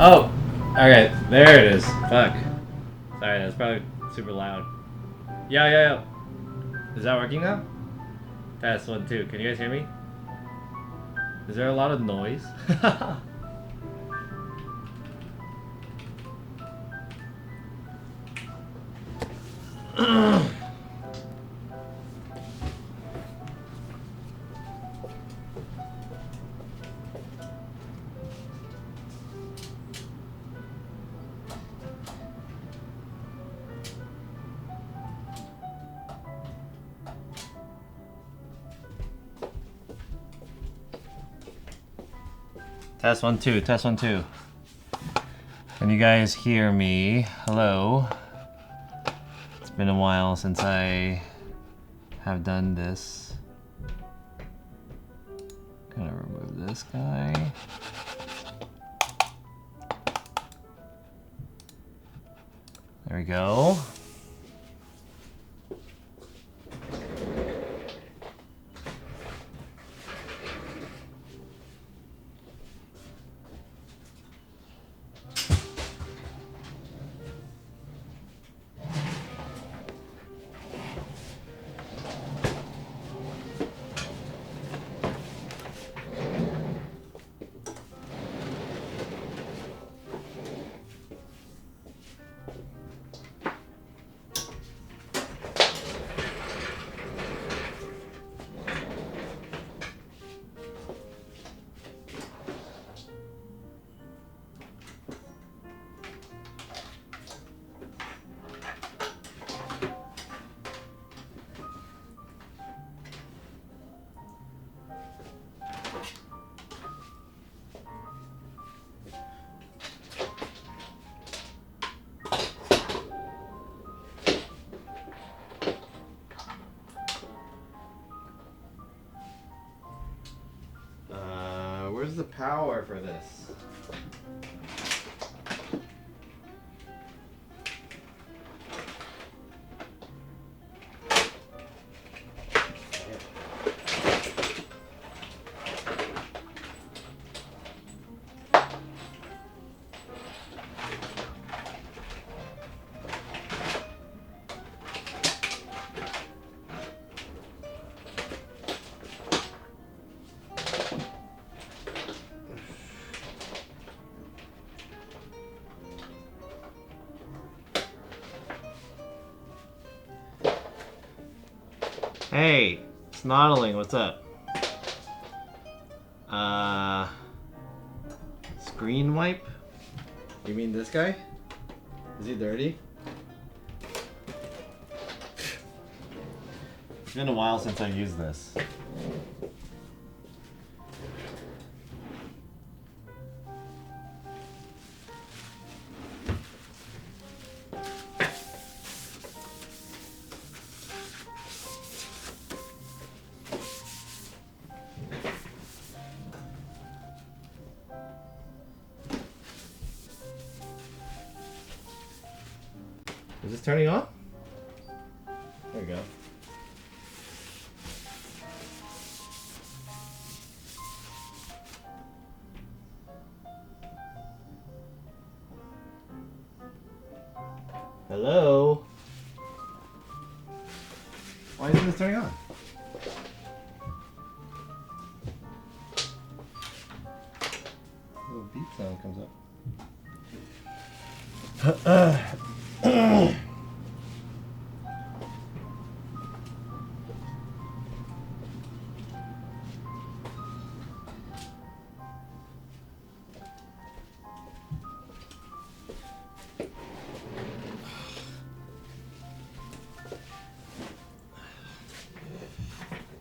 Oh! Okay, there it is. Fuck. Sorry, that's probably super loud. Yeah. Is that working now? Test 1, 2. Can you guys hear me? Is there a lot of noise? Test 1, 2. Test 1, 2. Can you guys hear me? Hello? It's been a while since I have done this. Gonna remove this guy. There we go. Where's the power for this? Hey, Snottling, what's up? Screen wipe? You mean this guy? Is he dirty? It's been a while since I used this. Is this turning on? There we go. Hello? Why isn't this turning on? A little beep sound comes up.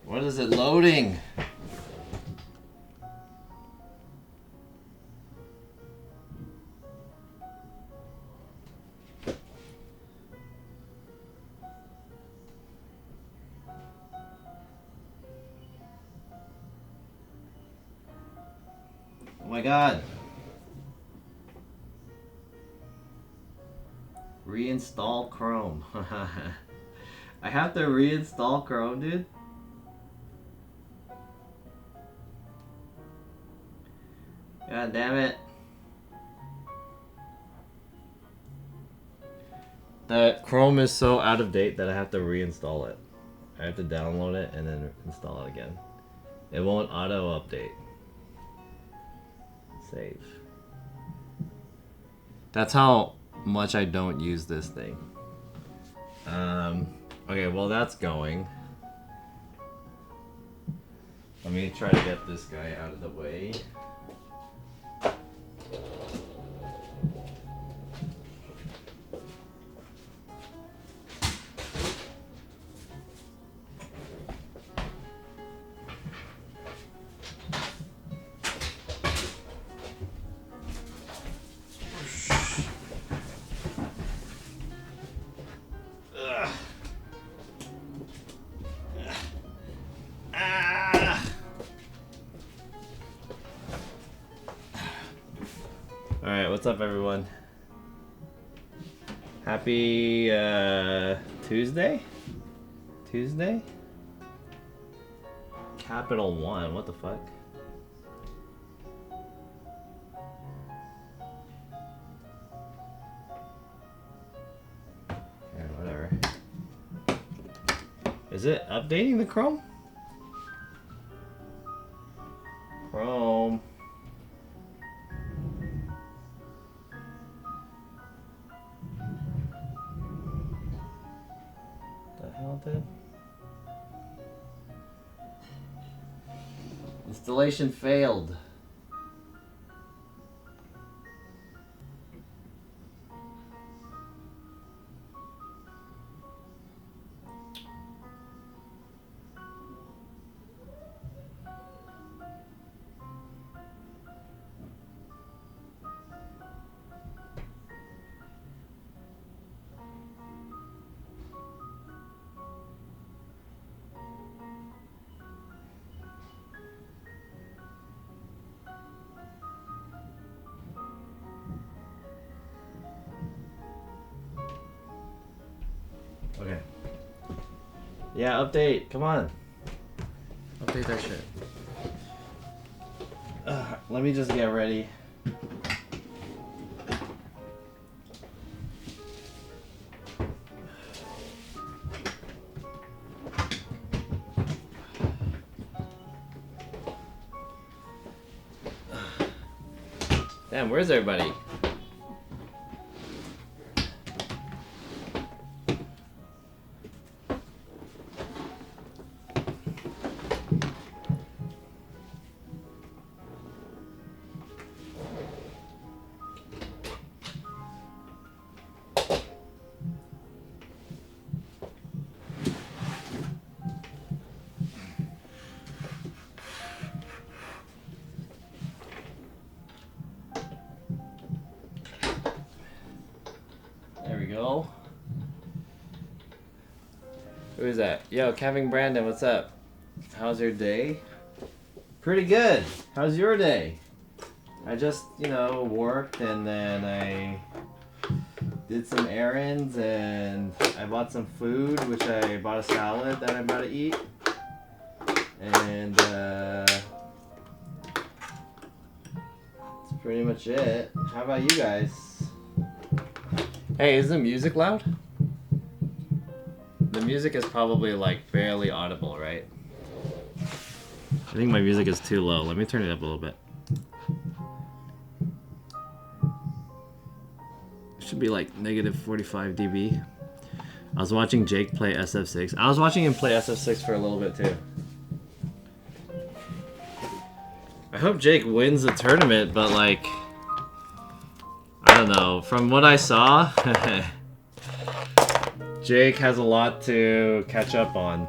What is it loading? Oh my god. Reinstall Chrome. I have to reinstall Chrome, dude. God damn it. The Chrome is so out of date that I have to reinstall it. I have to download it and then install it again. It won't auto update. Save. That's how much I don't use this thing. Okay, well that's going. Let me try to get this guy out of the way. Alright, what's up everyone? Happy Tuesday? Tuesday? Capital One, what the fuck? Yeah, whatever. Is it updating the Chrome? Chrome. The hell, dude? Installation failed. Okay. Yeah, update. Come on. Update that shit. Let me just get ready. Damn, where's everybody? There we go. Who is that? Yo, Kevin Brandon, what's up? How's your day? Pretty good. How's your day? I just, worked and then I did some errands and I bought some food, which I bought a salad that I'm about to eat. And that's pretty much it. How about you guys? Hey, is the music loud? The music is probably like barely audible, right? I think my music is too low. Let me turn it up a little bit. It should be like negative 45 dB. I was watching Jake play SF6. I was watching him play SF6 for a little bit too. I hope Jake wins the tournament, but like, I don't know. From what I saw, Jake has a lot to catch up on.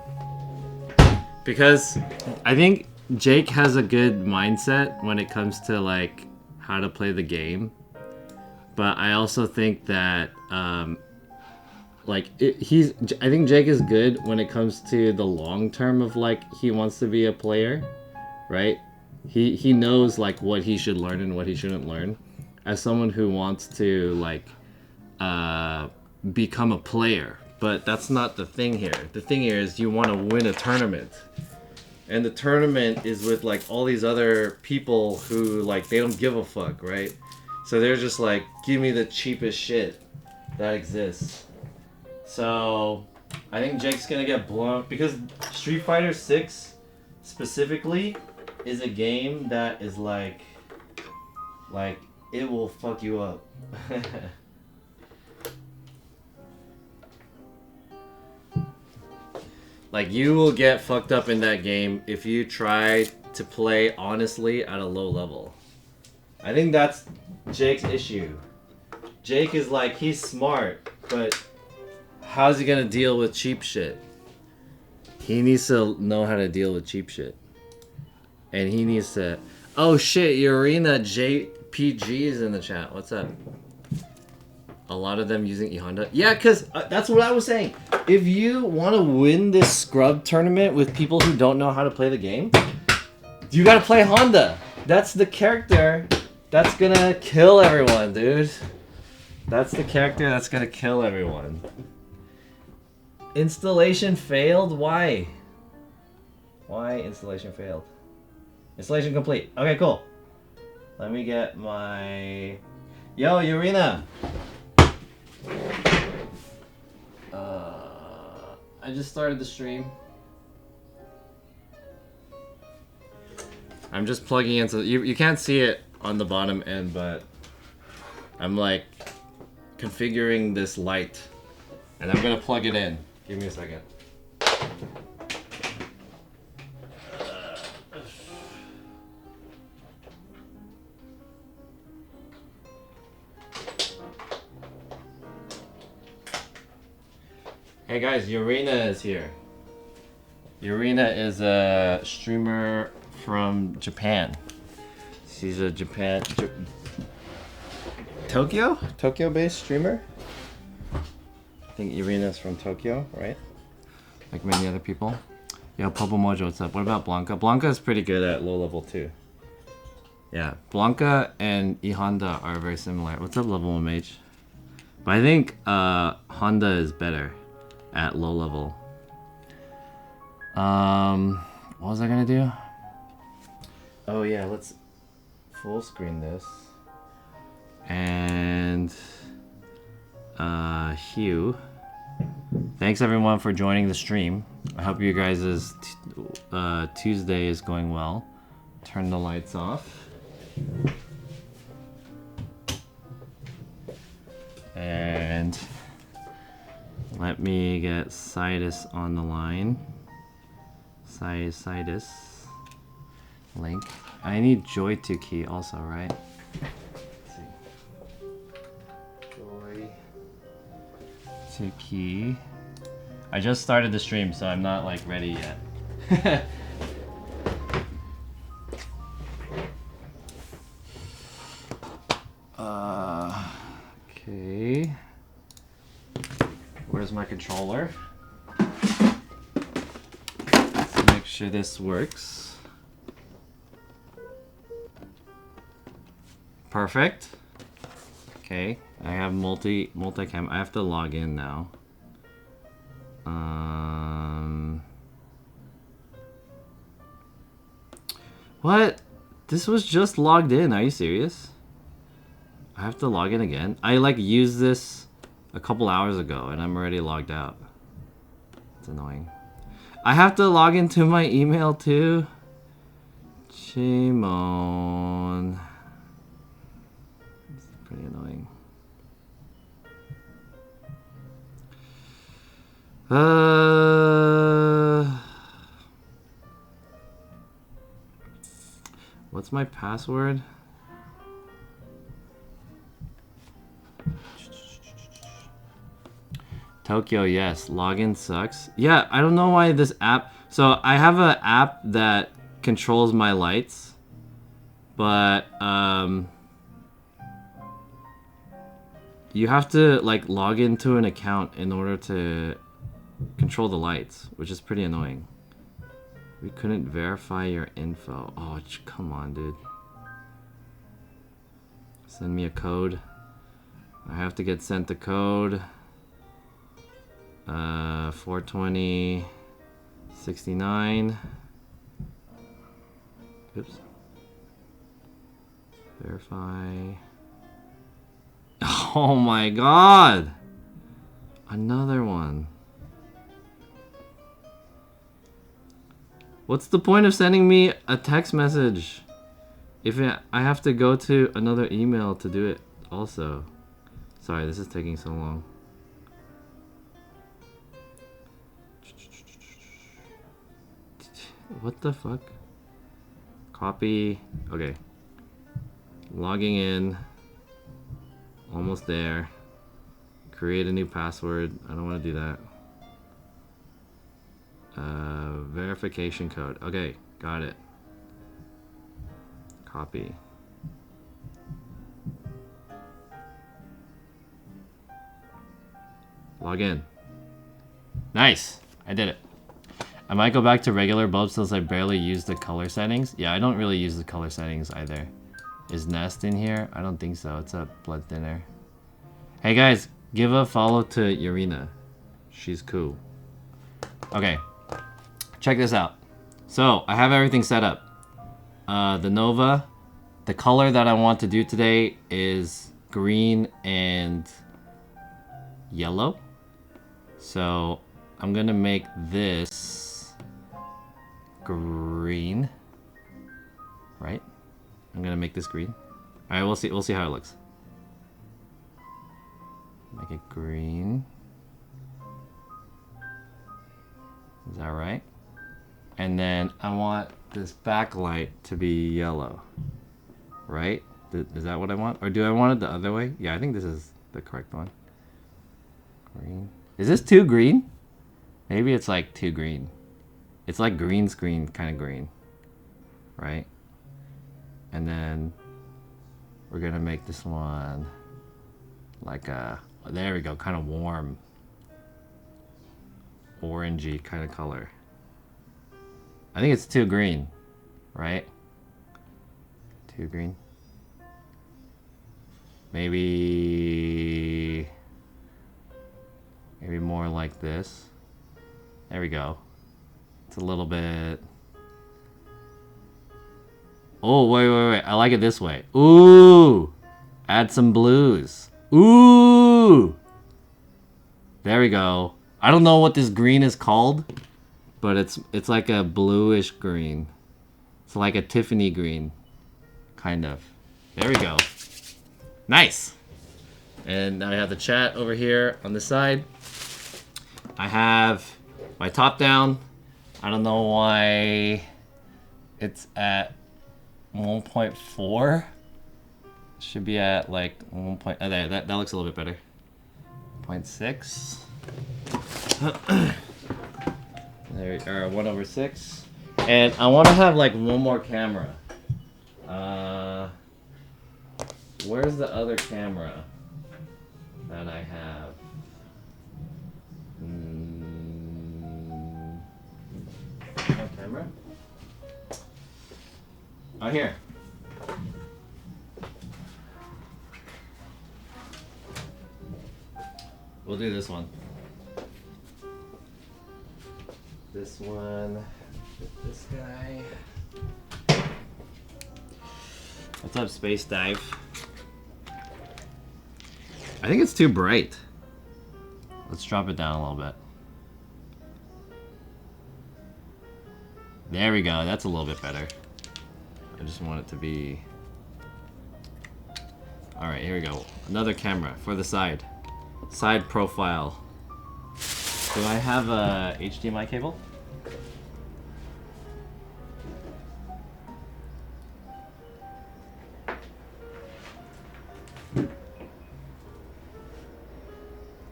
Because I think Jake has a good mindset when it comes to like how to play the game. But I also think that I think Jake is good when it comes to the long term of like he wants to be a player, right? He knows like what he should learn and what he shouldn't learn. As someone who wants to like become a player, but that's not the thing here. The thing here is you want to win a tournament, and the tournament is with like all these other people who like they don't give a fuck, right? So they're just like, give me the cheapest shit that exists. So I think Jake's gonna get blown because Street Fighter 6 specifically is a game that is like it will fuck you up. Like you will get fucked up in that game if you try to play honestly at a low level. I think that's Jake's issue. Jake is like, he's smart, but how's he gonna deal with cheap shit? He needs to know how to deal with cheap shit. And he needs to... Oh shit, Urina JPG is in the chat. What's up? A lot of them using E Honda. Yeah, because that's what I was saying. If you want to win this scrub tournament with people who don't know how to play the game, you gotta play Honda. That's the character that's gonna kill everyone, dude. That's the character that's gonna kill everyone. Installation failed? Why? Why installation failed? Installation complete. Okay, cool. Let me get my... Yo, Urina! I just started the stream. I'm just plugging into... You can't see it on the bottom end, but I'm like configuring this light. And I'm gonna plug it in. Give me a second. Hey guys, Urina is here. Urina is a streamer from Japan. She's a Tokyo-based streamer. I think Urina's from Tokyo, right? Like many other people. Yo, Popo Mojo, what's up? What about Blanca? Blanca is pretty good at low level too. Yeah, Blanca and E Honda are very similar. What's up, level 1 mage? But I think Honda is better at low level. What was I gonna do? Oh yeah, let's full screen this. And Hugh. Thanks everyone for joining the stream. I hope you guys' Tuesday is going well. Turn the lights off. And let me get Sidus on the line. Sidus. Link. I need Joy to key also, right? Let's see. Joy to key. I just started the stream, so I'm not like ready yet. Okay. Where's my controller? Let's make sure this works. Perfect. Okay, I have multicam. I have to log in now. What? This was just logged in. Are you serious? I have to log in again. I like used this a couple hours ago and I'm already logged out. It's annoying. I have to log into my email too. Shimon. It's pretty annoying. What's my password? Tokyo, yes. Login sucks. Yeah, I don't know why this app... So, I have an app that controls my lights. But, you have to, like, log into an account in order to control the lights, which is pretty annoying. We couldn't verify your info. Oh, come on, dude. Send me a code. I have to get sent the code. 420 69. Oops. Verify. Oh my god. Another one. What's the point of sending me a text message if I have to go to another email to do it also? Sorry, this is taking so long. What the fuck? Copy. Okay. Logging in. Almost there. Create a new password. I don't want to do that. Verification code. Okay, got it. Copy. Log in. Nice. I did it. I might go back to regular bulbs since I barely use the color settings. Yeah, I don't really use the color settings either. Is Nest in here? I don't think so. It's a blood thinner. Hey guys, give a follow to Urina. She's cool. Okay. Check this out. So, I have everything set up. The Nova, the color that I want to do today is green and yellow. So, I'm gonna make this green, right? I'm gonna make this green. All right, we'll see how it looks. Make it green. Is that right? And then I want this backlight to be yellow, right? Is that what I want? Or do I want it the other way? Yeah, I think this is the correct one. Green. Is this too green? Maybe it's like too green. It's like green screen kind of green, right? And then we're gonna make this one like a, there we go, kind of warm, orangey kind of color. I think it's too green, right? Too green. Maybe more like this. There we go. It's a little bit. Oh, wait. I like it this way. Ooh! Add some blues. Ooh! There we go. I don't know what this green is called, but it's like a bluish green. It's like a Tiffany green, kind of. There we go. Nice! And now I have the chat over here on the side. I have my top down. I don't know why it's at 1.4. Should be at like 1. Oh, there, that looks a little bit better. 0.6. There we are, 1/6. And I want to have like one more camera. Where's the other camera that I have? No camera? Oh, here. We'll do this one. This one. This guy. What's up, Space Dive? I think it's too bright. Let's drop it down a little bit. There we go. That's a little bit better. I just want it to be... Alright, here we go. Another camera for the side. Side profile. Do I have a HDMI cable?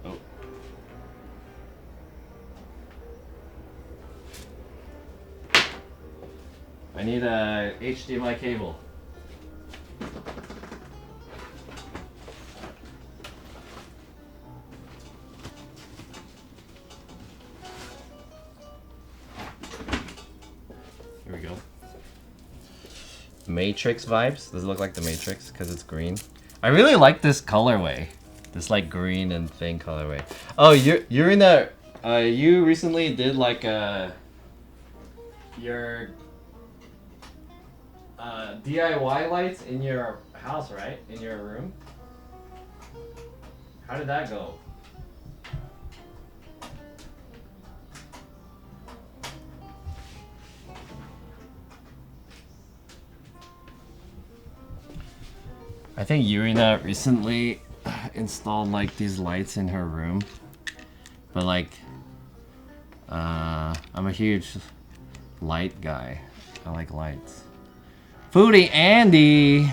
Oh. I need a HDMI cable. Here we go. Matrix vibes. Does it look like the Matrix because it's green? I really like this colorway. This like green and thing colorway. Oh, you're in a you recently did like your DIY lights in your house, right? In your room. How did that go? I think Yurina recently installed like these lights in her room, but like I'm a huge light guy. I like lights. Foodie Andy!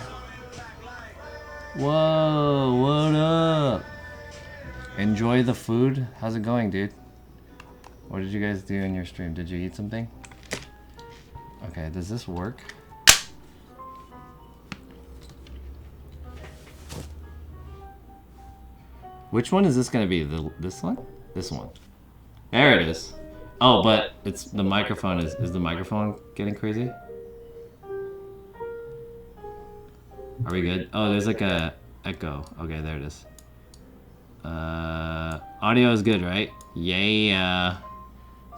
Whoa, what up? Enjoy the food? How's it going, dude? What did you guys do in your stream? Did you eat something? Okay, does this work? Which one is this gonna be? This one? This one. There it is. Oh, but it's the microphone is the microphone getting crazy? Are we good? Oh, there's like a echo. Okay, there it is. Audio is good, right? Yeah.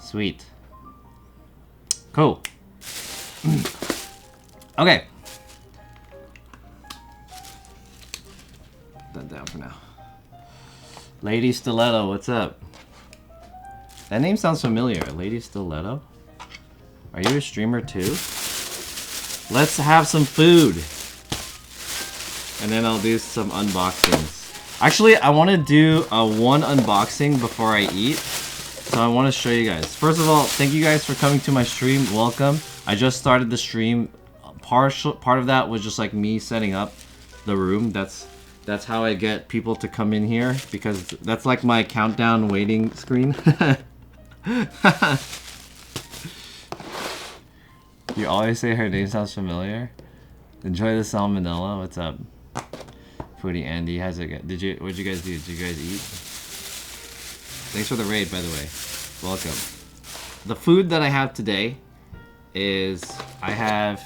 Sweet. Cool. Okay. Put that down for now. Lady Stiletto, what's up? That name sounds familiar. Lady Stiletto? Are you a streamer too? Let's have some food. And then I'll do some unboxings. Actually, I want to do one unboxing before I eat. So I want to show you guys. First of all, thank you guys for coming to my stream. Welcome. I just started the stream. Part of that was just like me setting up the room. That's how I get people to come in here, because that's like my countdown waiting screen. You always say her name sounds familiar. Enjoy the salmonella. What's up? Foodie Andy, how's it go? What'd you guys do? Did you guys eat? Thanks for the raid, by the way. Welcome. The food that I have today is I have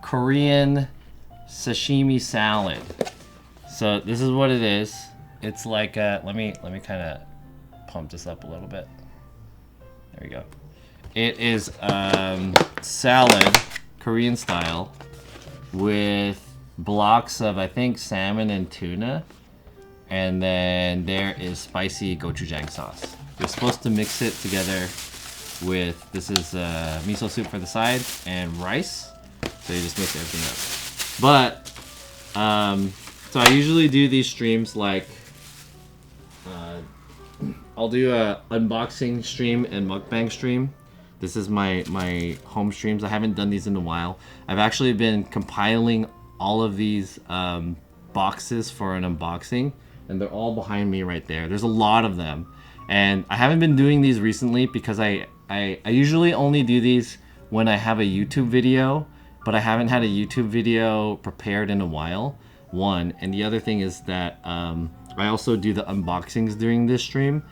Korean sashimi salad. So this is what it is. It's like let me kind of pump this up a little bit. There we go. It is salad, Korean style, with blocks of, I think, salmon and tuna, and then there is spicy gochujang sauce. You're supposed to mix it together with, this is miso soup for the side and rice, so you just mix everything up. But so I usually do these streams like I'll do a unboxing stream and mukbang stream. This is my home streams. I haven't done these in a while. I've actually been compiling all of these boxes for an unboxing, and they're all behind me right there. There's a lot of them, and I haven't been doing these recently because I usually only do these when I have a YouTube video, but I haven't had a YouTube video prepared in a while, one. And the other thing is that I also do the unboxings during this stream,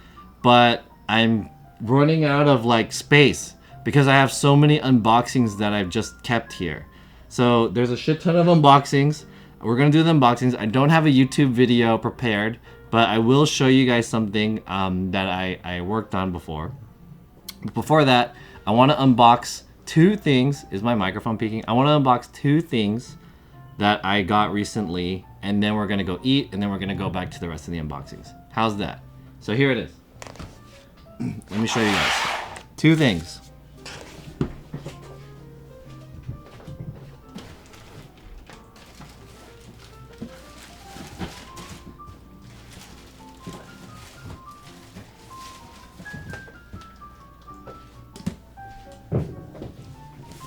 but I'm running out of like space because I have so many unboxings that I've just kept here. So there's a shit ton of unboxings. We're gonna do the unboxings. I don't have a YouTube video prepared, but I will show you guys something that I worked on before. But before that, I want to unbox two things. Is my microphone peaking? I want to unbox two things that I got recently, and then we're gonna go eat, and then we're gonna go back to the rest of the unboxings. How's that? So here it is. Let me show you guys. Two things.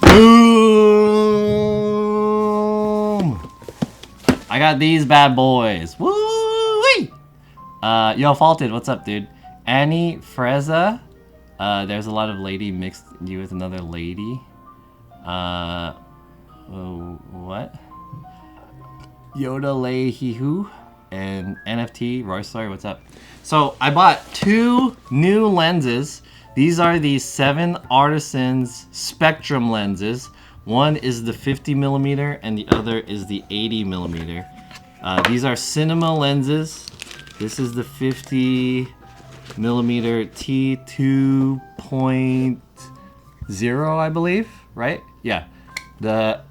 Boom! I got these bad boys. Woo-wee! Yo, Faulted, what's up, dude? Annie Freza. There's a lot of lady mixed you with another lady. What? Yoda Lehihu and NFT Roystory, what's up? So I bought two new lenses. These are the 7 Artisans Spectrum lenses. One is the 50mm and the other is the 80mm. These are cinema lenses. This is the 50mm T2.0, I believe, right? Yeah. The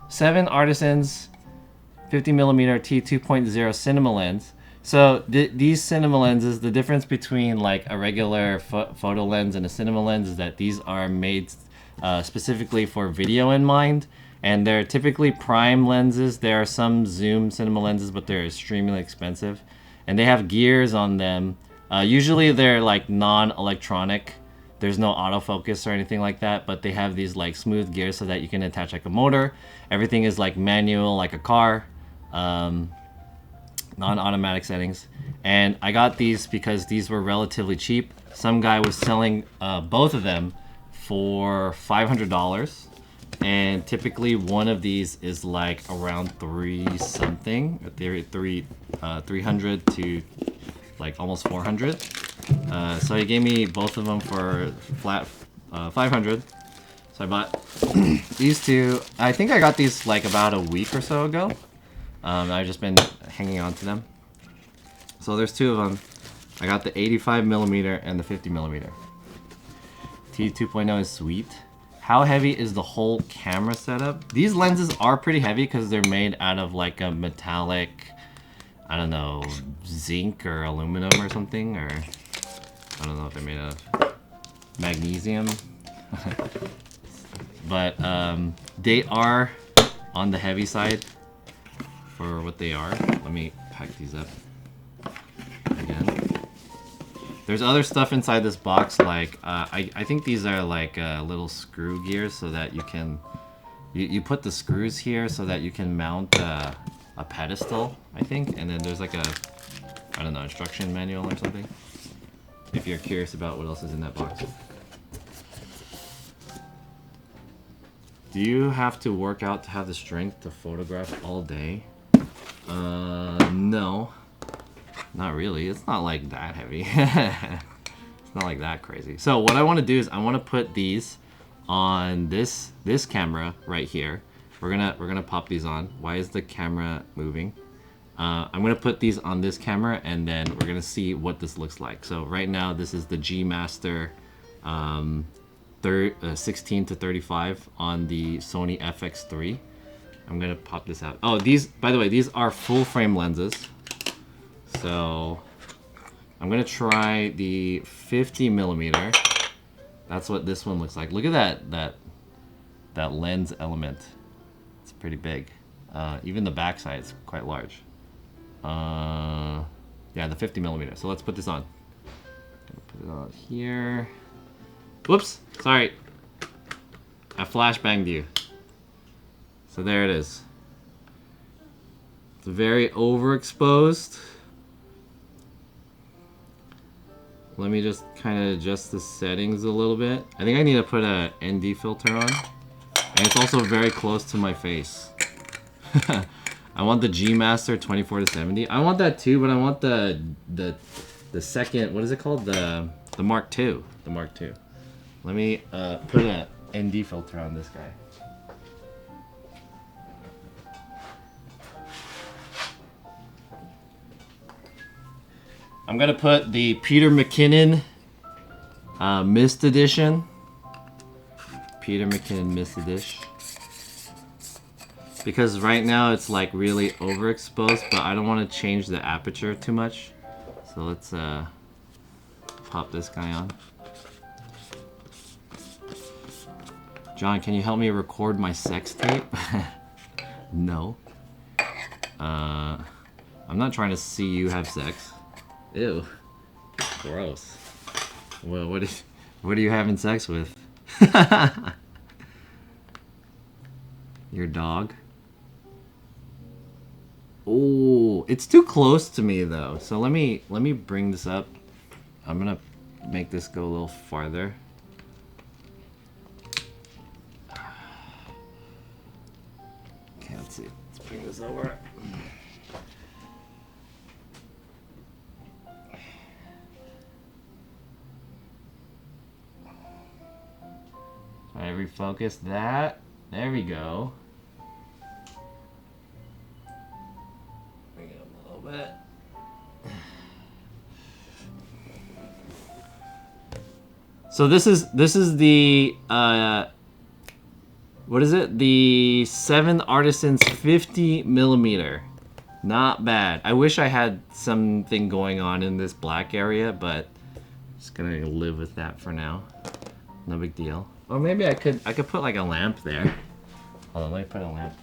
7 Artisans 50mm T2.0 cinema lens. So these cinema lenses, the difference between like a regular photo lens and a cinema lens is that these are made specifically for video in mind, and they're typically prime lenses. There are some zoom cinema lenses, but they're extremely expensive, and they have gears on them. Usually they're like non-electronic. There's no autofocus or anything like that, but they have these like smooth gears so that you can attach like a motor. Everything is like manual, like a car, non-automatic settings. And I got these because these were relatively cheap. Some guy was selling both of them for $500, and typically one of these is like around 300 to like almost 400. So he gave me both of them for flat 500. So I bought these two. I think I got these like about a week or so ago. I've just been hanging on to them. So there's two of them. I got the 85mm and the 50mm. T2.0 is sweet. How heavy is the whole camera setup? These lenses are pretty heavy because they're made out of like a metallic, I don't know, zinc or aluminum or something, or I don't know if they're made of magnesium. But they are on the heavy side for what they are. Let me pack these up again. There's other stuff inside this box, like I think these are like little screw gears so that you can you put the screws here so that you can mount a pedestal, I think, and then there's like a, I don't know, instruction manual or something, if you're curious about what else is in that box. Do you have to work out to have the strength to photograph all day? No. Not really. It's not like that heavy. It's not like that crazy. So what I want to do is I want to put these on this camera right here. We're gonna pop these on. Why is the camera moving? I'm gonna put these on this camera, and then we're gonna see what this looks like. So right now this is the G Master 16 to 35 on the Sony FX3. I'm gonna pop this out. Oh, these, by the way, these are full frame lenses. So I'm gonna try the 50mm. That's what this one looks like. Look at that lens element. It's pretty big. Even the back side is quite large. Yeah, the 50mm. So let's put this on. Put it on here. Whoops, sorry. I flashbanged you. So there it is. It's very overexposed. Let me just kind of adjust the settings a little bit. I think I need to put a ND filter on. And it's also very close to my face. I want the G Master 24 to 70. I want that too, but I want the second, what is it called? The Mark II. The Mark II. Let me put an ND filter on this guy. I'm gonna put the Peter McKinnon Mist Edition. Peter McKinnon Mist Edition. Because right now it's like really overexposed, but I don't want to change the aperture too much. So let's pop this guy on. John, can you help me record my sex tape? No. I'm not trying to see you have sex. Ew. Gross. Well, what are you having sex with? Your dog? Oh, it's too close to me though. So let me bring this up. I'm gonna make this go a little farther. Okay, let's see. Let's bring this over. I refocus that. There we go. Bring it up a little bit. So this is the what is it? The 7th Artisans 50mm. Not bad. I wish I had something going on in this black area, but just gonna live with that for now. No big deal. Or maybe I could put like a lamp there. Hold on, let me put a lamp.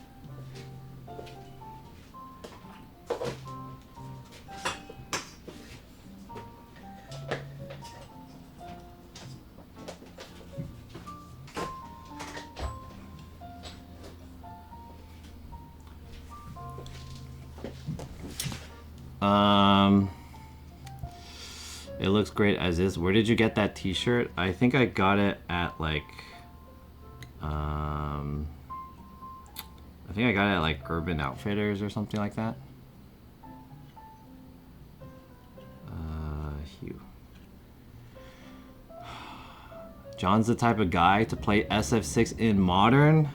It looks great as is. Where did you get that t-shirt? I think I got it at like I think I got it at like Urban Outfitters or something like that. Hugh. John's the type of guy to play SF6 in Modern.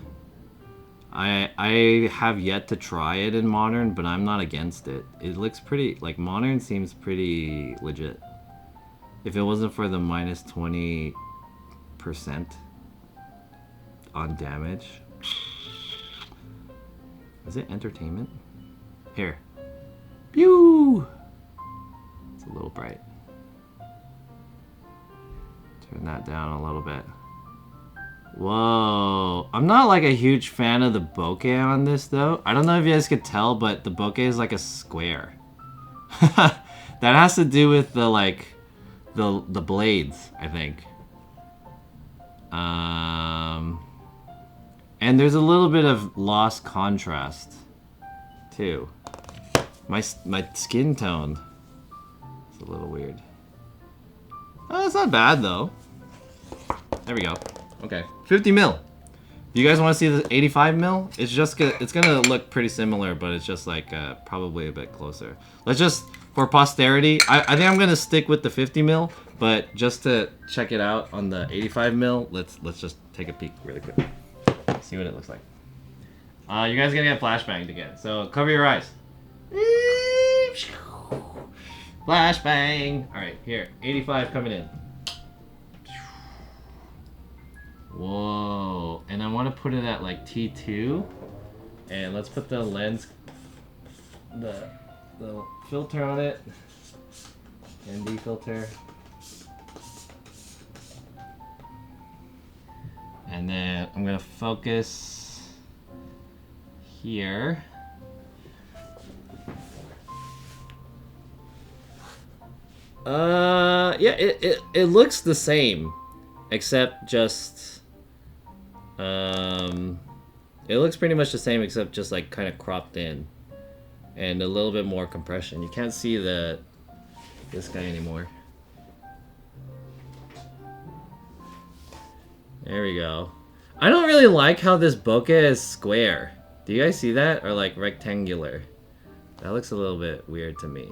I have yet to try it in Modern, but I'm not against it. It looks pretty, like Modern seems pretty legit. If it wasn't for the minus 20% on damage. Is it entertainment? Here. Pew! It's a little bright. Turn that down a little bit. Whoa. I'm not like a huge fan of the bokeh on this though. I don't know if you guys could tell, but the bokeh is like a square. That has to do with the like the blades, I think. And there's a little bit of lost contrast too. My skin tone is a little weird. Oh, it's not bad though. There we go. Okay, 50 mil. Do you guys want to see the 85 mil? It's just it's gonna look pretty similar, but it's just like probably a bit closer. Let's just, for posterity, I think I'm gonna stick with the 50 mil, but just to check it out on the 85 mil, let's just take a peek really quick. See what it looks like. You guys are gonna get flashbanged again, so cover your eyes. Flashbang. All right, here, 85 coming in. Whoa, and I want to put it at like T2, and let's put the lens, the filter on it, ND filter, and then I'm gonna focus here. Yeah, it looks the same, except just. It looks pretty much the same except just like kind of cropped in and a little bit more compression. You can't see this guy anymore. There we go. I don't really like how this bokeh is square. Do you guys see that? Or like rectangular? That looks a little bit weird to me.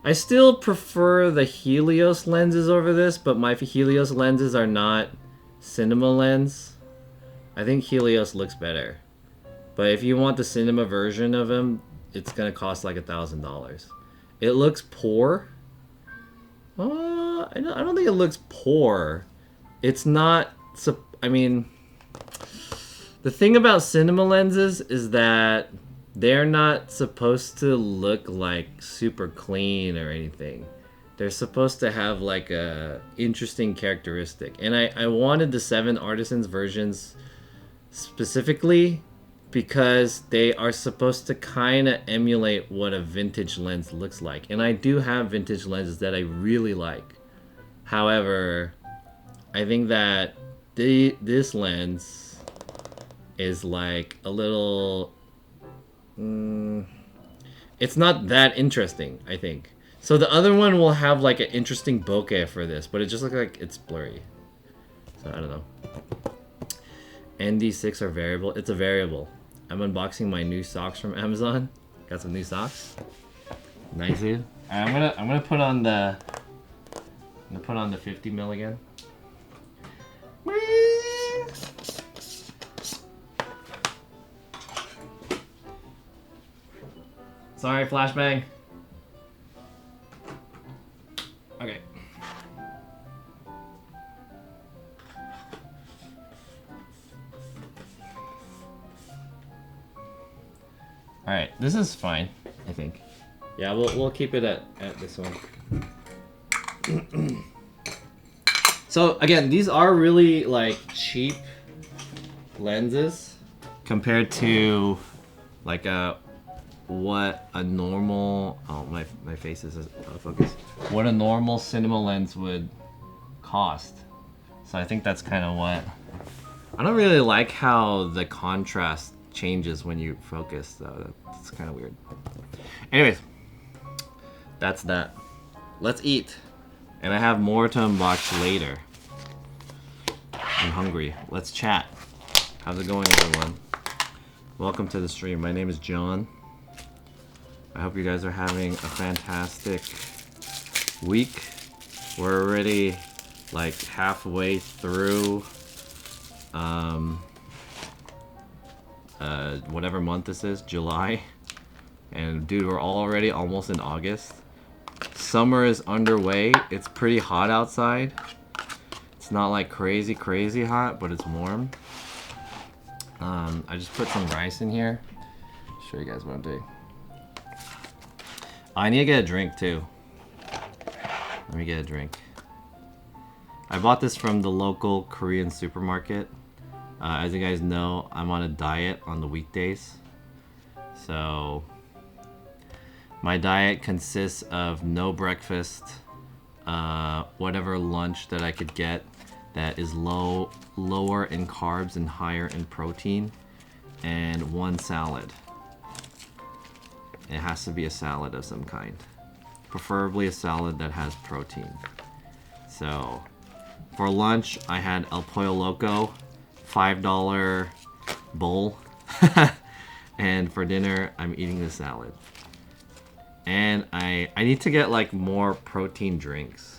I still prefer the Helios lenses over this, but my Helios lenses are not cinema lens. I think Helios looks better. But if you want the cinema version of him, it's gonna cost like $1,000. It looks poor. I don't think it looks poor. It's not, I mean, the thing about cinema lenses is that they're not supposed to look like super clean or anything. They're supposed to have like a interesting characteristic. And I wanted the 7 Artisans versions specifically because they are supposed to kind of emulate what a vintage lens looks like. And I do have vintage lenses that I really like. However, I think that this lens is like a little... it's not that interesting, I think. So the other one will have like an interesting bokeh for this, but it just looks like it's blurry. So I don't know. ND6 are variable. It's a variable. I'm unboxing my new socks from Amazon. Got some new socks. Nice, dude. I'm gonna put on the 50 mil again. Sorry, flashbang. Okay. All right, this is fine, I think. Yeah, we'll keep it at this one. So again, these are really like cheap lenses, compared to like what a normal my face is out of focus. What a normal cinema lens would cost. So I think that's kind of what. I don't really like how the contrast changes when you focus though. That's kind of weird. Anyways, that's that. Let's eat. And I have more to unbox later. I'm hungry. Let's chat. How's it going, everyone? Welcome to the stream. My name is John. I hope you guys are having a fantastic week. We're already like halfway through whatever month this is, July. And dude, we're already almost in August. Summer is underway. It's pretty hot outside. It's not like crazy hot, but it's warm. I just put some rice in here. Show you guys what I'm doing. I need to get a drink too. Let me get a drink. I bought this from the local Korean supermarket. As you guys know, I'm on a diet on the weekdays. So my diet consists of no breakfast, whatever lunch that I could get that is lower in carbs and higher in protein, and one salad. It has to be a salad of some kind. Preferably a salad that has protein. So for lunch, I had El Pollo Loco, $5 bowl. And for dinner, I'm eating the salad. And I need to get like more protein drinks.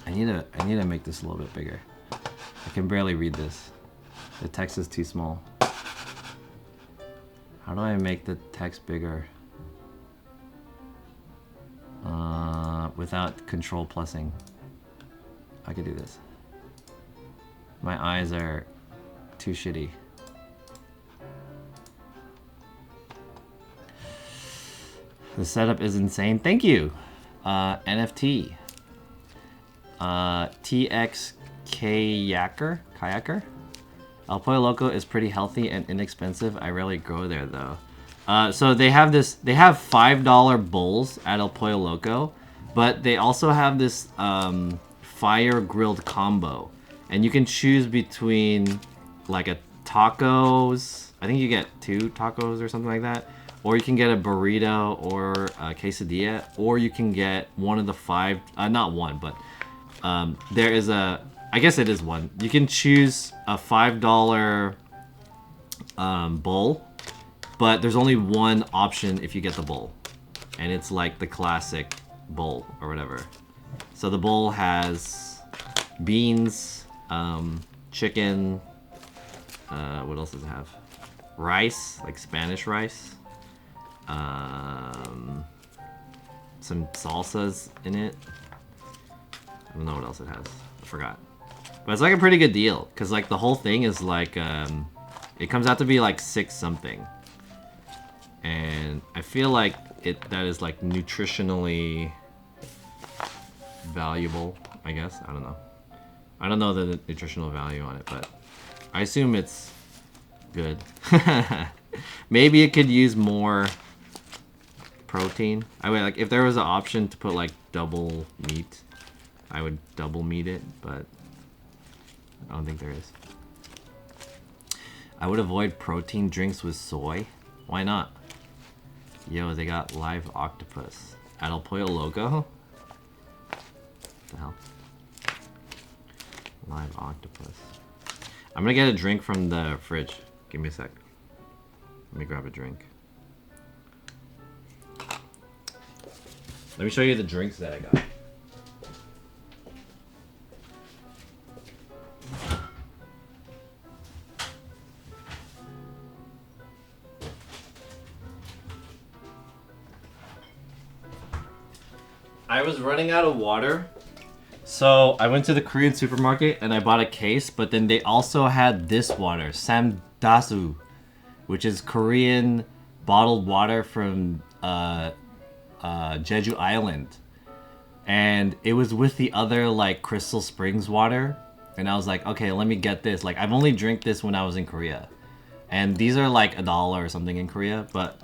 I need to make this a little bit bigger. I can barely read this. The text is too small. How do I make the text bigger? Without control plussing. I could do this. My eyes are too shitty. The setup is insane. Thank you. NFT. TX Kayaker. El Pollo Loco is pretty healthy and inexpensive. I rarely go there though. So they have $5 bowls at El Pollo Loco, but they also have this fire grilled combo, and you can choose between like a tacos. I think you get 2 tacos or something like that, or you can get a burrito or a quesadilla, or you can get one of the 5. Not one, but there is a. I guess it is one. You can choose a $5 bowl, but there's only one option if you get the bowl, and it's like the classic bowl or whatever. So the bowl has beans, chicken, what else does it have? Rice, like Spanish rice, some salsas in it. I don't know what else it has. I forgot. But it's like a pretty good deal, because like the whole thing is like, it comes out to be like 6 something. And I feel like that is like nutritionally valuable, I guess. I don't know. I don't know the nutritional value on it, but I assume it's good. Maybe it could use more protein. I mean, like if there was an option to put like double meat, I would double meat it, but I don't think there is. I would avoid protein drinks with soy. Why not? Yo, they got live octopus at El Pollo Loco. What the hell? Live octopus. I'm gonna get a drink from the fridge. Give me a sec. Let me grab a drink. Let me show you the drinks that I got. I was running out of water, so I went to the Korean supermarket and I bought a case, but then they also had this water, Samdasu, which is Korean bottled water from Jeju Island. And it was with the other like Crystal Springs water, And I was like, okay, let me get this. Like, I've only drank this when I was in Korea. And these are like $1 or something in Korea, but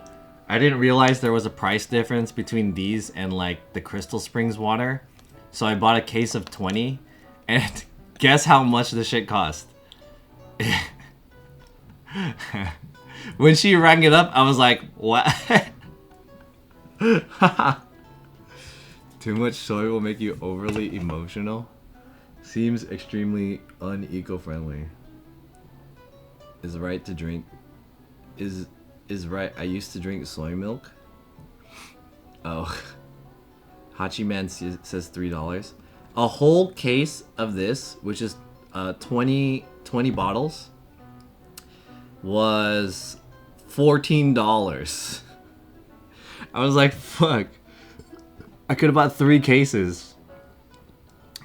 I didn't realize there was a price difference between these and like the Crystal Springs water. So I bought a case of 20, and guess how much the shit cost? When she rang it up, I was like, what? Too much soy will make you overly emotional. Seems extremely uneco-friendly. Is right to drink. Is right. I used to drink soy milk. Oh. Hachiman says $3. A whole case of this, which is 20 bottles, was $14. I was like, fuck. I could have bought 3 cases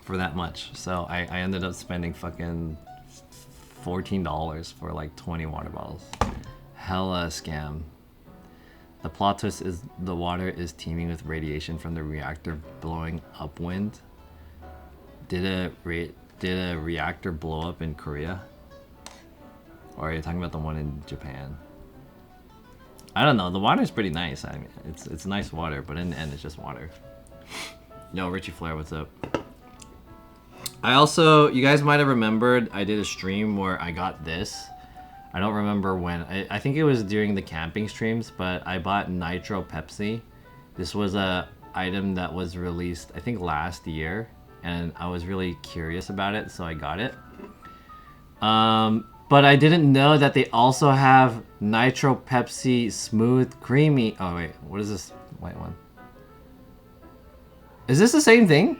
for that much. So I ended up spending fucking $14 for like 20 water bottles. Hella scam. The plot twist is the water is teeming with radiation from the reactor blowing upwind. Did a reactor blow up in Korea? Or are you talking about the one in Japan? I don't know. The water is pretty nice. I mean, it's nice water, but in the end, it's just water. Yo, Richie Flair, what's up? I also, you guys might have remembered, I did a stream where I got this. I don't remember when. I think it was during the camping streams, but I bought Nitro Pepsi. This was a item that was released, I think, last year, and I was really curious about it, so I got it. But I didn't know that they also have Nitro Pepsi Smooth Creamy. Oh wait, what is this white one? Is this the same thing?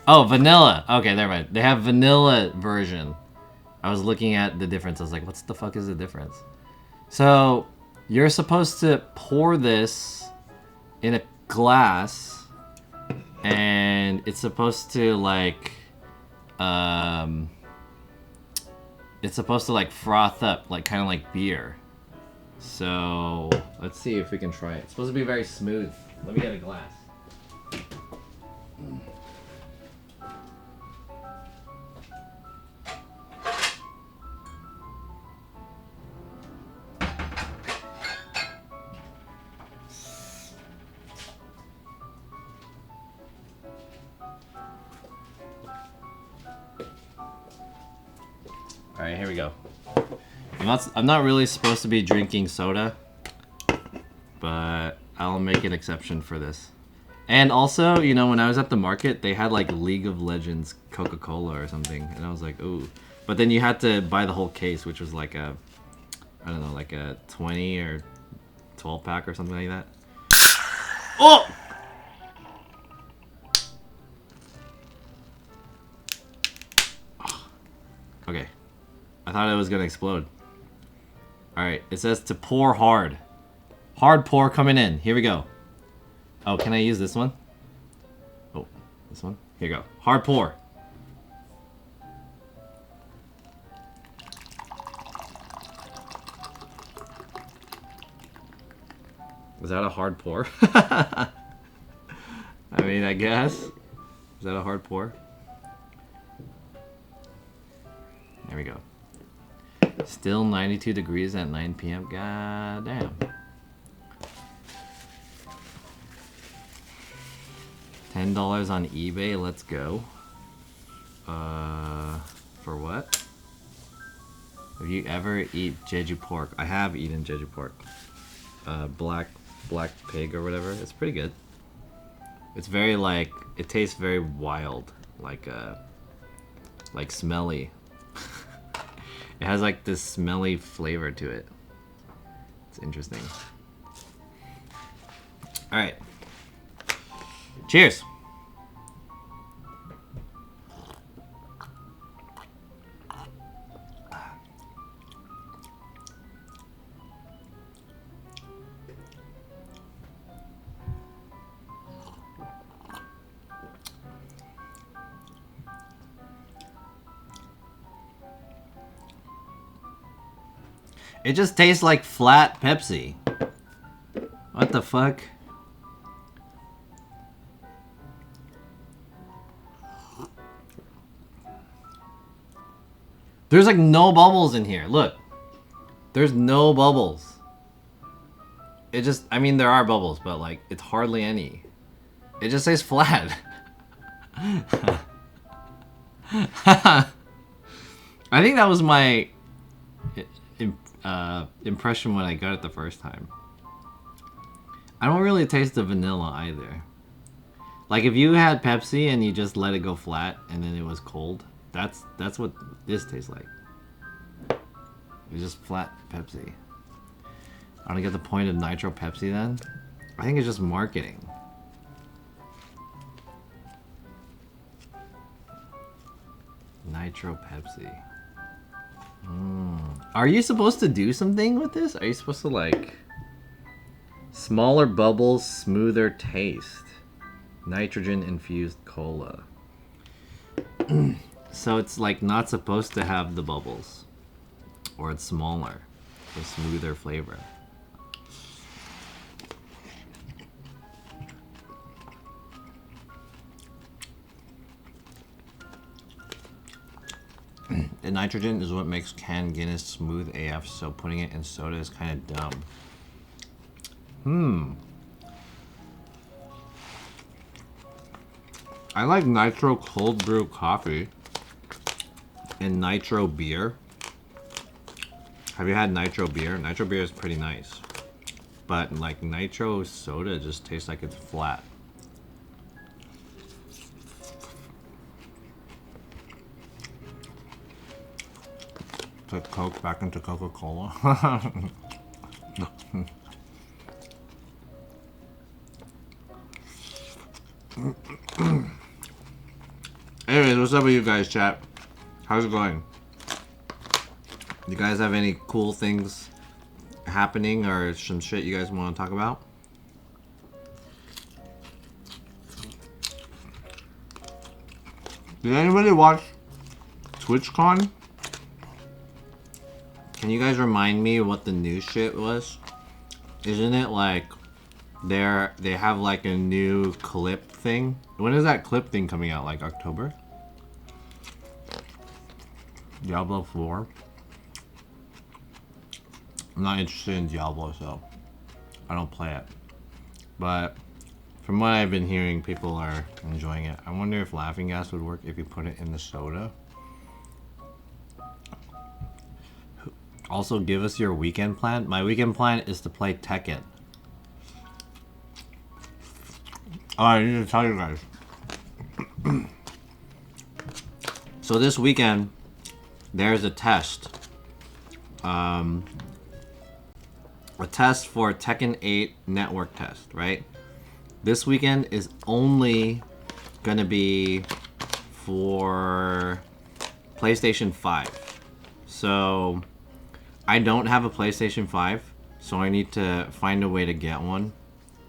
Oh, vanilla. Okay, never mind. They have vanilla version. I was looking at the difference. I was like, what the fuck is the difference? So, you're supposed to pour this in a glass, and it's supposed to like, it's supposed to like froth up, like kind of like beer. So, let's see if we can try it. It's supposed to be very smooth. Let me get a glass. Alright, here we go. I'm not really supposed to be drinking soda, but I'll make an exception for this. And also, you know, when I was at the market, they had like League of Legends Coca-Cola or something, and I was like, ooh. But then you had to buy the whole case, which was like a, I don't know, like a 20 or 12 pack or something like that. Oh! Okay. I thought it was gonna explode. Alright, it says to pour hard. Hard pour coming in. Here we go. Oh, can I use this one? Oh, this one? Here you go. Hard pour. Was that a hard pour? I mean, I guess. Is that a hard pour? There we go. Still 92 degrees at 9 p.m. God damn. $10 on eBay. Let's go. For what? Have you ever eat Jeju pork? I have eaten Jeju pork. Black pig or whatever. It's pretty good. It's very like, it tastes very wild, like smelly. It has like this smelly flavor to it. It's interesting. All right. Cheers. It just tastes like flat Pepsi. What the fuck? There's like no bubbles in here. Look. There's no bubbles. It just, I mean, there are bubbles, but like, it's hardly any. It just says flat. I think that was my impression when I got it the first time. I don't really taste the vanilla either. Like if you had Pepsi and you just let it go flat and then it was cold, that's what this tastes like. It's just flat Pepsi. I don't get the point of Nitro Pepsi then. I think it's just marketing. Nitro Pepsi. Are you supposed to do something with this? Are you supposed to like... Smaller bubbles, smoother taste. Nitrogen infused cola. So it's like not supposed to have the bubbles. Or it's smaller. For smoother flavor. The nitrogen is what makes canned Guinness smooth AF, so putting it in soda is kind of dumb. I like Nitro cold brew coffee and Nitro beer. Have you had Nitro beer? Nitro beer is pretty nice. But like Nitro soda just tastes like it's flat. Put Coke back into Coca-Cola. Anyways, what's up with you guys, chat? How's it going? You guys have any cool things happening or some shit you guys want to talk about? Did anybody watch TwitchCon? Can you guys remind me what the new shit was? Isn't it like they have like a new clip thing? When is that clip thing coming out? Like October? Diablo 4? I'm not interested in Diablo, so I don't play it. But from what I've been hearing, people are enjoying it. I wonder if laughing gas would work if you put it in the soda. Also, give us your weekend plan. My weekend plan is to play Tekken. Oh, I need to tell you guys. So this weekend, there's a test. A test for Tekken 8 network test, right? This weekend is only gonna be for PlayStation 5. So I don't have a PlayStation 5, so I need to find a way to get one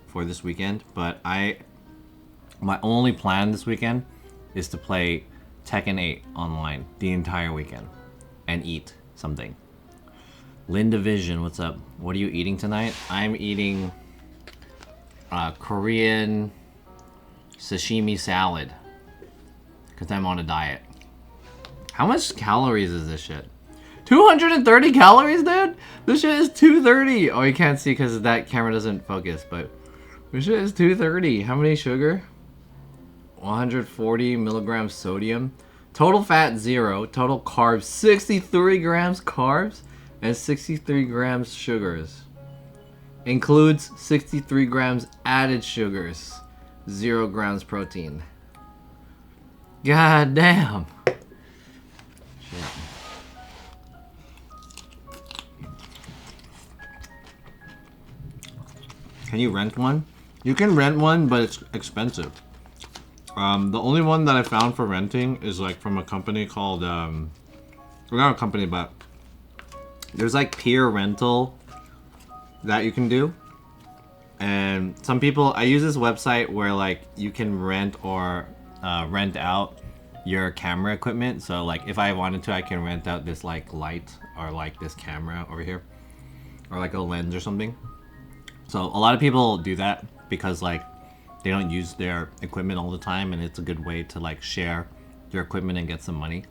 for this weekend. But my only plan this weekend is to play Tekken 8 online the entire weekend and eat something. Linda Vision, what's up? What are you eating tonight? I'm eating Korean sashimi salad because I'm on a diet. How much calories is this shit? 230 calories, dude? This shit is 230. Oh, you can't see because that camera doesn't focus, but this shit is 230. How many sugar? 140 milligrams sodium. Total fat 0. Total carbs 63 grams carbs and 63 grams sugars. Includes 63 grams added sugars. 0 grams protein. God damn. Shit. Can you rent one? You can rent one, but it's expensive. The only one that I found for renting is like from a company called, well, not a company, but there's like peer rental that you can do. And some people, I use this website where like you can rent or rent out your camera equipment. So like if I wanted to, I can rent out this like light or like this camera over here or like a lens or something. So a lot of people do that because like they don't use their equipment all the time, and it's a good way to like share your equipment and get some money.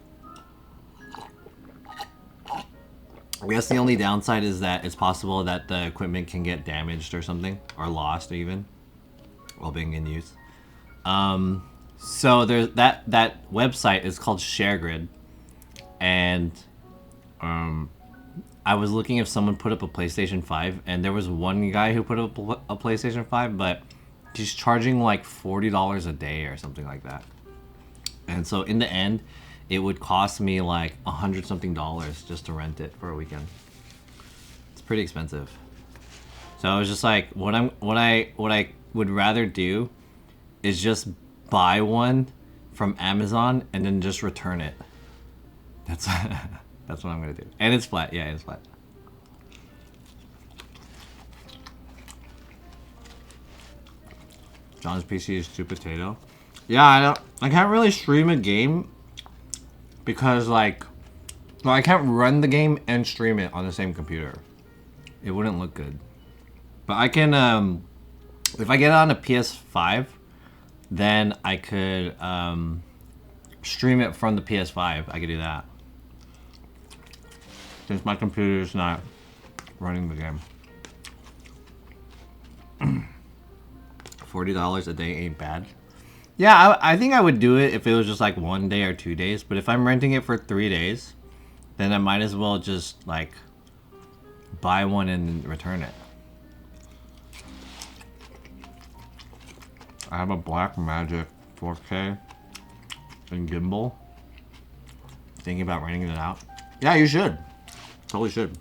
I guess the only downside is that it's possible that the equipment can get damaged or something, or lost even, while being in use. So there's that website is called ShareGrid, and I was looking if someone put up a PlayStation 5, and there was one guy who put up a PlayStation 5, but he's charging like $40 a day or something like that. And so in the end, it would cost me like $100 something just to rent it for a weekend. It's pretty expensive. So I was just like, what I would rather do is just buy one from Amazon and then just return it. That's that's what I'm gonna do. And it's flat. Yeah, it's flat. John's PC is Stew Potato. Yeah, I can't really stream a game because like, well, I can't run the game and stream it on the same computer. It wouldn't look good. But I can, if I get it on a PS5, then I could stream it from the PS5. I could do that. Since my computer is not running the game. $40 a day ain't bad. Yeah, I think I would do it if it was just like 1 day or 2 days. But if I'm renting it for 3 days, then I might as well just like buy one and return it. I have a Blackmagic 4K and gimbal. Thinking about renting it out. Yeah, you should. Totally should.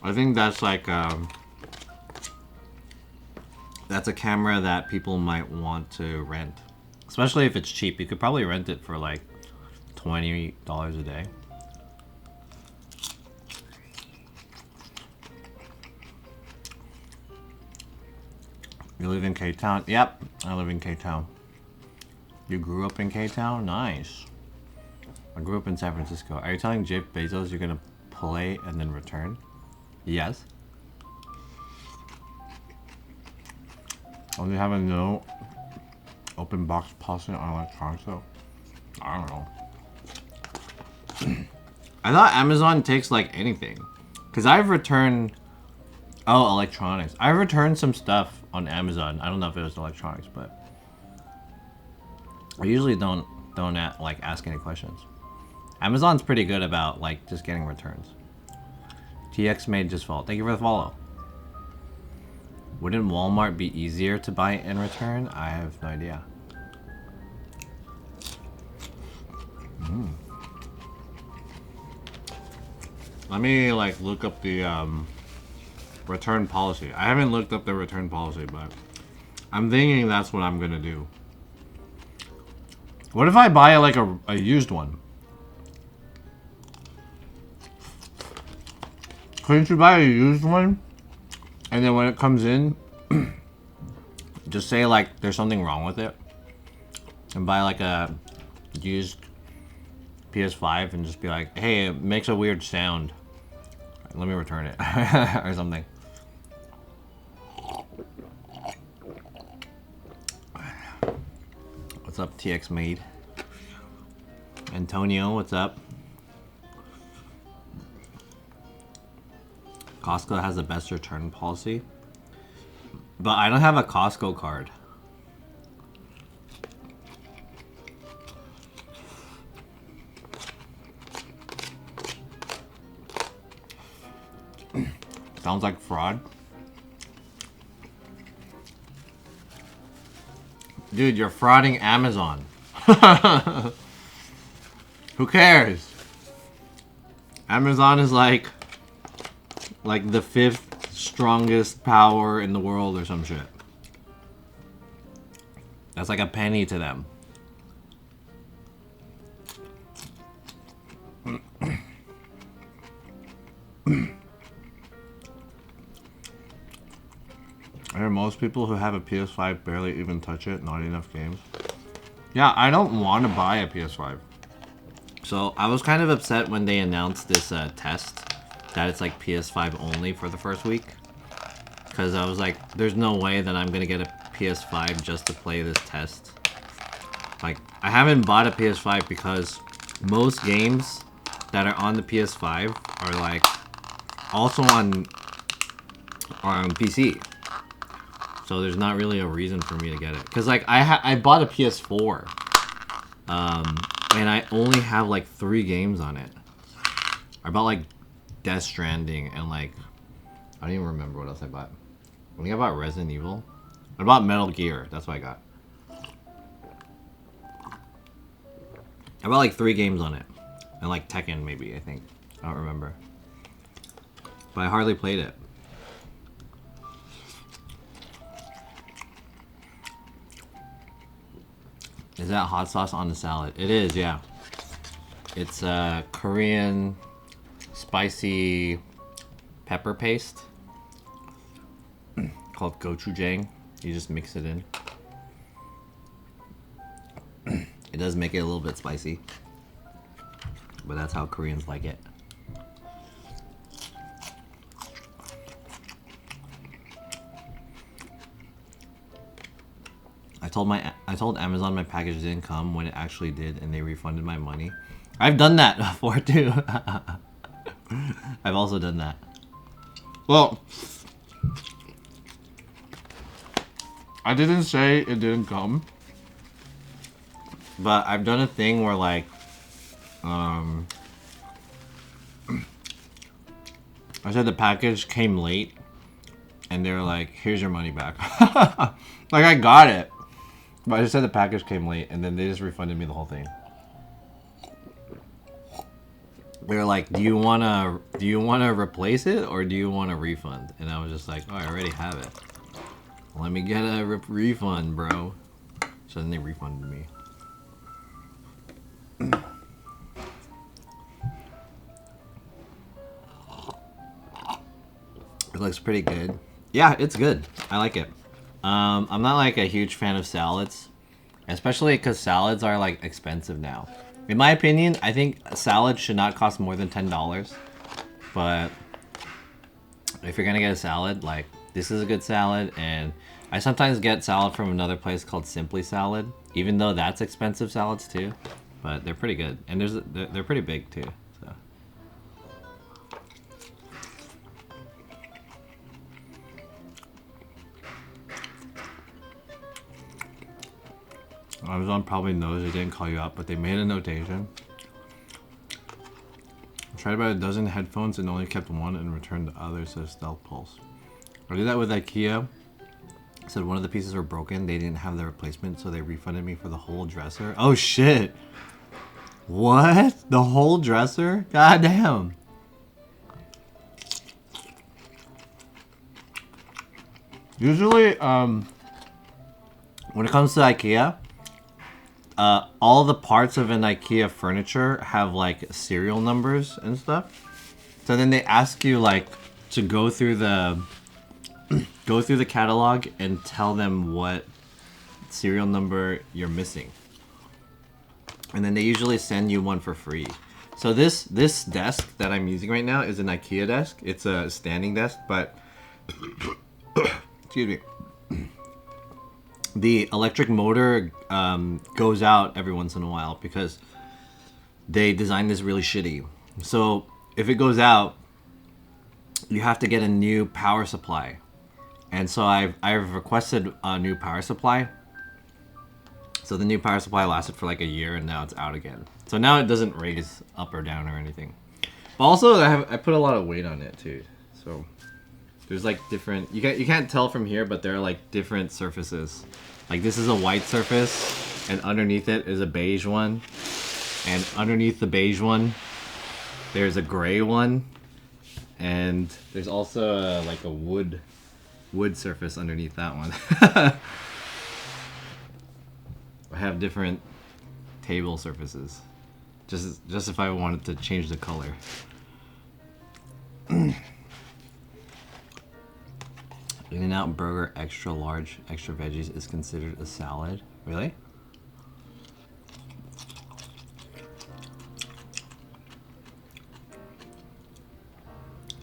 I think that's like that's a camera that people might want to rent, especially if it's cheap. You could probably rent it for like $20 a day. You live in K-Town? Yep, I live in K-Town. You grew up in K-Town? Nice. I grew up in San Francisco. Are you telling Jeff Bezos you're gonna play and then return? Yes. Only have a no open box policy on electronics though? I don't know. I thought Amazon takes like anything. Cause I've returned electronics. I've returned some stuff on Amazon. I don't know if it was electronics, but I usually don't ask any questions. Amazon's pretty good about like just getting returns. TX made just fall. Thank you for the follow. Wouldn't Walmart be easier to buy and return? I have no idea. Let me like look up the return policy. I haven't looked up the return policy, but I'm thinking that's what I'm gonna do. What if I buy like a used one? Couldn't you buy a used one? And then when it comes in, just say like there's something wrong with it. And buy like a used PS5 and just be like, hey, it makes a weird sound. Let me return it. Or something. What's up, TX Made? Antonio, what's up? Costco has the best return policy. But I don't have a Costco card. Sounds like fraud. Dude, you're frauding Amazon. Who cares? Amazon is like the 5th strongest power in the world or some shit. That's like a penny to them. I hear most people who have a PS5 barely even touch it, not enough games. Yeah, I don't want to buy a PS5. So I was kind of upset when they announced this test, that it's like PS5 only for the first week. Because I was like, there's no way that I'm going to get a PS5 just to play this test. Like, I haven't bought a PS5 because most games that are on the PS5 are like also on PC. So there's not really a reason for me to get it. Cause like I bought a PS4, and I only have like 3 games on it. I bought like Death Stranding and like I don't even remember what else I bought. I think I bought Resident Evil. I bought Metal Gear. That's what I got. I bought like 3 games on it, and like Tekken maybe, I think. I don't remember. But I hardly played it. Is that hot sauce on the salad? It is, yeah. It's a Korean spicy pepper paste called gochujang. You just mix it in. It does make it a little bit spicy, but that's how Koreans like it. I told Amazon my package didn't come when it actually did, and they refunded my money. I've done that before too. I've also done that. Well, I didn't say it didn't come, but I've done a thing where like, I said the package came late, and they were like, "Here's your money back." Like I got it, but I just said the package came late, and then they just refunded me the whole thing. They were like, "Do you wanna replace it or do you want a refund?" And I was just like, "Oh, I already have it. Let me get a refund, bro." So then they refunded me. It looks pretty good. Yeah, it's good. I like it. I'm not like a huge fan of salads, especially because salads are like expensive now. In my opinion, I think a salad should not cost more than $10. But if you're gonna get a salad, like this is a good salad, and I sometimes get salad from another place called Simply Salad, even though that's expensive salads too. But they're pretty good, and they're pretty big too. So. Amazon probably knows they didn't call you out, but they made a notation. I tried about a dozen headphones and only kept one and returned the other, says Stealth Pulse. I did that with IKEA. Said one of the pieces were broken. They didn't have the replacement, so they refunded me for the whole dresser. Oh shit! What? The whole dresser? God damn. Usually, when it comes to IKEA, all the parts of an IKEA furniture have like serial numbers and stuff. So then they ask you like to go through the catalog and tell them what serial number you're missing. And then they usually send you one for free. So this desk that I'm using right now is an IKEA desk. It's a standing desk, but excuse me. The electric motor goes out every once in a while because they designed this really shitty. So if it goes out, you have to get a new power supply. And so I've requested a new power supply. So the new power supply lasted for like a year, and now it's out again. So now it doesn't raise up or down or anything. But also I put a lot of weight on it too. So there's like different, you can't tell from here, but there are like different surfaces. Like this is a white surface, and underneath it is a beige one. And underneath the beige one, there's a gray one. And there's also like a wood surface underneath that one. I have different table surfaces. Just if I wanted to change the color. In-N-Out Burger extra large, extra veggies is considered a salad. Really?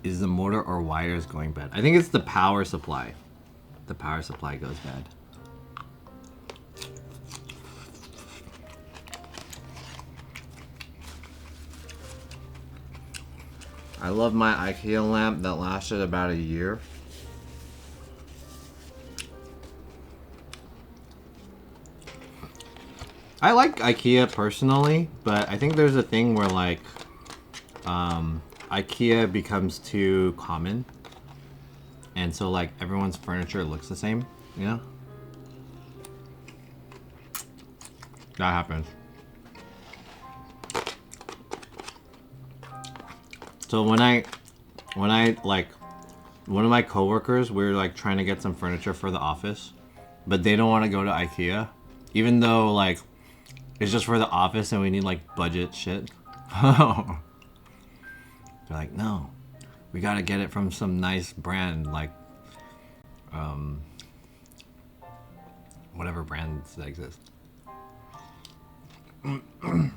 Is the motor or wires going bad? I think it's the power supply. The power supply goes bad. I love my IKEA lamp that lasted about a year. I like IKEA personally, but I think there's a thing where like IKEA becomes too common, and so like everyone's furniture looks the same, you know? That happens. So when I like, one of my coworkers, we were like trying to get some furniture for the office, but they don't want to go to IKEA, even though like it's just for the office and we need like budget shit. They're like, no, we gotta get it from some nice brand, like whatever brands that exist. Alright,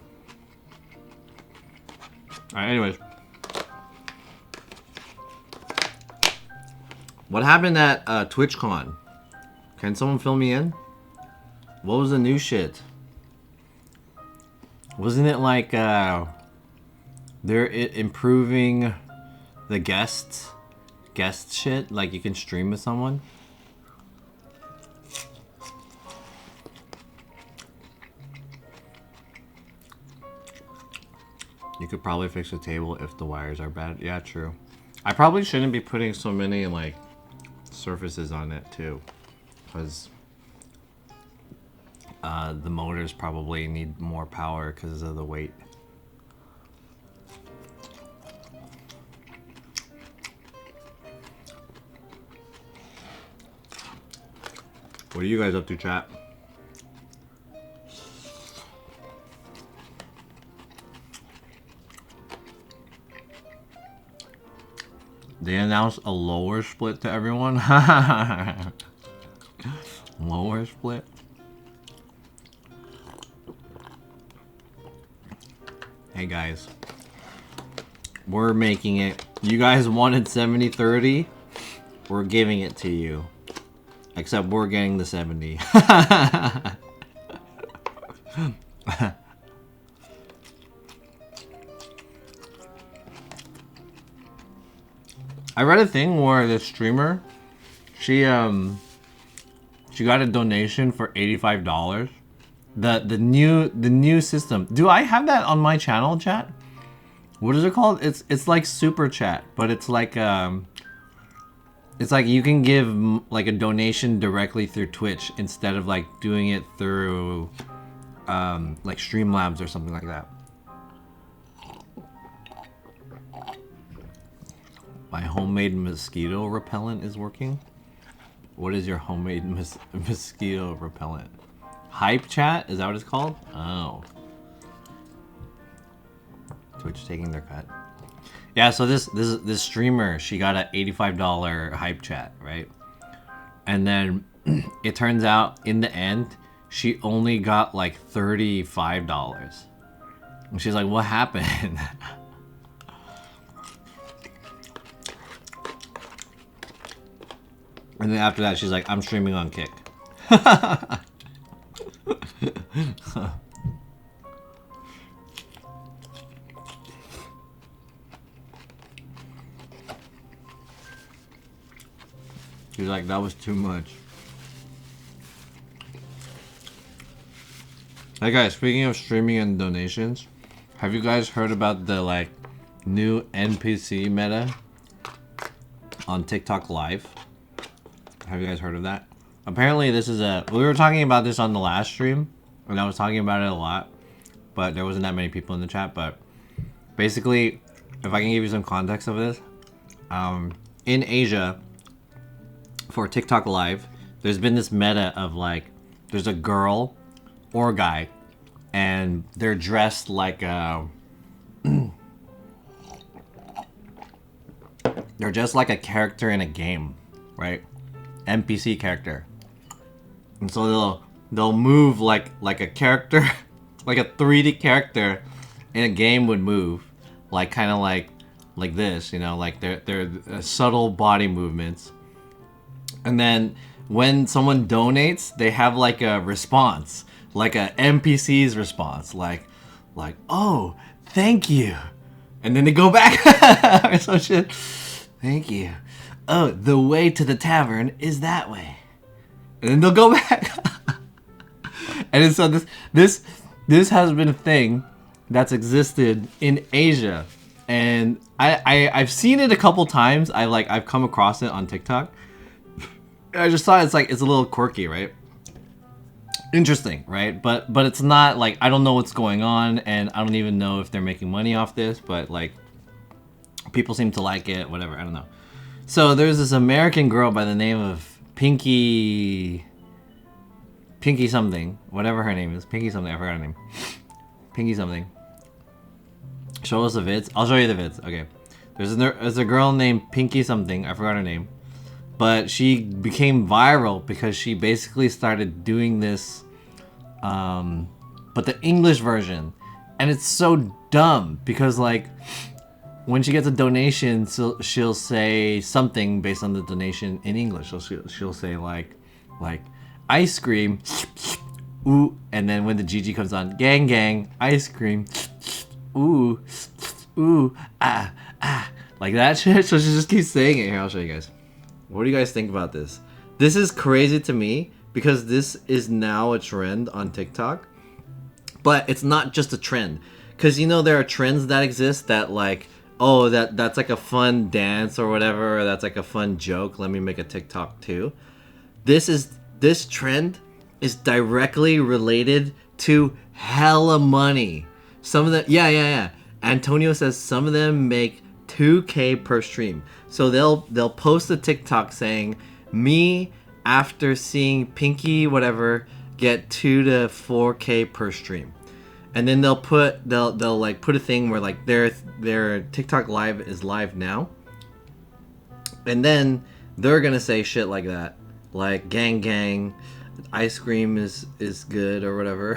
anyways. What happened at TwitchCon? Can someone fill me in? What was the new shit? Wasn't it like they're improving the guest shit? Like you can stream with someone? You could probably fix the table if the wires are bad. Yeah, true. I probably shouldn't be putting so many like surfaces on it too, because the motors probably need more power because of the weight. What are you guys up to, chat? They announced a lower split to everyone. Lower split? Hey guys. We're making it. You guys wanted 70-30. We're giving it to you. Except we're getting the 70. I read a thing where the streamer, she got a donation for $85. The new system. Do I have that on my channel, chat? What is it called? It's like super chat, but it's like you can give like a donation directly through Twitch instead of like doing it through like Streamlabs or something like that. My homemade mosquito repellent is working. What is your homemade mosquito repellent? Hype chat? Is that what it's called? Oh. Twitch taking their cut. Yeah, so this streamer, she got an $85 hype chat, right? And then it turns out in the end, she only got like $35. And she's like, what happened? And then after that, she's like, I'm streaming on Kick. She's like, that was too much. Hey guys, speaking of streaming and donations, have you guys heard about the like new NPC meta on TikTok Live? Have you guys heard of that? Apparently this is we were talking about this on the last stream, and I was talking about it a lot, but there wasn't that many people in the chat. But basically, if I can give you some context of this, in Asia, for TikTok Live, there's been this meta of like, there's a girl or guy, and they're dressed like they're just like a character in a game, right? NPC character. And so they'll move like a character, like a 3D character in a game would move, like kind of like this, you know, like they're subtle body movements. And then when someone donates, they have like a response, like a NPC's response, like oh, thank you. and then they go back or some shit. Thank you. Oh, the way to the tavern is that way, and then they'll go back. And so this has been a thing that's existed in Asia, and I've seen it a couple times. I've come across it on TikTok. I just thought it's a little quirky, right? Interesting, right? But it's not like, I don't know what's going on, and I don't even know if they're making money off this, but like people seem to like it, whatever, I don't know. So there's this American girl by the name of Pinky something, whatever her name is. Pinky something, I forgot her name. Pinky something. Show us the vids. I'll show you the vids. Okay. There's a girl named Pinky something, I forgot her name. But she became viral because she basically started doing this, but the English version. And it's so dumb because like when she gets a donation, she'll say something based on the donation in English. So she'll say like ice cream, ooh, and then when the GG comes on, gang gang, ice cream, ooh, ooh, ah, like that shit. So she just keeps saying it. Here, I'll show you guys. What do you guys think about this? This is crazy to me because this is now a trend on TikTok. But it's not just a trend. Because you know there are trends that exist that like, oh, that's like a fun dance or whatever, or that's like a fun joke. Let me make a TikTok too. This trend is directly related to hella money. Some of them, yeah. Antonio says some of them make 2K per stream. So they'll post a TikTok saying, me after seeing Pinky whatever get 2 to 4K per stream. And then they'll like put a thing where like their TikTok live is live now. And then they're gonna say shit like that. Like gang gang, ice cream is good or whatever.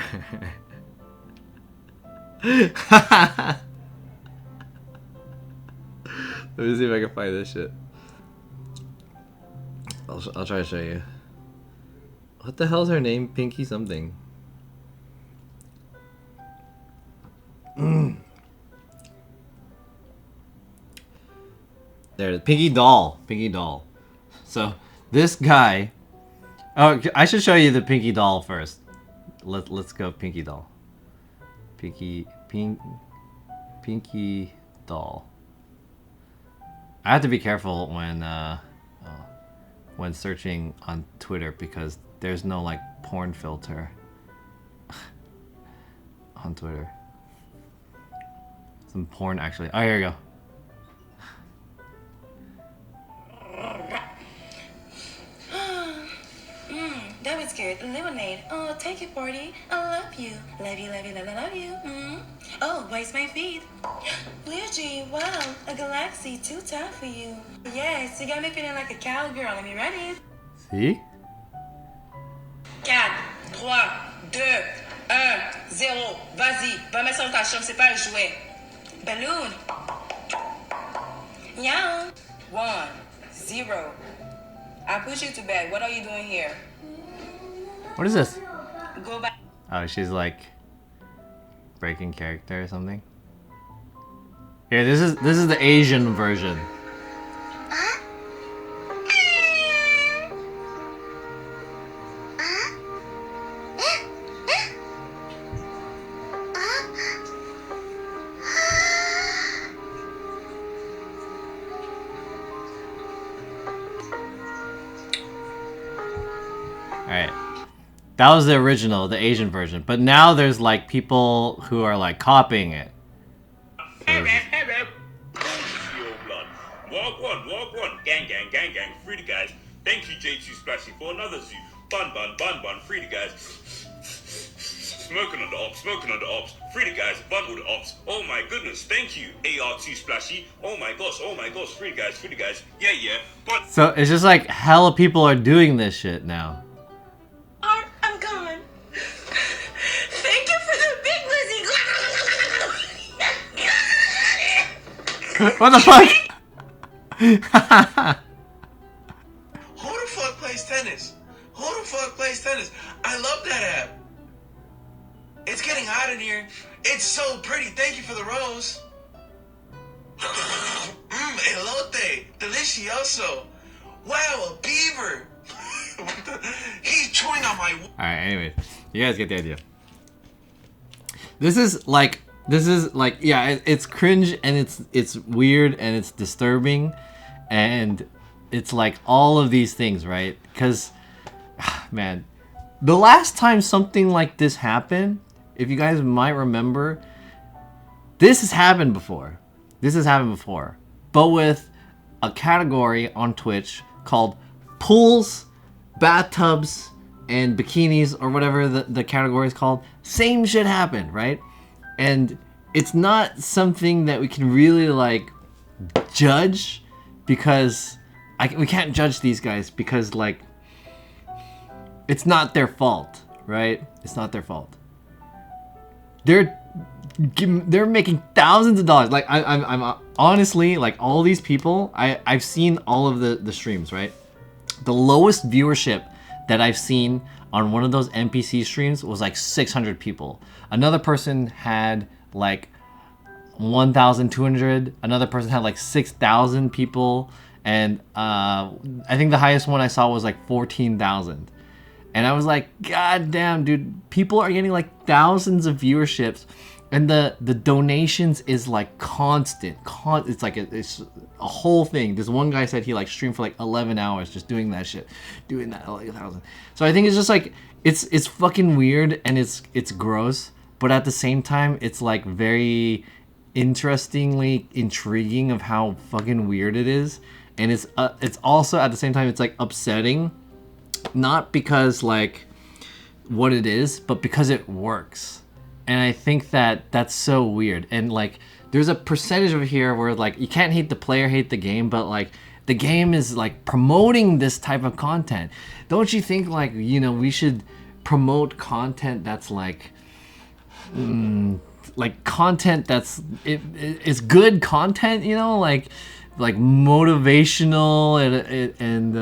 Let me see if I can find this shit. I'll try to show you. What the hell's her name? Pinky something. There it is. Pinky doll. Pinky doll. So this guy. Oh, I should show you the Pinky doll first. Let's go Pinky doll. Pinky doll. I have to be careful when searching on Twitter because there's no like porn filter on Twitter. Some porn actually. Oh, here we go. That was good. Lemonade. Oh, take it, Party. I love you. Love you, love you, love you. Oh, where's my feet? Luigi, wow, a galaxy too tough for you. Yes, you got me feeling like a cowgirl. Let me ready. See? 4, 3, 2, 1, 0. Vas-y, va mettre ça dans ta chambre, c'est pas un jouet. Balloon. Yeah. 1, 0. I put you to bed. What are you doing here? What is this? Go back. Oh, she's like breaking character or something. Here, this is the Asian version. Alright. That was the original, the Asian version. But now there's like people who are like copying it. Walk one. Gang, free the guys. Thank you, J2 Splashy, for another zoo. Bun, free the guys. Smoking on the ops, free the guys, bun all the ops. Oh my goodness, thank you, AR2 Splashy. Oh my gosh, free the guys. Yeah, but... So it's just like hella people are doing this shit now. I'm gone. Thank you for the big Lizzie. What the fuck? Who the fuck plays tennis? I love that app. It's getting hot in here. It's so pretty. Thank you for the rose. Elote. Delicioso. Wow, a beaver. What the? He's chewing on my. All right. Anyway, you guys get the idea. This is like yeah, it's cringe and it's weird and it's disturbing, and it's like all of these things, right? Because, man, the last time something like this happened, if you guys might remember, this has happened before. This has happened before, but with a category on Twitch called pools, bathtubs, and bikinis, or whatever the category is called. Same shit happened, right? And it's not something that we can really like judge, because we can't judge these guys because like it's not their fault, right? It's not their fault. They're making thousands of dollars. Like I'm honestly, like, all these people, I've seen all of the streams, right? The lowest viewership that I've seen on one of those NPC streams was like 600 people. Another person had like 1,200. Another person had like 6,000 people, and I think the highest one I saw was like 14,000. And I was like, God damn, dude, people are getting like thousands of viewerships, and the donations is like constant. It's like it's a whole thing. This one guy said he like streamed for like 11 hours just doing that shit, doing that like 1,000. So I think it's just like it's fucking weird, and it's gross, but at the same time it's like very interestingly intriguing of how fucking weird it is, and it's also at the same time it's like upsetting, not because like what it is, but because it works. And I think that that's so weird. And like there's a percentage over here where like you can't hate the player, hate the game, but like the game is like promoting this type of content. Don't you think like, you know, we should promote content that's like content that's it's good content, you know, like motivational and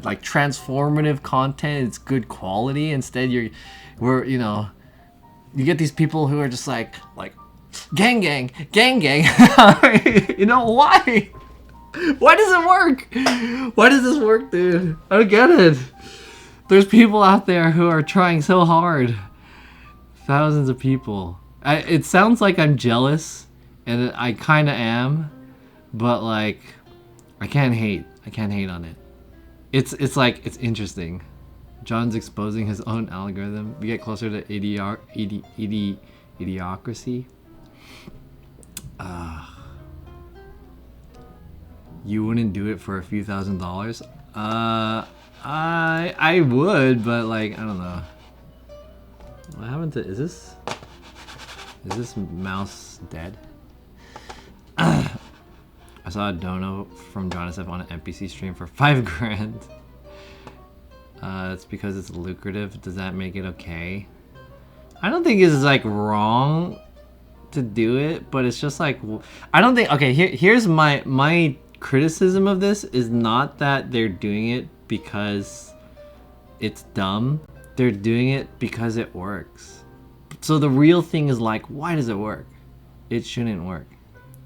like transformative content. It's good quality. Instead we're you know, you get these people who are just like gang. You know, why does it work? Why does this work, dude? I don't get it. There's people out there who are trying so hard. Thousands of people. It sounds like I'm jealous, and I kind of am, but like I can't hate on it. It's like it's interesting. John's exposing his own algorithm. We get closer to idiocracy. You wouldn't do it for a few $1,000s? I would, but like I don't know. What happened to? Is this mouse dead? I saw a dono from Jonasef on an NPC stream for $5,000. It's because it's lucrative. Does that make it okay? I don't think it's like wrong to do it, but it's just like I don't think. Okay, here's my criticism of this is not that they're doing it because it's dumb. They're doing it because it works. So the real thing is like, why does it work? It shouldn't work.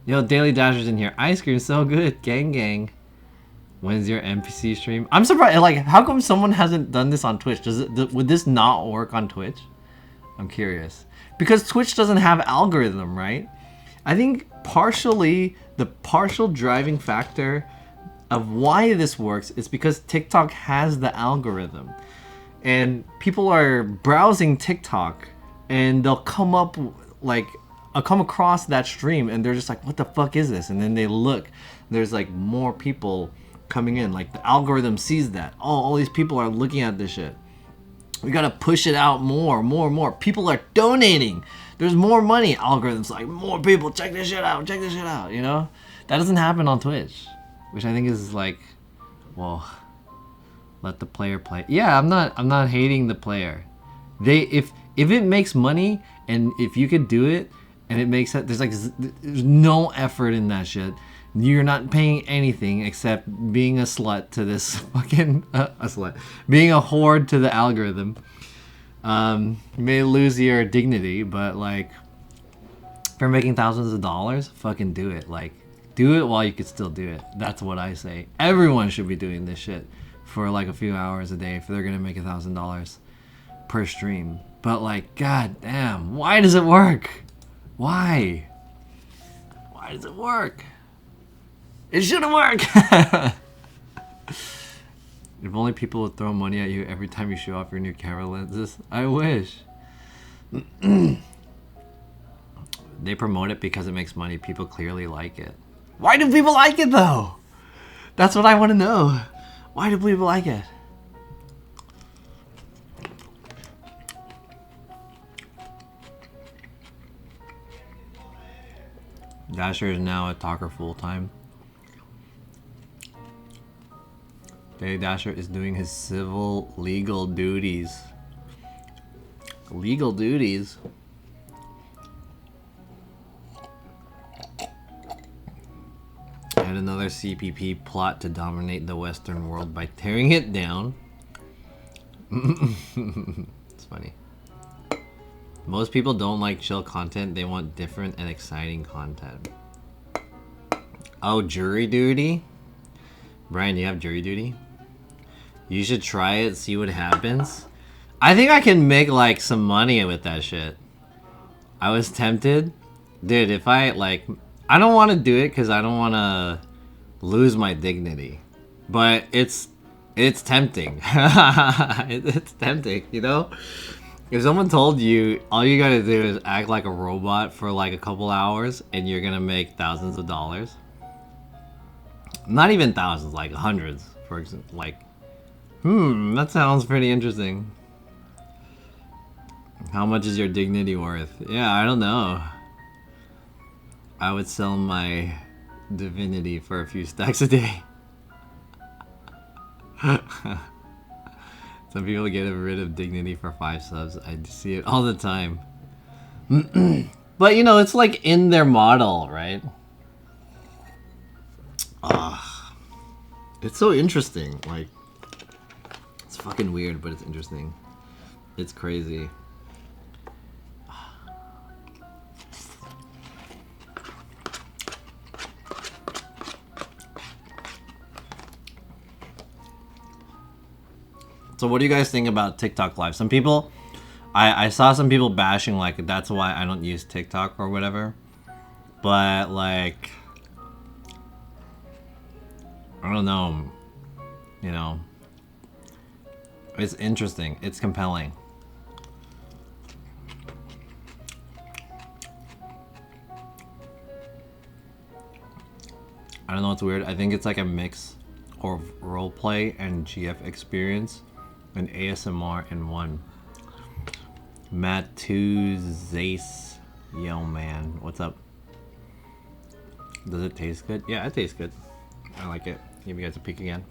Yo, Daily Dasher's in here. Ice cream so good. Gang. When's your NPC stream? I'm surprised. Like, how come someone hasn't done this on Twitch? Would this not work on Twitch? I'm curious. Because Twitch doesn't have algorithm, right? I think partially the partial driving factor of why this works is because TikTok has the algorithm. And people are browsing TikTok and they'll come up like come across that stream and they're just like, what the fuck is this? And then they look, there's like more people coming in. Like the algorithm sees that. Oh, all these people are looking at this shit. We gotta push it out more. People are donating. There's more money. Algorithms like, more people, check this shit out, you know? That doesn't happen on Twitch, which I think is like, well, let the player play. Yeah, I'm not hating the player. If it makes money and if you could do it and it makes it, there's no effort in that shit. You're not paying anything except being a slut to this fucking a slut, being a whore to the algorithm. You may lose your dignity, but like, if you're making thousands of dollars, fucking do it. Like, do it while you can still do it. That's what I say. Everyone should be doing this shit for like a few hours a day if they're gonna make $1,000 per stream. But like, god damn, why does it work? Why? Why does it work? It shouldn't work. If only people would throw money at you every time you show off your new camera lenses. I wish. They promote it because it makes money. People clearly like it. Why do people like it though? That's what I want to know. Why do people like it? Dasher is now a talker full time. Daddy Dasher is doing his civil legal duties. Legal duties? And another CPP plot to dominate the Western world by tearing it down. It's funny. Most people don't like chill content. They want different and exciting content. Oh, jury duty? Brian, you have jury duty? You should try it, see what happens. I think I can make like some money with that shit. I was tempted. Dude, if I like... I don't want to do it because I don't want to lose my dignity. But it's tempting. It's tempting, you know? If someone told you all you gotta do is act like a robot for like a couple hours and you're gonna make thousands of dollars. Not even thousands, like hundreds, for example. Like, that sounds pretty interesting. How much is your dignity worth? Yeah, I don't know. I would sell my divinity for a few stacks a day. Some people get rid of dignity for 5 subs. I see it all the time. But you know, it's like in their model, right? It's so interesting. Like, it's fucking weird, but it's interesting. It's crazy. So what do you guys think about TikTok Live? Some people, I saw some people bashing like that's why I don't use TikTok or whatever. But like, I don't know, you know, it's interesting. It's compelling. I don't know, it's weird. I think it's like a mix of roleplay and GF experience and ASMR in one. Matt 2 Zace. Yo man, what's up? Does it taste good? Yeah, it tastes good. I like it. Give you guys a peek again.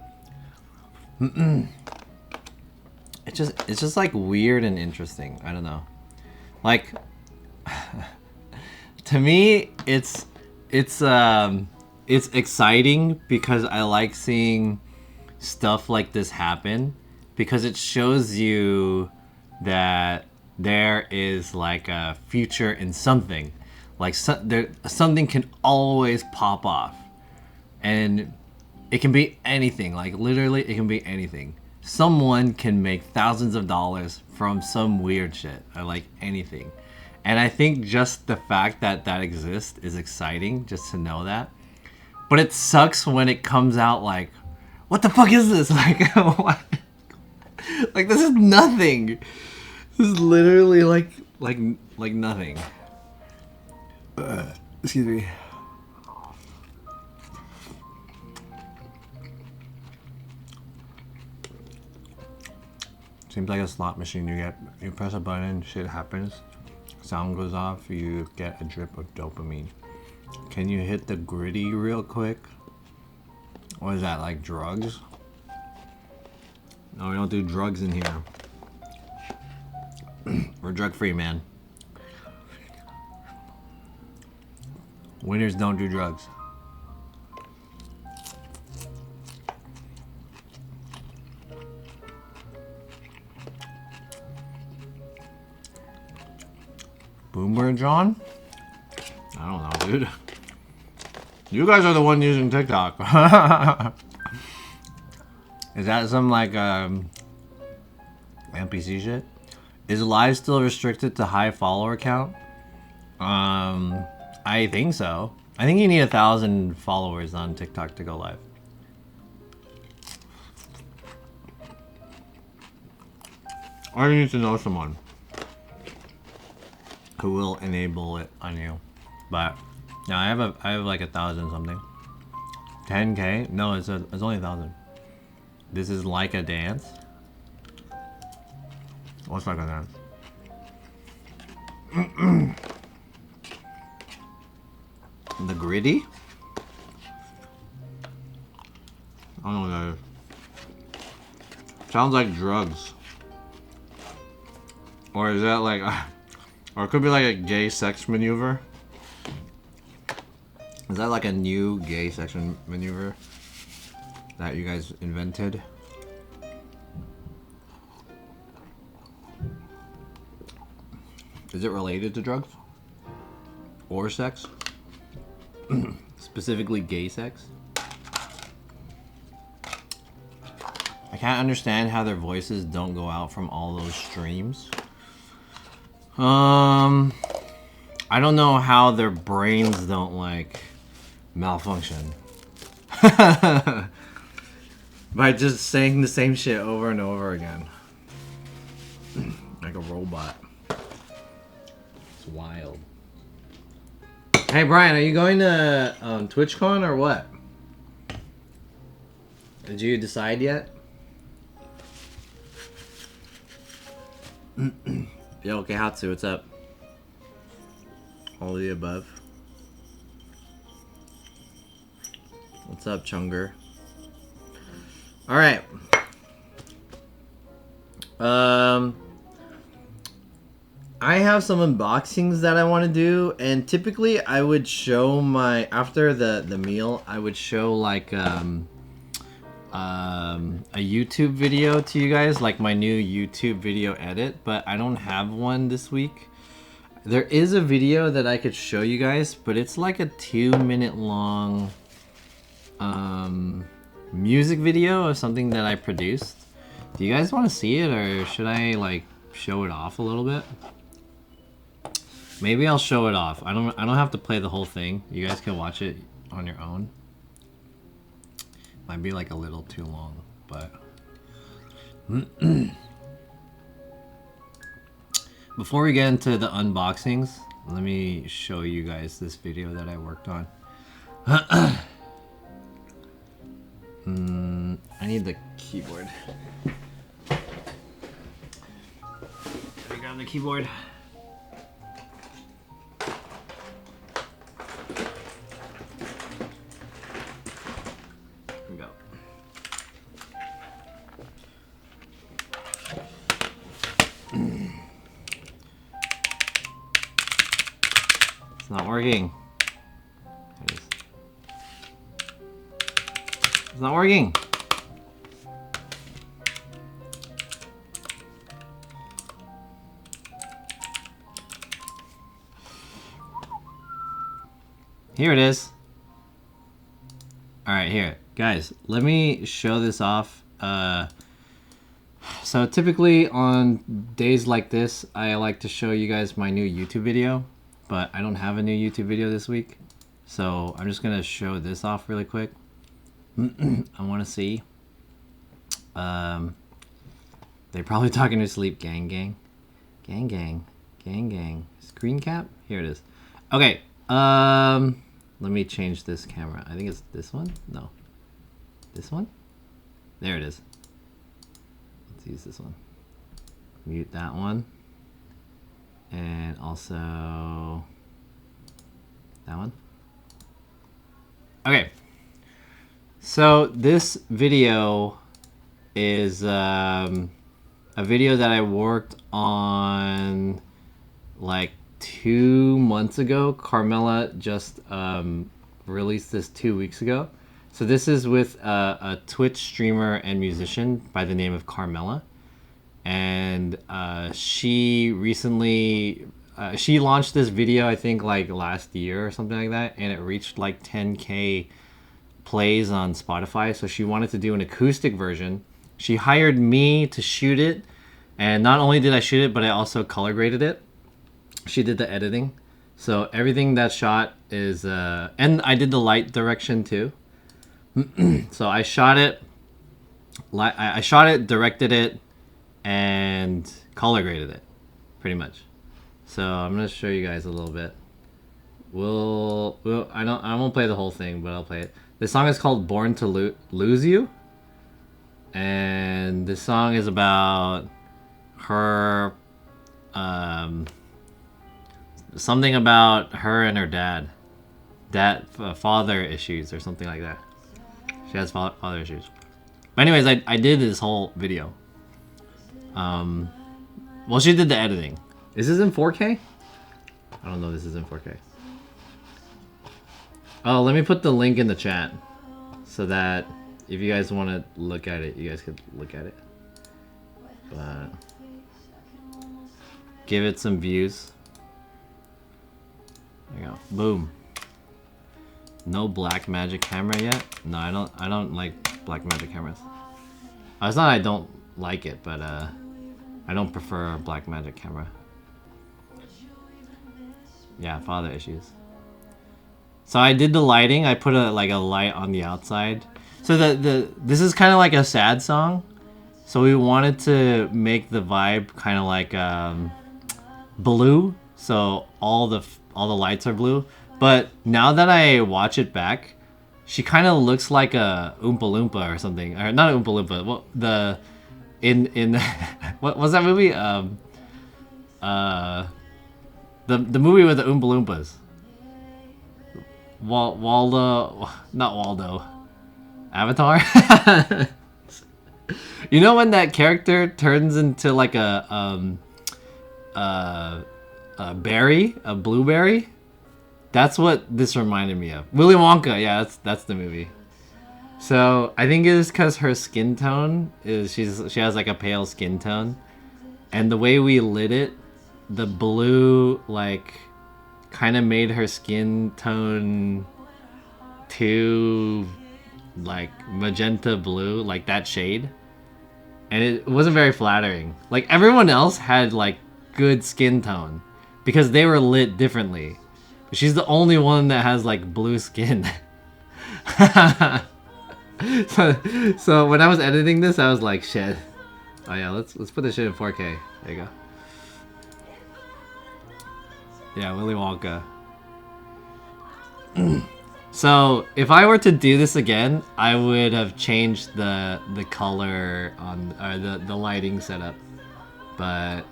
It's just like weird and interesting. I don't know. Like to me it's exciting because I like seeing stuff like this happen, because it shows you that there is like a future in something. Like something can always pop off, and it can be anything. Like literally, it can be anything. Someone can make thousands of dollars from some weird shit. I like anything, and I think just the fact that that exists is exciting. Just to know that, but it sucks when it comes out like, what the fuck is this? Like, what? Like this is nothing. This is literally like nothing. Excuse me. Seems like a slot machine. You press a button, shit happens, sound goes off, you get a drip of dopamine. Can you hit the gritty real quick? What is that, like drugs? No, we don't do drugs in here. We're drug free, man. Winners don't do drugs. Boomer John? I don't know, dude. You guys are the one using TikTok. Is that some like NPC shit? Is live still restricted to high follower count? I think so. I think you need 1,000 followers on TikTok to go live. Or you need to know someone who will enable it on you. But no, I have like 1,000 something. 10K? No, it's only 1,000. This is like a dance. What's like a dance? The gritty? I don't know what that is. Sounds like drugs. Or is that like, or it could be like a gay sex maneuver. Is that like a new gay sex maneuver that you guys invented? Is it related to drugs? Or sex? Specifically gay sex? I can't understand how their voices don't go out from all those streams. I don't know how their brains don't like malfunction. By just saying the same shit over and over again. Like a robot. It's wild. Hey Brian, are you going to TwitchCon or what? Did you decide yet? Yo, Keihatsu, what's up? All of the above. What's up, Chunger? Alright. I have some unboxings that I want to do, and typically I would show my, after the meal, I would show like a YouTube video to you guys, like my new YouTube video edit, but I don't have one this week. There is a video that I could show you guys, but it's like a 2-minute long music video of something that I produced. Do you guys want to see it, or should I like show it off a little bit? Maybe I'll show it off. I don't have to play the whole thing. You guys can watch it on your own. Might be like a little too long, but before we get into the unboxings, let me show you guys this video that I worked on. I need the keyboard. Let me grab the keyboard. Here we go. It's not working. There it is. It's not working. Here it is. All right, here. Guys, let me show this off. So typically on days like this, I like to show you guys my new YouTube video, but I don't have a new YouTube video this week. So I'm just gonna show this off really quick. I wanna see. They're probably talking to sleep. Gang, gang. Gang, gang. Gang, gang. Screen cap? Here it is. Okay, let me change this camera. I think it's this one? No. This one? There it is. Let's use this one. Mute that one. And also that one. Okay. So this video is a video that I worked on like 2 months ago. Carmela just released this 2 weeks ago. So this is with a Twitch streamer and musician by the name of Carmela, and she recently she launched this video, I think like last year or something like that, and it reached like 10K plays on Spotify. So she wanted to do an acoustic version. She hired me to shoot it, and not only did I shoot it, but I also color graded it. She did the editing, so everything that's shot is and I did the light direction too. So I shot it, I shot it, directed it, and color graded it, pretty much. So I'm gonna show you guys a little bit. I won't play the whole thing, but I'll play it. This song is called "Born to Lose You," and this song is about her, something about her and her dad, father issues or something like that. She has father issues. But anyways, I did this whole video. Well, she did the editing. Is this in 4K? I don't know if this is in 4K. Oh, let me put the link in the chat so that if you guys want to look at it, you guys could look at it. But give it some views. There you go. Boom. No Blackmagic camera yet? No, I don't like Blackmagic cameras. It's not I don't like it, but I don't prefer a Blackmagic camera. Yeah, father issues. So I did the lighting. I put a light on the outside. So this is kind of like a sad song. So we wanted to make the vibe kind of like blue. So all the lights are blue. But now that I watch it back, she kind of looks like a Oompa Loompa or something. Or not Oompa Loompa. Well, in what was that movie? The movie with the Oompa Loompas. Waldo, not Waldo. Avatar. You know when that character turns into like a berry, a blueberry? That's what this reminded me of. Willy Wonka, yeah, that's the movie. So I think it is because her skin tone is she has like a pale skin tone, and the way we lit it, the blue like kind of made her skin tone too like magenta blue, like that shade, and it wasn't very flattering. Like everyone else had like good skin tone because they were lit differently. She's the only one that has like blue skin. So when I was editing this, I was like, shit. Oh yeah, let's put this shit in 4K. There you go. Yeah, Willy Wonka. So if I were to do this again, I would have changed the color on the lighting setup, but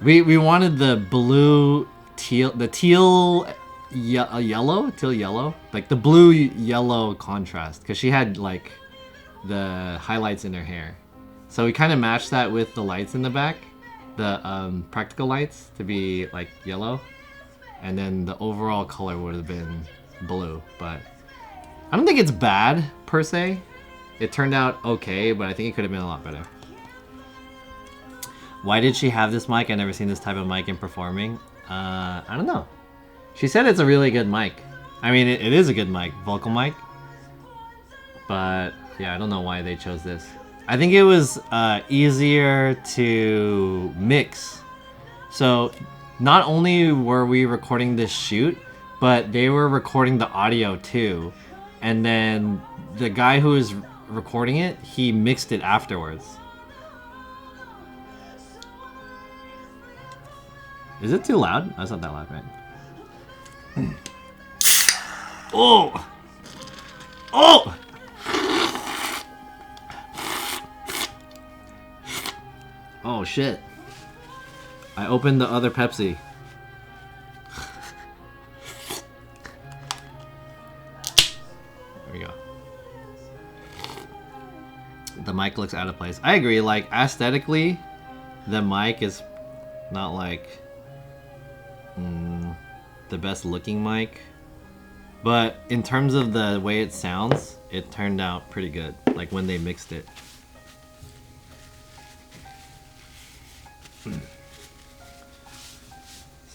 we wanted the blue teal yellow, like the blue yellow contrast, because she had like the highlights in her hair, so we kind of matched that with the lights in the back, the practical lights to be like yellow, and then the overall color would have been blue. But I don't think it's bad per se. It turned out okay, but I think it could have been a lot better. Why did she have this mic? I never seen this type of mic in performing. I don't know. She said it's a really good mic. I mean, it is a good mic, vocal mic. But yeah, I don't know why they chose this. I think it was easier to mix. So not only were we recording this shoot, but they were recording the audio too. And then the guy who was recording it, he mixed it afterwards. Is it too loud? That's not that loud, right? Oh! Oh! Oh shit. I opened the other Pepsi. There we go. The mic looks out of place. I agree, like aesthetically, the mic is not like the best looking mic, but in terms of the way it sounds, it turned out pretty good, like when they mixed it.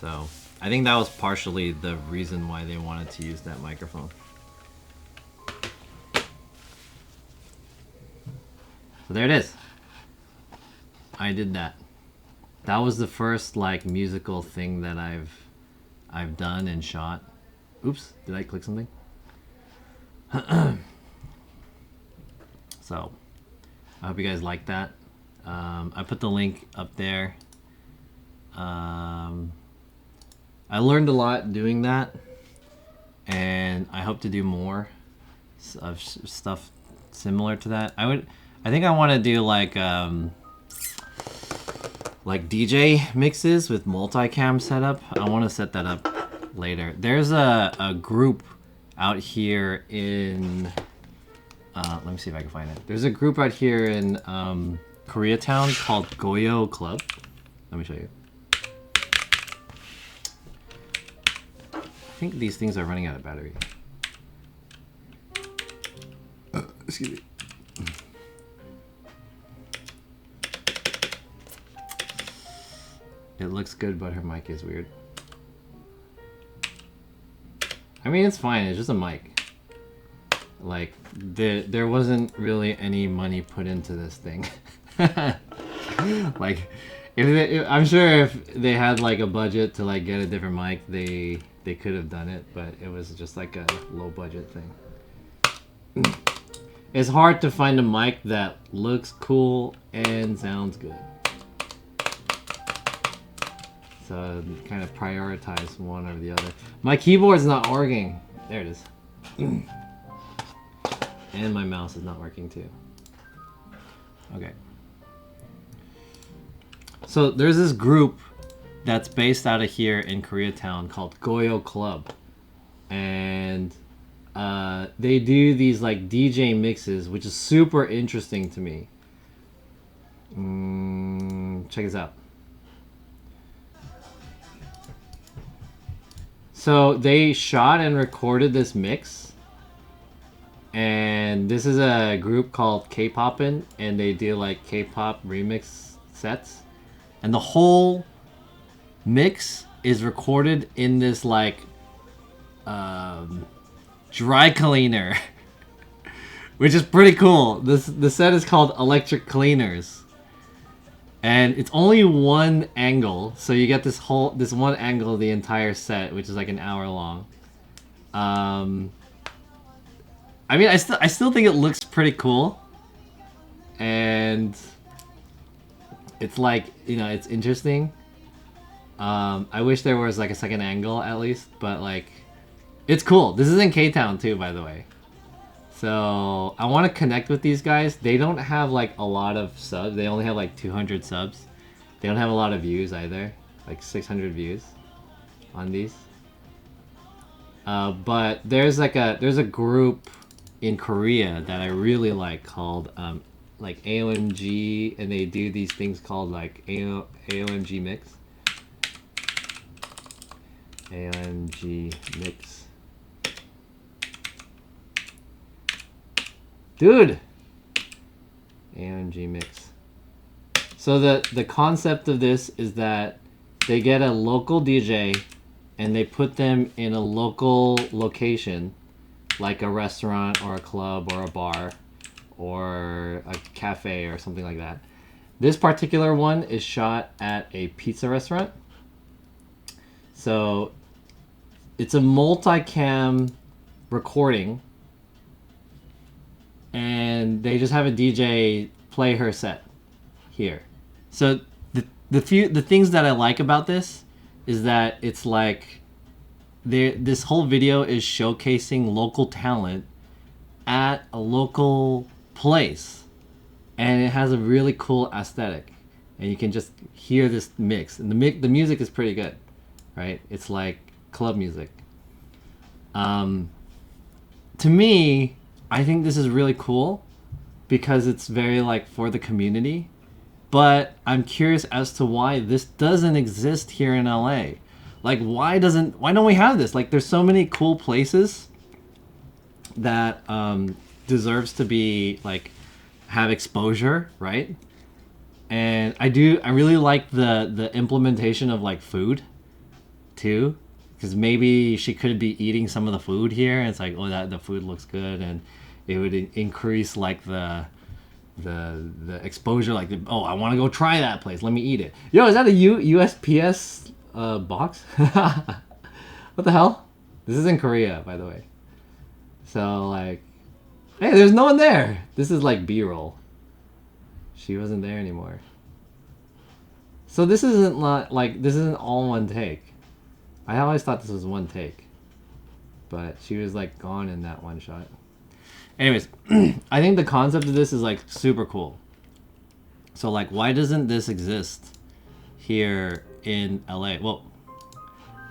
So I think that was partially the reason why they wanted to use that microphone. So there it is. I did that. That was the first like musical thing that I've done and shot. Oops, did I click something? So I hope you guys like that. I put the link up there. I learned a lot doing that, and I hope to do more of stuff similar to that. I think I want to do like DJ mixes with multicam setup. I want to set that up later. There's a group out here in let me see if I can find it. There's a group out here in Koreatown called Goyo Club. Let me show you. I think these things are running out of battery. Excuse me. It looks good, but her mic is weird. I mean, it's fine. It's just a mic. Like, there wasn't really any money put into this thing. Like, I'm sure if they had like a budget to like get a different mic, they could have done it, but it was just like a low budget thing. It's hard to find a mic that looks cool and sounds good. So kind of prioritize one or the other. My keyboard's not working. There it is. And my mouse is not working too. Okay. So there's this group that's based out of here in Koreatown called Goyo Club. And they do these like DJ mixes, which is super interesting to me. Check this out. So they shot and recorded this mix, and this is a group called K-Popin, and they do like K-pop remix sets, and the whole mix is recorded in this like dry cleaner, which is pretty cool. The set is called Electric Cleaners. And it's only one angle, so you get this one angle of the entire set, which is like an hour long. I mean, I still think it looks pretty cool, and it's like, you know, it's interesting. I wish there was like a second angle at least, but like, it's cool. This is in K-Town too, by the way. So I want to connect with these guys. They don't have like a lot of subs. They only have like 200 subs. They don't have a lot of views either, like 600 views on these. But there's a group in Korea that I really like called like AOMG, and they do these things called like AOMG Mix. AOMG Mix. Dude! AOMG Mix. So the concept of this is that they get a local DJ and they put them in a local location, like a restaurant or a club or a bar or a cafe or something like that. This particular one is shot at a pizza restaurant. So it's a multicam recording, and they just have a DJ play her set here. So the things that I like about this is that it's like this whole video is showcasing local talent at a local place, and it has a really cool aesthetic, and you can just hear this mix, and the music is pretty good, right? It's like club music. To me, I think this is really cool because it's very like for the community, but I'm curious as to why this doesn't exist here in LA. Like, why don't we have this? Like, there's so many cool places that deserves to be like have exposure, right? And I really like the implementation of like food. too, because maybe she could be eating some of the food here, and it's like, oh, that the food looks good, and it would increase like the exposure, like oh, I want to go try that place. Let me eat it. Yo, is that a USPS box? What the hell? This is in Korea, by the way. So like, hey, there's no one there. This is like B-roll. She wasn't there anymore. So this isn't like this isn't all one take. I always thought this was one take, but she was like gone in that one shot. Anyways, I think the concept of this is like super cool. So like, why doesn't this exist here in LA? Well,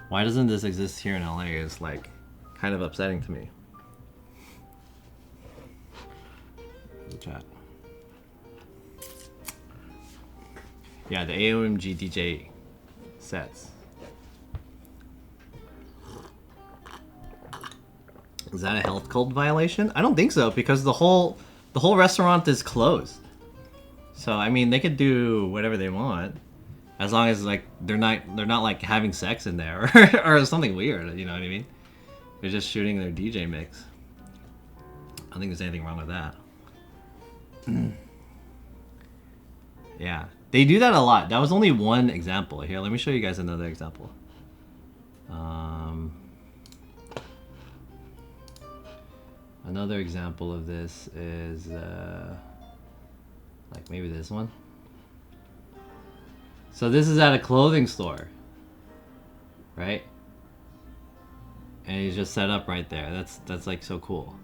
why doesn't this exist here in LA is like kind of upsetting to me. Chat. Yeah, the AOMG DJ sets. Is that a health code violation? I don't think so, because the whole restaurant is closed. So I mean, they could do whatever they want, as long as like they're not like having sex in there or something weird. You know what I mean? They're just shooting their DJ mix. I don't think there's anything wrong with that. Yeah, they do that a lot. That was only one example. Here, let me show you guys another example. Another example of this is like maybe this one. So this is at a clothing store, right? And he's just set up right there. That's like so cool.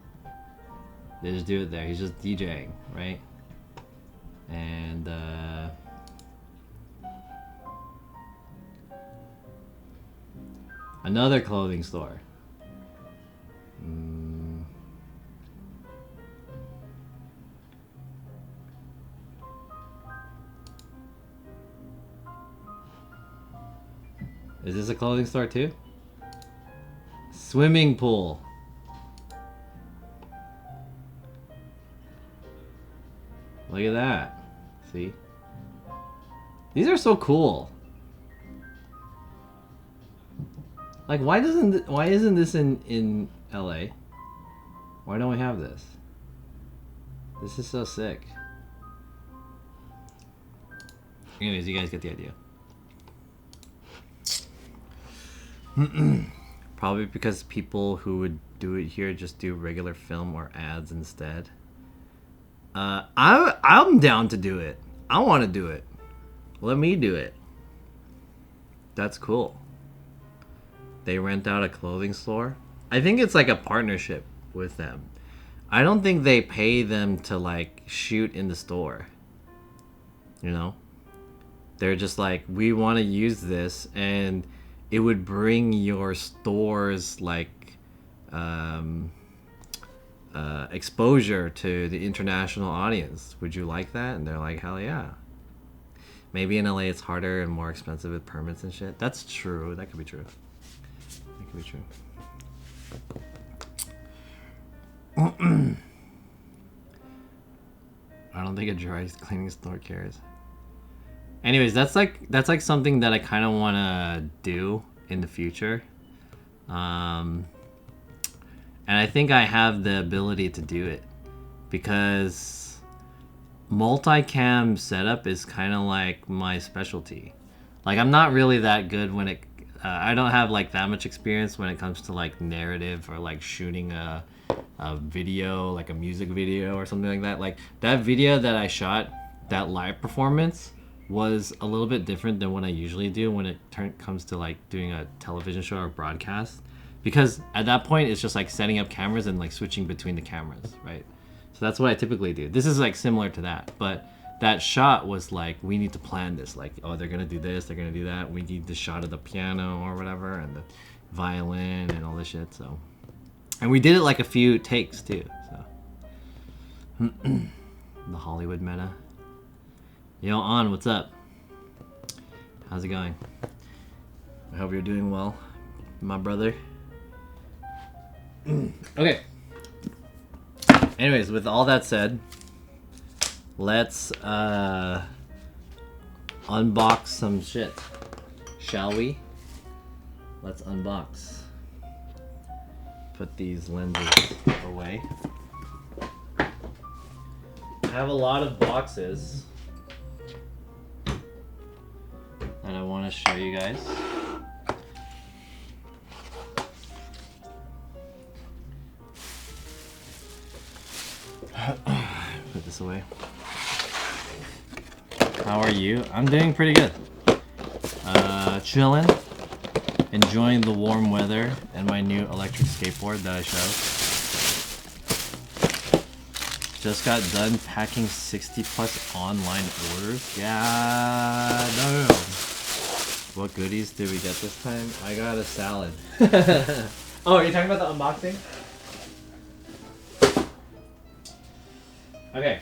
They just do it there. He's just DJing, right? And another clothing store. Is this a clothing store too? Swimming pool. Look at that. See? These are so cool. Like, why isn't this in LA? Why don't we have this? This is so sick. Anyways, you guys get the idea. Probably because people who would do it here just do regular film or ads instead. I'm down to do it. I want to do it. Let me do it. That's cool. They rent out a clothing store. I think it's like a partnership with them. I don't think they pay them to like shoot in the store. You know? They're just like, we want to use this, and it would bring your store's like exposure to the international audience. Would you like that? And they're like, hell yeah. Maybe in LA it's harder and more expensive with permits and shit. That's true. That could be true. That could be true. I don't think a dry cleaning store cares. Anyways, that's like something that I kind of want to do in the future. And I think I have the ability to do it, because multicam setup is kind of like my specialty. Like, I'm not really that good when it I don't have like that much experience when it comes to like narrative or like shooting a video, like a music video or something like that. Like that video that I shot, that live performance, was a little bit different than what I usually do when it comes to like doing a television show or broadcast, because at that point it's just like setting up cameras and like switching between the cameras, right? So that's what I typically do. This is like similar to that, but that shot was like, we need to plan this, like, oh, they're gonna do this, they're gonna do that, we need the shot of the piano or whatever, and the violin and all this shit. So, and we did it like a few takes too, so the Hollywood meta. Yo, On, what's up? How's it going? I hope you're doing well, my brother. Okay. Anyways, with all that said, let's unbox some shit, shall we? let's unbox. Put these lenses away. I have a lot of boxes that I want to show you guys. Put this away. How are you? I'm doing pretty good. Chilling. Enjoying the warm weather and my new electric skateboard that I showed. Just got done packing 60 plus online orders. Yeah, no. What goodies did we get this time? I got a salad. Oh, are you talking about the unboxing? Okay.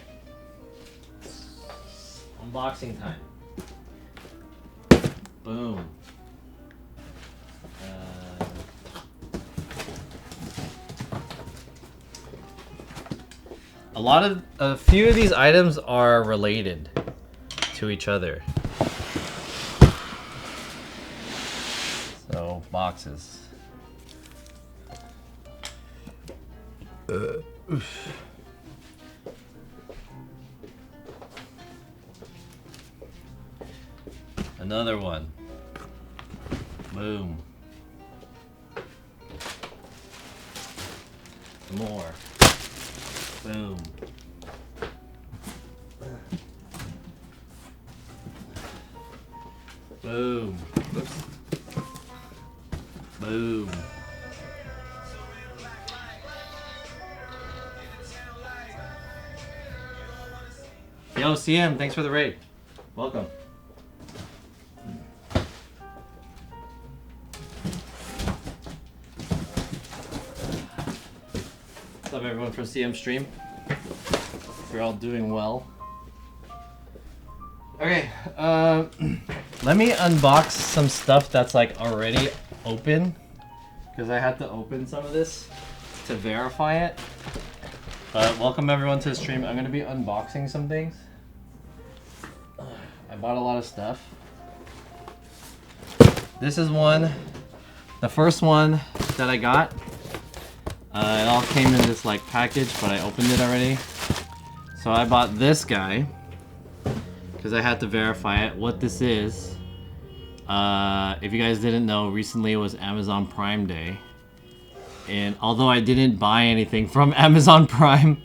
Unboxing time. Boom. A few of these items are related to each other. So, boxes. Another one. Boom. More. Boom. Boom. Oops. Boom. Yo, CM, thanks for the raid. Welcome. What's up, everyone from CM Stream? Hope you're all doing well. Okay, let me unbox some stuff that's like already open, because I had to open some of this to verify it. But welcome everyone to the stream. I'm gonna be unboxing some things. I bought a lot of stuff. This is one, the first one that I got. It all came in this like package, but I opened it already. So I bought this guy because I had to verify it. What this is, if you guys didn't know, recently it was Amazon Prime Day. And although I didn't buy anything from Amazon Prime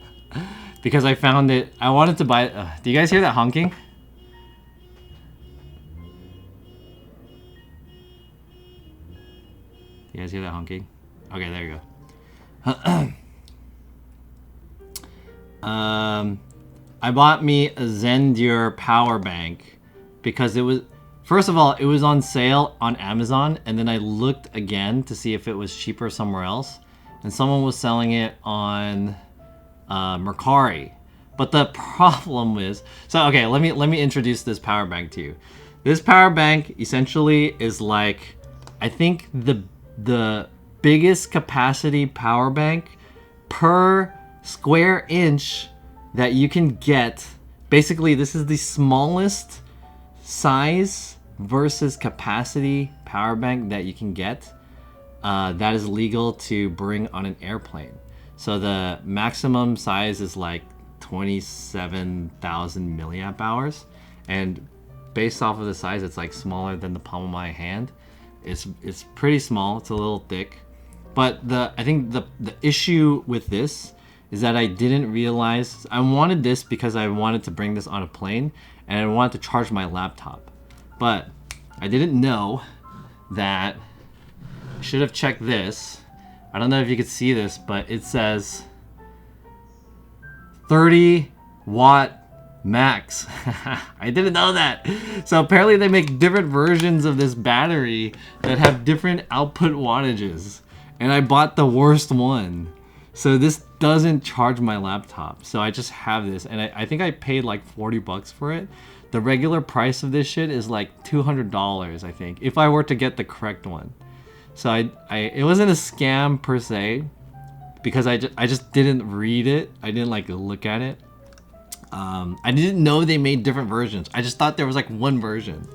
because I found it, I wanted to buy it. Do you guys hear that honking? You guys hear that honking? Okay, there you go. I bought me a Zendure power bank because it was, first of all, it was on sale on Amazon, and then I looked again to see if it was cheaper somewhere else, and someone was selling it on Mercari. But the problem is, so okay, let me introduce this power bank to you. This power bank essentially is like, I think the biggest capacity power bank per square inch that you can get. Basically, this is the smallest size versus capacity power bank that you can get that is legal to bring on an airplane. So the maximum size is like 27,000 milliamp hours, and based off of the size, it's like smaller than the palm of my hand. It's pretty small. It's a little thick. But I think the issue with this is that I didn't realize, I wanted this because I wanted to bring this on a plane and I wanted to charge my laptop. But I didn't know that I should have checked this. I don't know if you could see this, but it says 30 watt max. I didn't know that. So apparently they make different versions of this battery that have different output wattages. And I bought the worst one. So this doesn't charge my laptop. So I just have this, and I think I paid like 40 bucks for it. The regular price of this shit is like $200, I think, if I were to get the correct one. So it wasn't a scam per se, because I just didn't read it. I didn't like look at it. I didn't know they made different versions. I just thought there was like one version.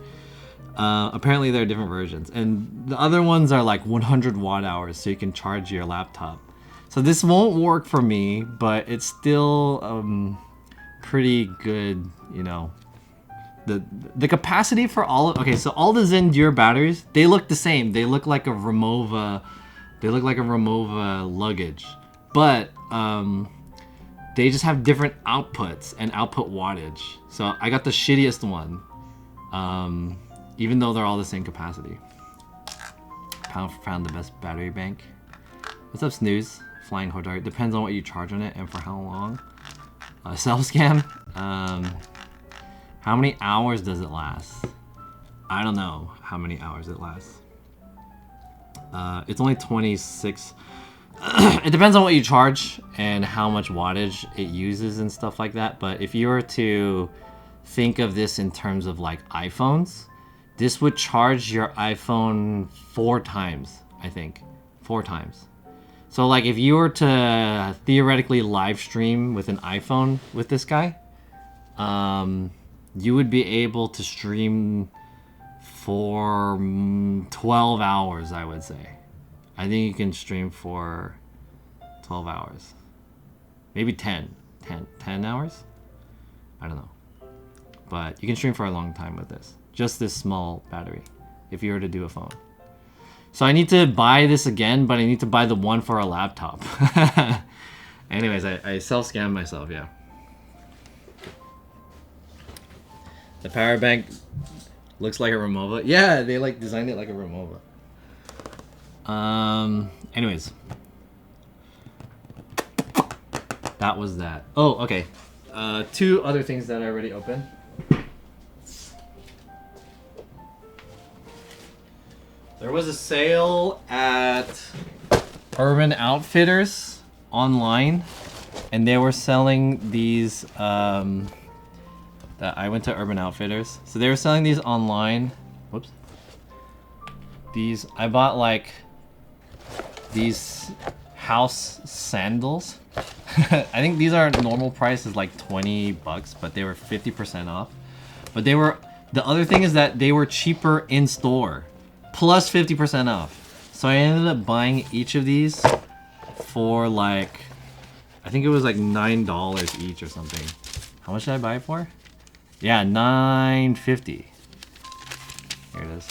Apparently there are different versions, and the other ones are like 100 watt hours, so you can charge your laptop. So this won't work for me, but it's still pretty good, you know. The capacity for all okay, so all the Zendure batteries, they look the same. They look like a Rimowa, luggage, but they just have different outputs and output wattage. So I got the shittiest one, even though they're all the same capacity. Pound for pound, the best battery bank. What's up, Snooze? Flying Hodart. Depends on what you charge on it and for how long. Self-scan. How many hours does it last? I don't know how many hours it lasts. It's only 26. It depends on what you charge and how much wattage it uses and stuff like that. But if you were to think of this in terms of like iPhones, this would charge your iPhone 4 times, I think. 4 times. So like if you were to theoretically live stream with an iPhone with this guy, you would be able to stream for 12 hours, I would say. I think you can stream for 12 hours. Maybe 10 hours? I don't know. But you can stream for a long time with this. Just this small battery, if you were to do a phone. So I need to buy this again, but I need to buy the one for a laptop. Anyways, I self-scanned myself, yeah. The power bank looks like a Rimowa. Yeah, they like designed it like a Rimowa. Anyways. That was that. Oh, okay. 2 other things that I already opened. There was a sale at Urban Outfitters online, and they were selling these, that I went to Urban Outfitters. So they were selling these online. Whoops. These, I bought like these house sandals. I think these are normal price is like 20 bucks, but they were 50% off. But they were, the other thing is that they were cheaper in store, plus 50% off. So I ended up buying each of these for like, I think it was like $9 each or something. How much did I buy it for? Yeah, $9.50. Here it is.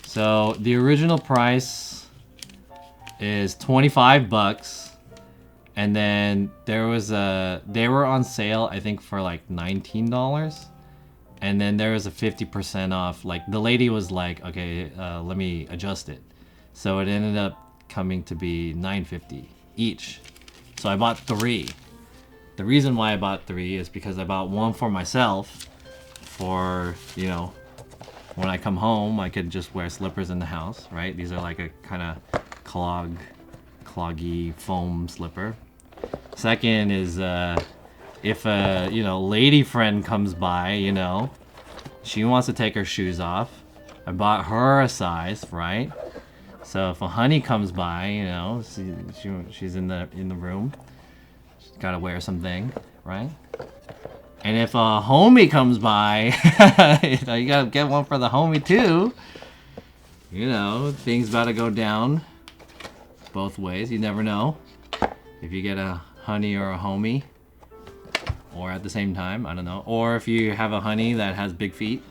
So the original price is 25 bucks, and then there was they were on sale I think for like $19, and then there was a 50% off. Like the lady was like, okay, let me adjust it. So it ended up coming to be $9.50 each. So I bought 3. The reason why I bought 3 is because I bought one for myself for, you know, when I come home, I could just wear slippers in the house, right? These are like a kind of cloggy foam slipper. Second is if a, you know, lady friend comes by, you know, she wants to take her shoes off. I bought her a size, right? So if a honey comes by, you know, she's in the room. Gotta wear something, right? And if a homie comes by, you know, you gotta get one for the homie too. You know, things about to go down both ways. You never know if you get a honey or a homie, or at the same time. I don't know. Or if you have a honey that has big feet,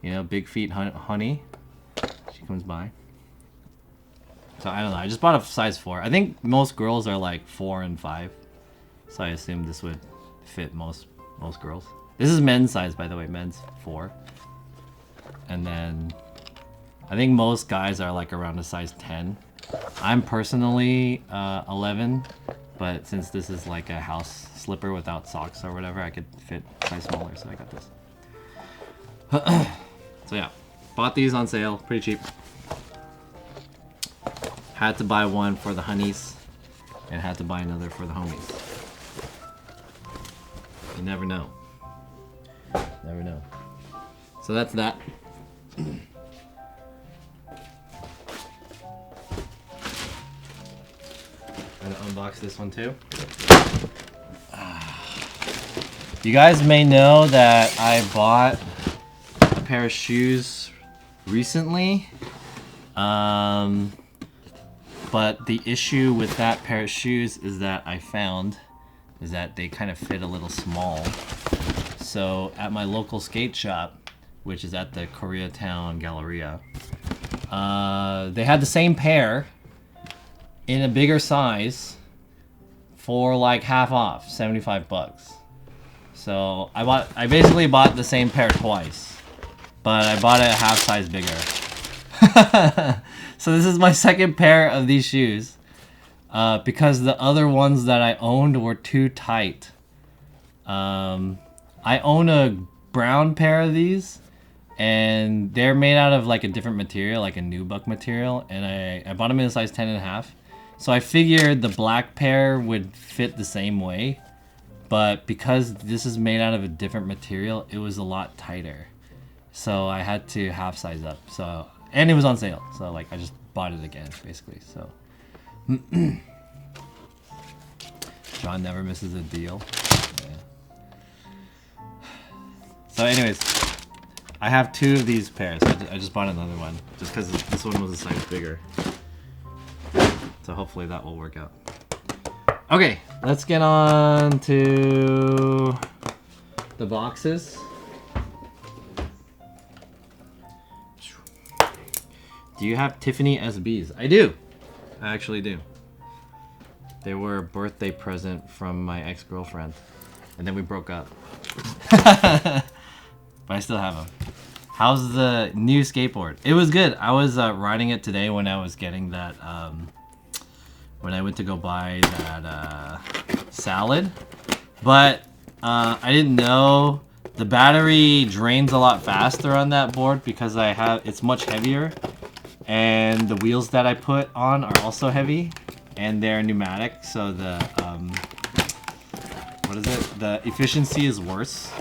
you know, big feet honey. She comes by. So I don't know. I just bought a size 4. I think most girls are like 4 and 5. So I assume this would fit most girls. This is men's size, by the way, men's 4. And then I think most guys are like around a size 10. I'm personally 11, but since this is like a house slipper without socks or whatever, I could fit size smaller, so I got this. So yeah, bought these on sale, pretty cheap. Had to buy one for the honeys, and had to buy another for the homies. You never know. Never know. So that's that. I'm gonna unbox this one too. You guys may know that I bought pair of shoes recently. But the issue with that pair of shoes is that I found is that they kind of fit a little small. So at my local skate shop, which is at the Koreatown Galleria, they had the same pair in a bigger size for like half off, $75. So I basically bought the same pair twice, but I bought it a half size bigger. So this is my second pair of these shoes, because the other ones that I owned were too tight. I own a brown pair of these, and they're made out of like a different material, like a nubuck material, and I bought them in a size 10.5. So I figured the black pair would fit the same way, but because this is made out of a different material, it was a lot tighter. So I had to half size up. So, and it was on sale, so like I just bought it again, basically. So John never misses a deal. Yeah. So anyways, I have 2 of these pairs. I just bought another one just because this one was a size bigger. So hopefully that will work out. Okay, let's get on to the boxes. Do you have Tiffany SBs? I do. I actually do. They were a birthday present from my ex-girlfriend. And then we broke up. But I still have them. How's the new skateboard? It was good. I was riding it today when I was getting that... when I went to go buy that salad. But I didn't know the battery drains a lot faster on that board because it's much heavier. And the wheels that I put on are also heavy, and they're pneumatic, so the the efficiency is worse.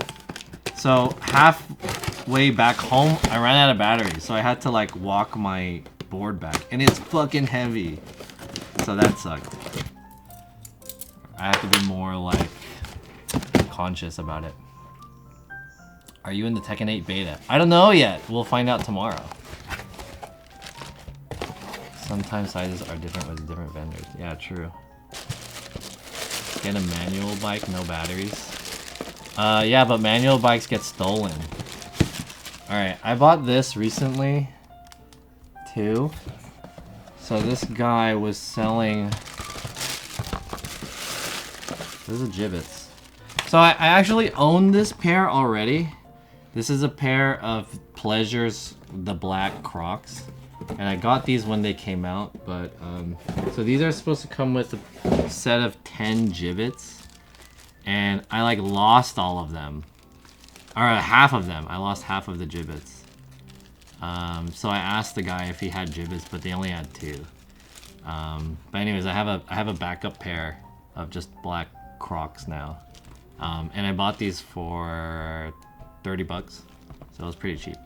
So halfway back home, I ran out of battery, so I had to like walk my board back, and it's fucking heavy. So that sucked. I have to be more like conscious about it. Are you in the Tekken 8 beta? I don't know yet. We'll find out tomorrow. Sometimes sizes are different with different vendors. Yeah, true. Get a manual bike, no batteries. Yeah, but manual bikes get stolen. Alright, I bought this recently, too. So this guy was selling... Those are gibbets. So I actually own this pair already. This is a pair of Pleasures, the black Crocs. And I got these when they came out, but so these are supposed to come with a set of 10 gibbets, and I like lost all of them, or half of them. I lost half of the gibbets. So I asked the guy if he had gibbets, but they only had 2. But anyways, I have a backup pair of just black Crocs now, and I bought these for $30, so it was pretty cheap.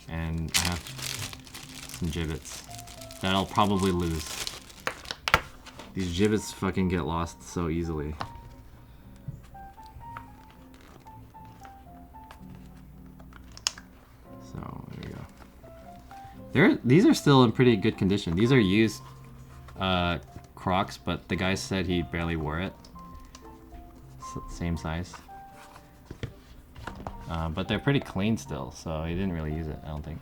And I have some gibbets that I'll probably lose. These gibbets fucking get lost so easily. So there you go. These are still in pretty good condition. These are used Crocs, but the guy said he barely wore it. Same size. But they're pretty clean still, so he didn't really use it, I don't think.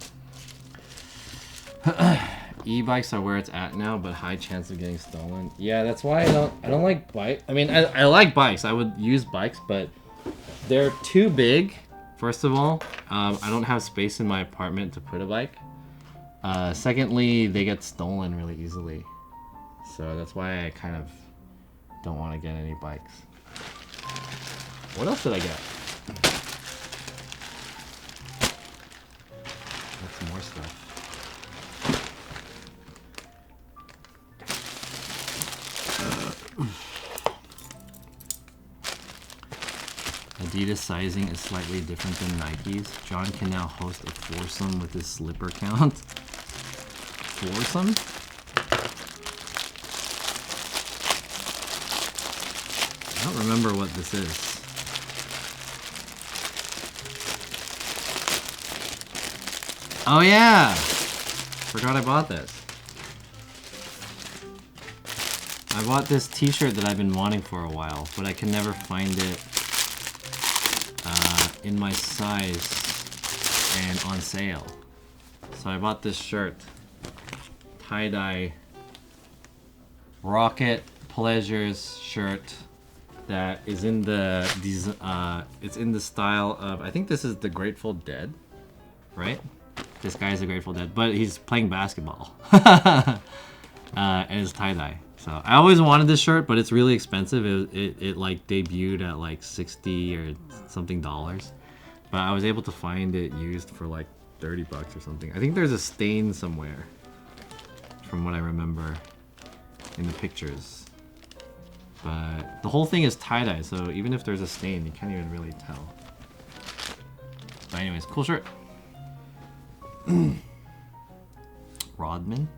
E-bikes are where it's at now, but high chance of getting stolen. Yeah, that's why I don't like bikes. I mean, I like bikes. I would use bikes, but they're too big. First of all, I don't have space in my apartment to put a bike. Secondly, they get stolen really easily. So that's why I kind of don't want to get any bikes. What else did I get? That's more stuff. Adidas sizing is slightly different than Nike's. John can now host a foursome with his slipper count. Foursome? I don't remember what this is. Oh yeah! Forgot I bought this. I bought this t-shirt that I've been wanting for a while, but I can never find it in my size and on sale. So I bought this shirt. Tie-dye Rocket Pleasures shirt that is in the it's in the style of, I think this is the Grateful Dead, right? This guy's the Grateful Dead, but he's playing basketball. And it's tie-dye. So I always wanted this shirt, but it's really expensive. It like debuted at like 60 or something dollars, but I was able to find it used for like 30 bucks or something. I think there's a stain somewhere from what I remember in the pictures, but the whole thing is tie-dye, so even if there's a stain, you can't even really tell. But anyways, cool shirt. Rodman.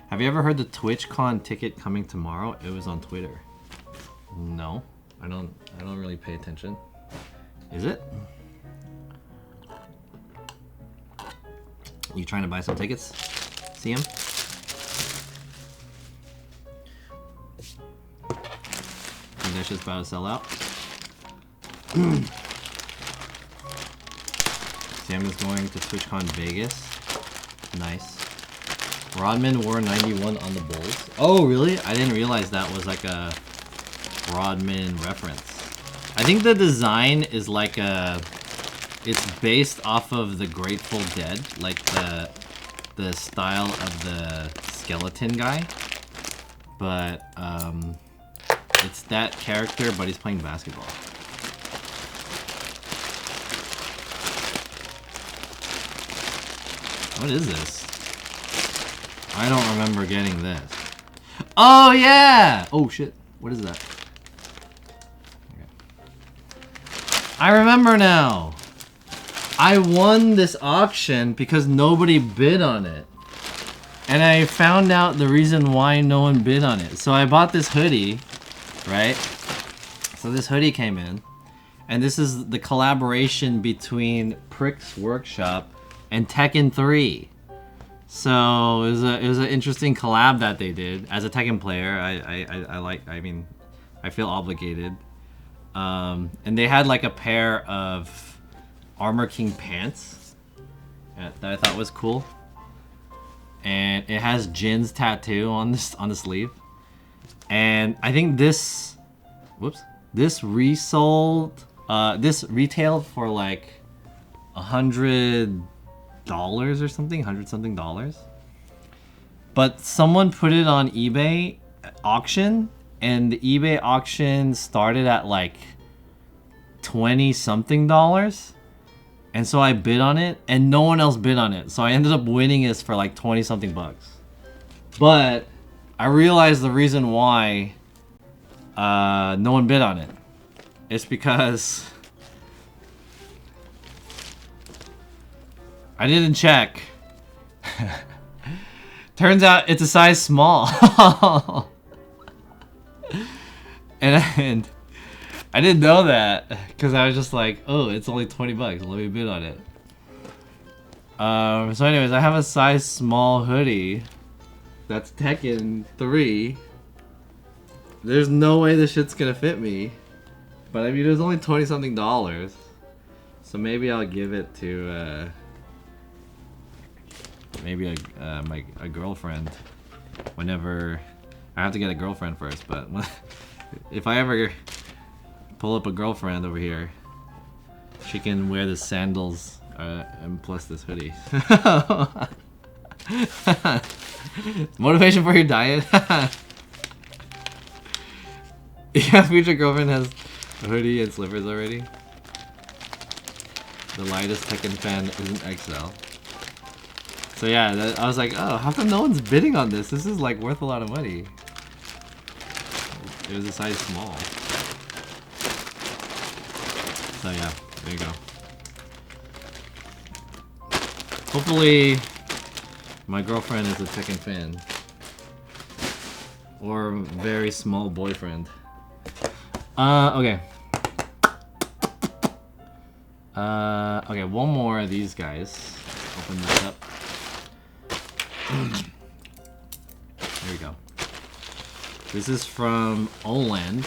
Have you ever heard the TwitchCon ticket coming tomorrow? It was on Twitter. No, I don't really pay attention. Is it? You trying to buy some tickets? See him? Think that shit's about to sell out. Sam is going to TwitchCon Vegas. Nice. Rodman wore 91 on the Bulls. Oh, really? I didn't realize that was like a Rodman reference. I think the design is like a... It's based off of the Grateful Dead, like the style of the skeleton guy. But, it's that character, but he's playing basketball. What is this? I don't remember getting this. Oh yeah! Oh shit. What is that? Okay. I remember now. I won this auction because nobody bid on it. And I found out the reason why no one bid on it. So I bought this hoodie, right? So this hoodie came in. And this is the collaboration between Prick's Workshop and Tekken 3. So it was an interesting collab that they did. As a Tekken player, I feel obligated. And they had like a pair of Armor King pants that I thought was cool. And it has Jin's tattoo on the sleeve. And I think this resold, this retailed for like $100 or something, $100-something. But someone put it on eBay auction, and the eBay auction started at like $20-something. And so I bid on it, and no one else bid on it. So I ended up winning this for like 20-something bucks. But I realized the reason why no one bid on it. It's because I didn't check. Turns out it's a size small. and I didn't know that because I was just like, oh, it's only 20 bucks. Let me bid on it. So anyways, I have a size small hoodie. That's Tekken 3. There's no way this shit's gonna fit me. But I mean, it was only $20-something. So maybe I'll give it to maybe a girlfriend. Whenever I have to get a girlfriend first, but if I ever pull up a girlfriend over here, she can wear the sandals and plus this hoodie. Motivation for your diet. Yeah, future girlfriend has a hoodie and slippers already. The lightest Tekken fan is an XL. So yeah, I was like, oh, how come no one's bidding on this? This is like worth a lot of money. It was a size small. So yeah, there you go. Hopefully, my girlfriend is a Tekken fan. Or very small boyfriend. Okay. Okay, one more of these guys. open this up. There we go. This is from Oland.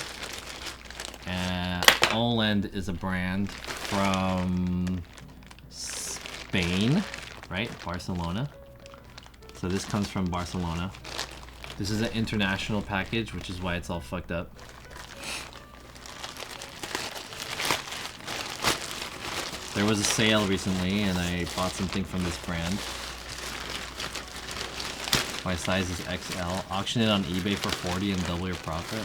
Oland is a brand from Spain, right? Barcelona. So this comes from Barcelona. This is an international package, which is why it's all fucked up. There was a sale recently and I bought something from this brand. My size is XL. Auction it on eBay for 40 and double your profit.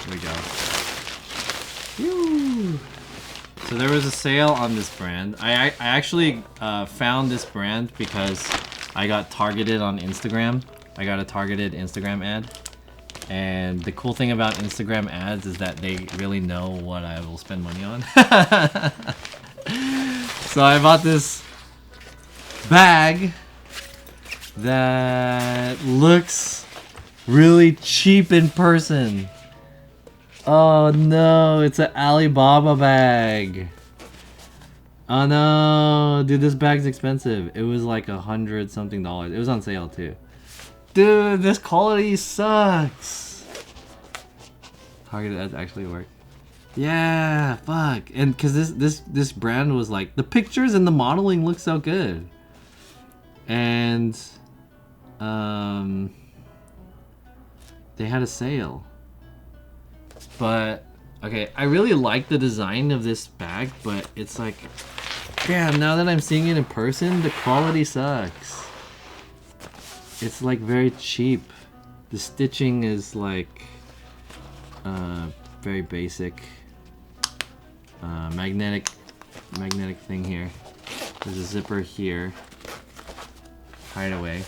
Here we go. Woo! So there was a sale on this brand. I actually found this brand because I got targeted on Instagram. I got a targeted Instagram ad. And the cool thing about Instagram ads is that they really know what I will spend money on. So I bought this bag that looks really cheap in person. Oh no, it's an Alibaba bag. Oh no, dude, this bag's expensive. It was like $100 something. It was on sale too. Dude, this quality sucks. Targeted ads actually work. Yeah, fuck. And cause this brand was like, the pictures and the modeling look so good. And they had a sale. But okay, I really like the design of this bag, but it's like, damn, now that I'm seeing it in person, the quality sucks. It's like very cheap. The stitching is like very basic. Magnetic thing here. There's a zipper here. Hideaway.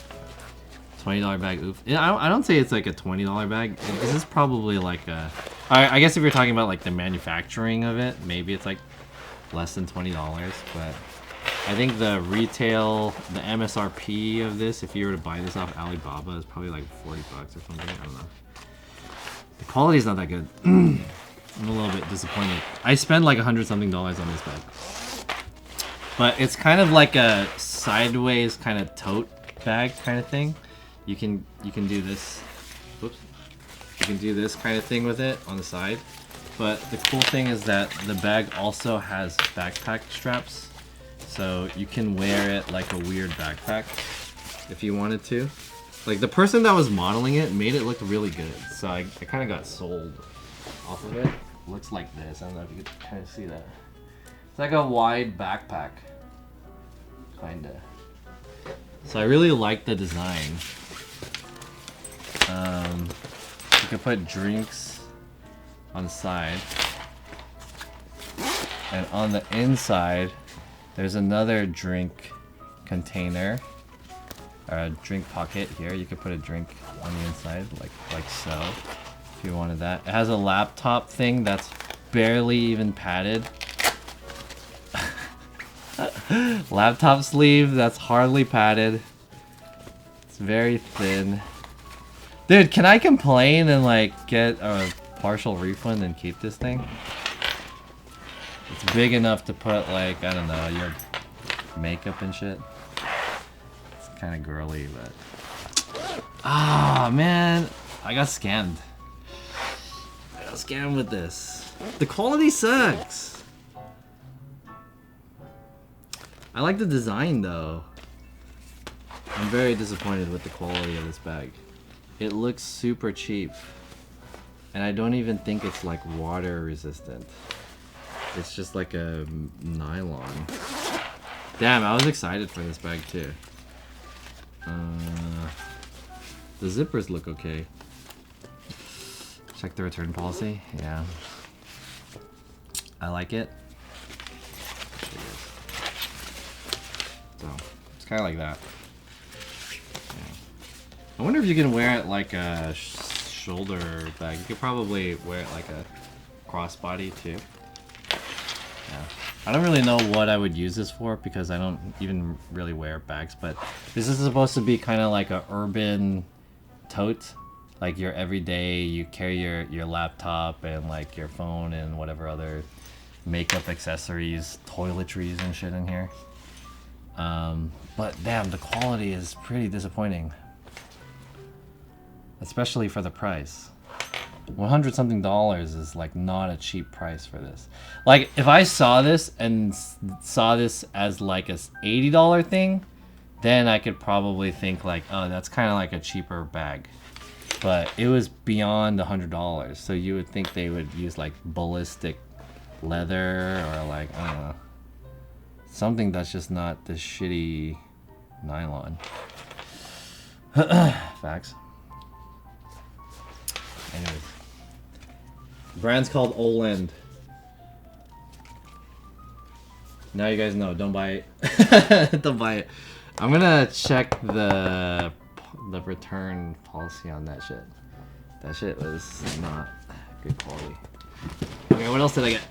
$20 bag. Oof. I don't say it's like a $20 bag. This is probably like a. I guess if you're talking about like the manufacturing of it, maybe it's like less than $20. But I think the retail, the MSRP of this, if you were to buy this off Alibaba, is probably like $40 or something. I don't know. The quality is not that good. I'm a little bit disappointed. I spent like $100 something on this bag. But it's kind of like a sideways kind of tote bag kind of thing. You can do this. Whoops. You can do this kind of thing with it on the side. But the cool thing is that the bag also has backpack straps. So you can wear it like a weird backpack if you wanted to. Like the person that was modeling it made it look really good. So I kind of got sold off of it. Looks like this. I don't know if you can kind of see that. It's like a wide backpack. Kinda. So I really like the design. You can put drinks on the side. And on the inside, there's another drink container. Or a drink pocket here. You could put a drink on the inside, like so. If you wanted that. It has a laptop thing that's barely even padded. Laptop sleeve that's hardly padded. It's very thin. Dude, can I complain and like get a partial refund and keep this thing? It's big enough to put like, I don't know, your makeup and shit. It's kind of girly, but... Ah, man. I got scammed. I got scammed with this. The quality sucks. I like the design though. I'm very disappointed with the quality of this bag. It looks super cheap. And I don't even think it's like water resistant. It's just like a nylon. Damn, I was excited for this bag too. The zippers look okay. Check the return policy. Yeah. I like it. So, it's kind of like that. Yeah. I wonder if you can wear it like a shoulder bag. You could probably wear it like a crossbody too. Yeah. I don't really know what I would use this for because I don't even really wear bags, but this is supposed to be kind of like a urban tote. like your everyday, you carry your laptop and like your phone and whatever other makeup accessories, toiletries and shit in here. But damn, the quality is pretty disappointing. Especially for the price. $100 something is like not a cheap price for this. Like if I saw this and saw this as like a $80 thing, then I could probably think like, oh, that's kind of like a cheaper bag. But it was beyond $100, so you would think they would use like ballistic leather or like, I don't know, something that's just not this shitty nylon. Facts. Anyways, the brand's called Olend. Now you guys know. Don't buy it. Don't buy it. I'm gonna check the return policy on that shit. That shit was not good quality. Okay, what else did I get?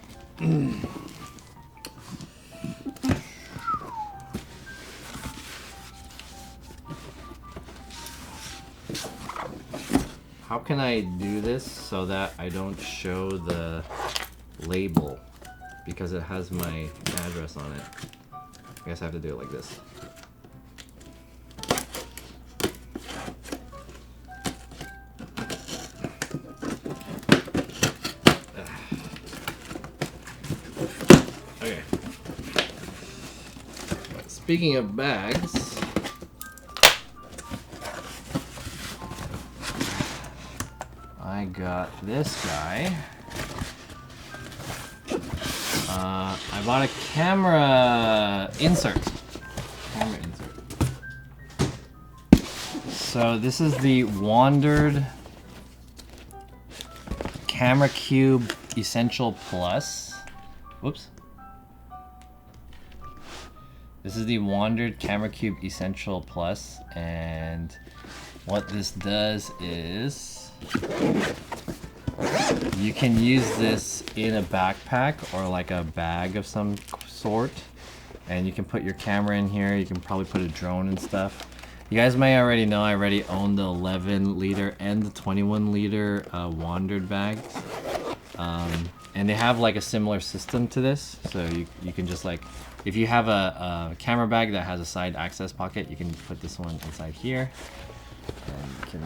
How can I do this so that I don't show the label? Because it has my address on it. I guess I have to do it like this. Okay. Speaking of bags, I got this guy. I bought a camera insert. So this is the Wandered Camera Cube Essential Plus. Whoops. This is the Wandered Camera Cube Essential Plus, and what this does is you can use this in a backpack or like a bag of some sort, and you can put your camera in here. You can probably put a drone and stuff. You guys may already know I already own the 11 liter and the 21 liter Wandered bags, and they have like a similar system to this. So you can just like, if you have a camera bag that has a side access pocket, you can put this one inside here, and you can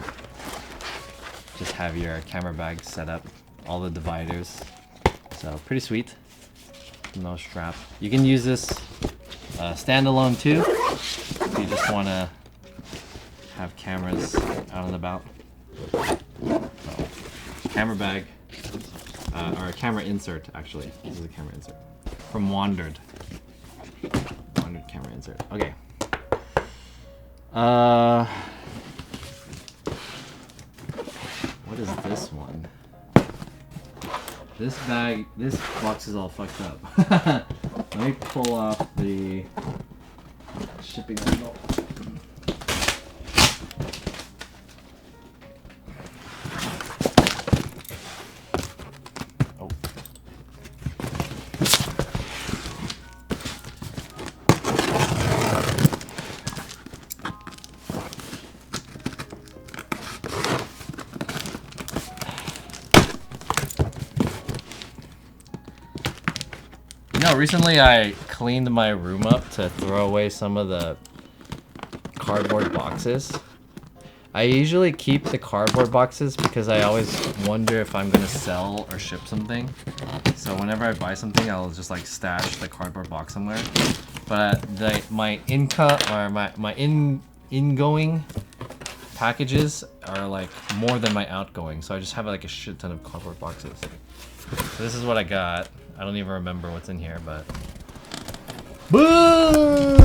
just have your camera bag set up, all the dividers. So pretty sweet. No strap. You can use this standalone too, if you just want to have cameras out and about. So, camera bag, or a camera insert actually. This is a camera insert from Wandered. Wandered camera insert. Okay. What is this one? This bag, this box is all fucked up. Let me pull off the shipping label. Oh. Recently I cleaned my room up to throw away some of the cardboard boxes. I usually keep the cardboard boxes because I always wonder if I'm gonna sell or ship something. So whenever I buy something, I'll just like stash the cardboard box somewhere. But my income or my ingoing packages are like more than my outgoing, so I just have like a shit ton of cardboard boxes. So this is what I got. I don't even remember what's in here, but boom!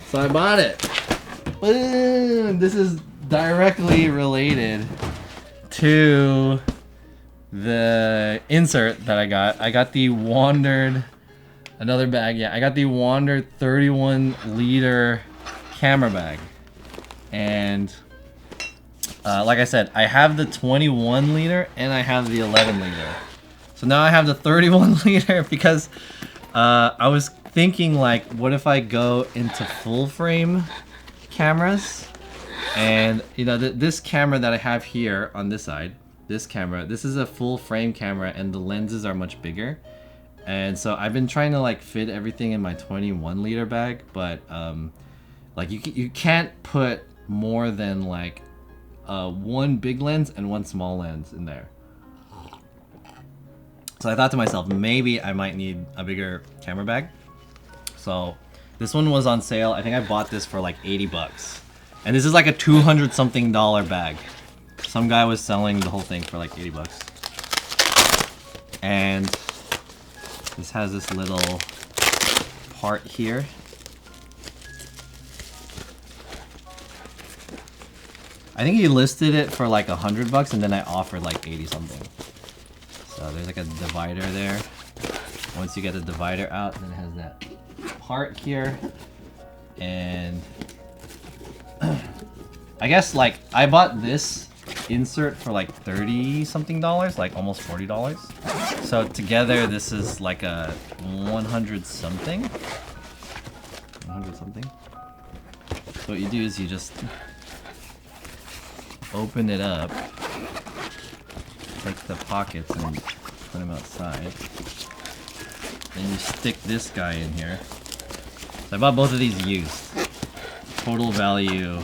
So I bought it. Boom! This is directly related to the insert that I got. I got the Wandered, another bag. Yeah, I got the Wandered 31 liter camera bag, and like I said, I have the 21 liter and I have the 11 liter. So now I have the 31 liter because I was thinking like, what if I go into full frame cameras And you know, this camera that I have here on this side, this camera, this is a full frame camera, and the lenses are much bigger. And so I've been trying to like fit everything in my 21 liter bag, but like you can't put more than like one big lens and one small lens in there. So I thought to myself, maybe I might need a bigger camera bag. So this one was on sale. I think I bought this for like 80 bucks. And this is like a 200 something dollar bag. Some guy was selling the whole thing for like 80 bucks. And this has this little part here. I think he listed it for like 100 bucks and then I offered like 80 something. So there's like a divider there. Once you get the divider out, then it has that part here. And I guess like I bought this insert for like 30 something dollars, like almost $40. So together this is like a 100 something. 100 something. So what you do is you just open it up, take the pockets and put them outside. Then you stick this guy in here. So I bought both of these used. Total value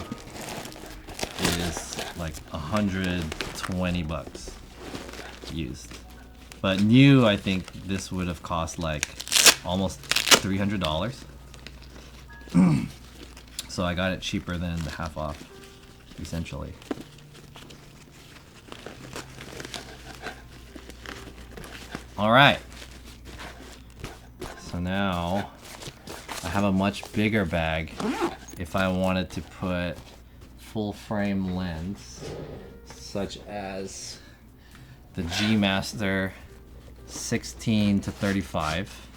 is like 120 bucks used. But new, I think this would have cost like almost $300. So I got it cheaper than the half off, essentially. All right. So now I have a much bigger bag if I wanted to put full frame lens, such as the G Master 16 to 35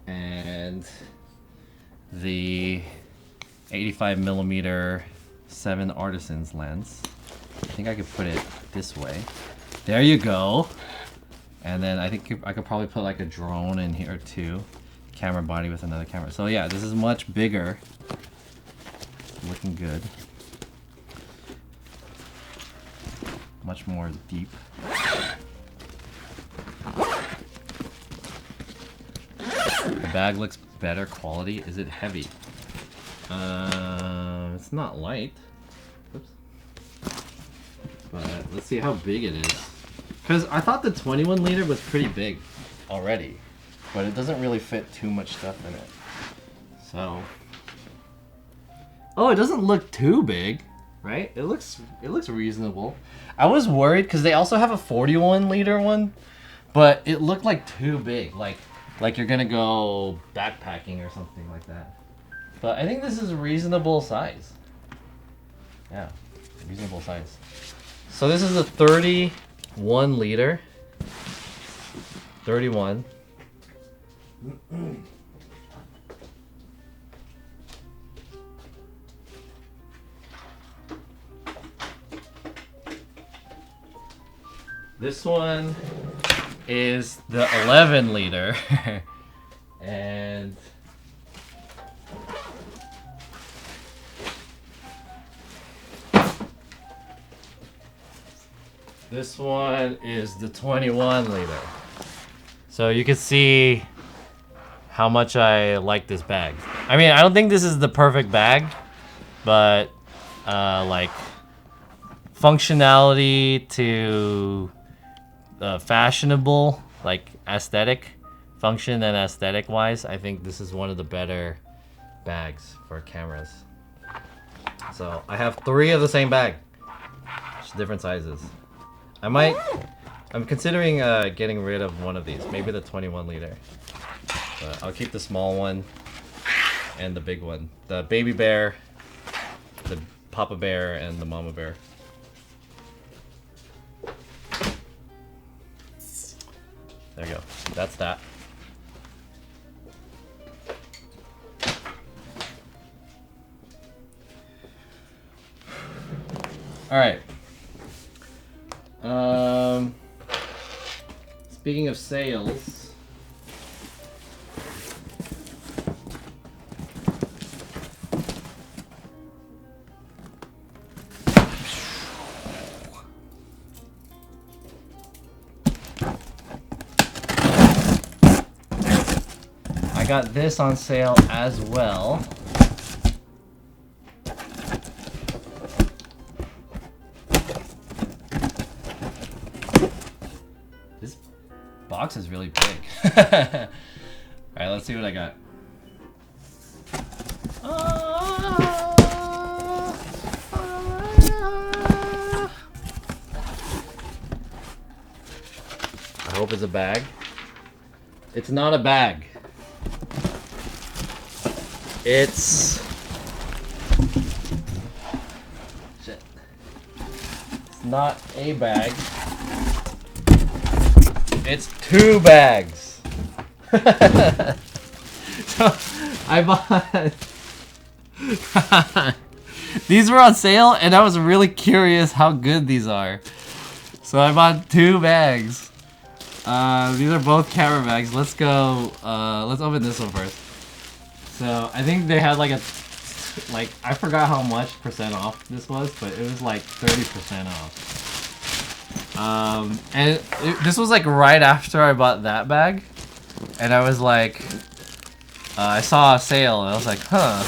and the 85mm 7 Artisans lens. I think I could put it this way. There you go. And then I think I could probably put like a drone in here too. Camera body with another camera. So yeah, this is much bigger. Looking good. Much more deep. The bag looks better quality. Is it heavy? It's not light. Oops. But let's see how big it is. Because I thought the 21 liter was pretty big already, but it doesn't really fit too much stuff in it. So, oh, it doesn't look too big, right? It looks reasonable. I was worried because they also have a 41 liter one, but it looked like too big, like you're gonna go backpacking or something like that. But I think this is a reasonable size. Yeah, reasonable size. So this is a 31 liter. 31. This one is the 11 liter. And this one is the 21 liter. So you can see how much I like this bag. I mean, I don't think this is the perfect bag, but like functionality to fashionable, like aesthetic, function and aesthetic wise, I think this is one of the better bags for cameras. So I have 3 of the same bag, just different sizes. I'm considering getting rid of one of these, maybe the 21 liter. But I'll keep the small one and the big one. The baby bear, the papa bear, and the mama bear. There you go. That's that. All right. Speaking of sales, got this on sale as well. This box is really big. Alright, let's see what I got. I hope it's a bag. It's not a bag. It's... Shit. It's not a bag. It's 2 bags. So, I bought... These were on sale and I was really curious how good these are. So I bought 2 bags. These are both camera bags. Let's go, let's open this one first. So I think they had like a, I forgot how much % off this was, but it was like 30% off. This was like right after I bought that bag. And I was like, I saw a sale and I was like, huh.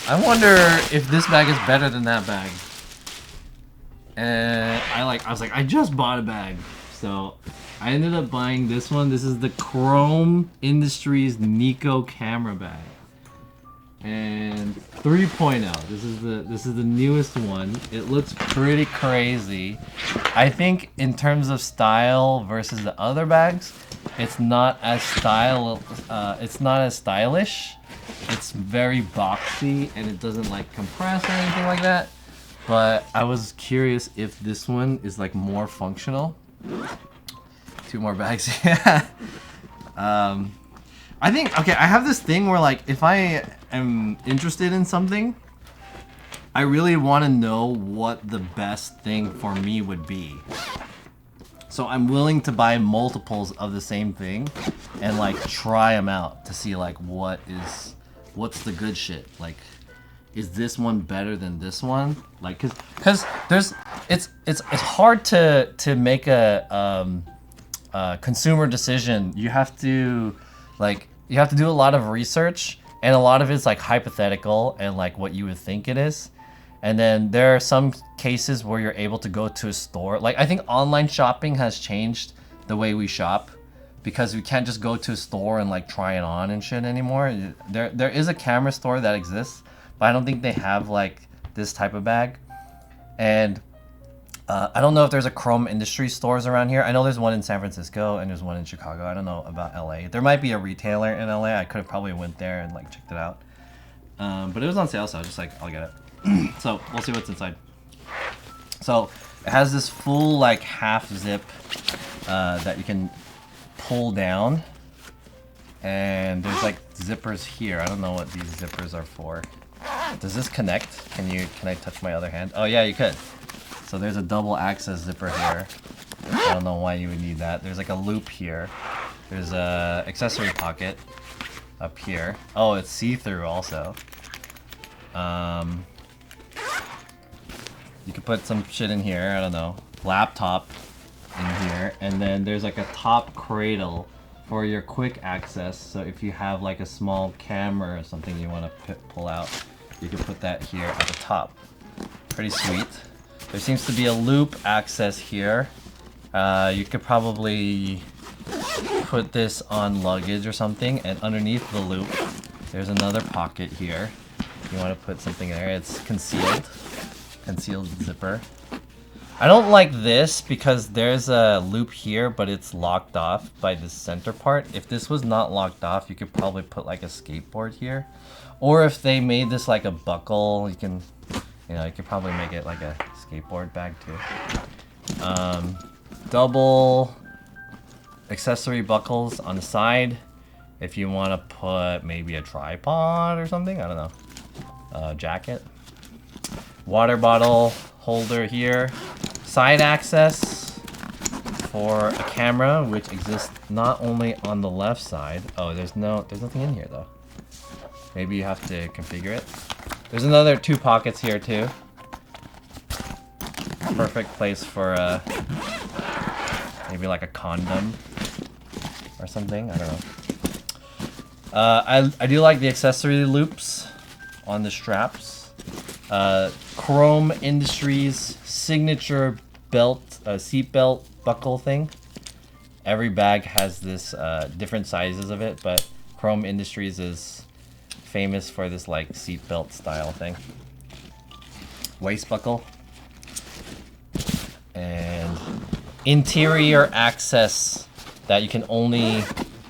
I wonder if this bag is better than that bag. And I was like, I just bought a bag. So I ended up buying this one. This is the Chrome Industries Nico camera bag. And 3.0. This is the newest one. It looks pretty crazy. I think in terms of style versus the other bags, it's not as stylish. It's very boxy and it doesn't like compress or anything like that. But I was curious if this one is like more functional. 2 more bags. Yeah. I think, okay, I have this thing where like if I am interested in something, I really want to know what the best thing for me would be. So I'm willing to buy multiples of the same thing and like try them out to see like what's the good shit. Like, is this one better than this one? Like, cause it's hard to make a consumer decision. You have to do a lot of research, and a lot of it's like hypothetical and like what you would think it is. And then there are some cases where you're able to go to a store. Like, I think online shopping has changed the way we shop, because we can't just go to a store and like try it on and shit anymore. There is a camera store that exists, but I don't think they have like this type of bag. And I don't know if there's a Chrome Industries stores around here. I know there's one in San Francisco and there's one in Chicago. I don't know about LA. There might be a retailer in LA. I could have probably went there and like checked it out. But it was on sale, so I was just like, I'll get it. So we'll see what's inside. So it has this full like half zip that you can pull down, and there's like zippers here. I don't know what these zippers are for. Does this connect? Can I touch my other hand? Oh yeah, you could. So there's a double access zipper here. I don't know why you would need that. There's like a loop here. There's a accessory pocket up here. Oh, it's see-through also. You could put some shit in here, I don't know. Laptop in here. And then there's like a top cradle for your quick access. So if you have like a small camera or something you want to pull out, you can put that here at the top. Pretty sweet. There seems to be a loop access here. You could probably put this on luggage or something, and underneath the loop, there's another pocket here. You want to put something there. It's concealed zipper. I don't like this because there's a loop here, but it's locked off by this center part. If this was not locked off, you could probably put like a skateboard here. Or if they made this like a buckle, you could probably make it like a skateboard bag too. Double accessory buckles on the side if you want to put maybe a tripod or something. I don't know. Jacket. Water bottle holder here. Side access for a camera, which exists not only on the left side. Oh, there's nothing in here though. Maybe you have to configure it. There's another 2 pockets here too. Perfect place for maybe like a condom or something. I don't I do like the accessory loops on the straps. Chrome Industries signature belt, seat belt buckle thing. Every bag has this different sizes of it, but Chrome Industries is famous for this like seatbelt style thing. Waist buckle. And interior access that you can only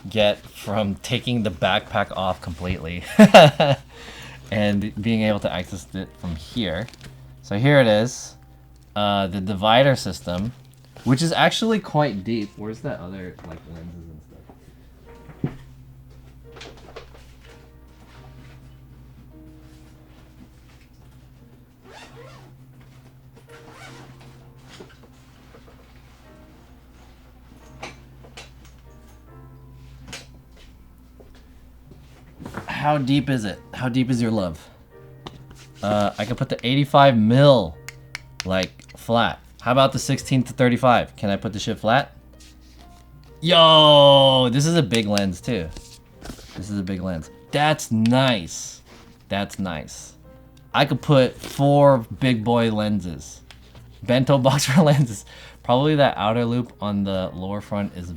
get from taking the backpack off completely and being able to access it from here. So here it is, the divider system, which is actually quite deep. Where's that other like lenses and stuff? How deep is it? How deep is your love? I can put the 85 mil like flat. How about the 16 to 35? Can I put the shit flat? Yo, this is a big lens too. This is a big lens. That's nice. That's nice. I could put 4 big boy lenses. Bento box for lenses. Probably that outer loop on the lower front is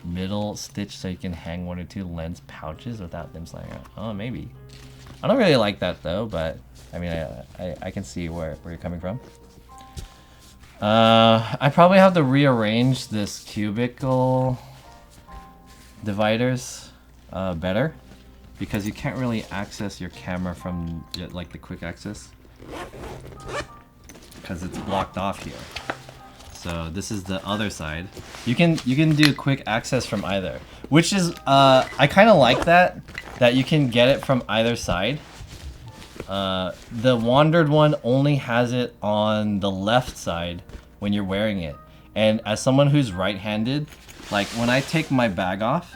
middle stitch so you can hang 1 or 2 lens pouches without them sliding out. Oh, maybe. I don't really like that though, but I mean, I can see where you're coming from. I probably have to rearrange this cubicle dividers better because you can't really access your camera from like the quick access because it's blocked off here. So this is the other side. You can do quick access from either, which is I kind of like that you can get it from either side. The wandered one only has it on the left side when you're wearing it. And as someone who's right-handed, like when I take my bag off,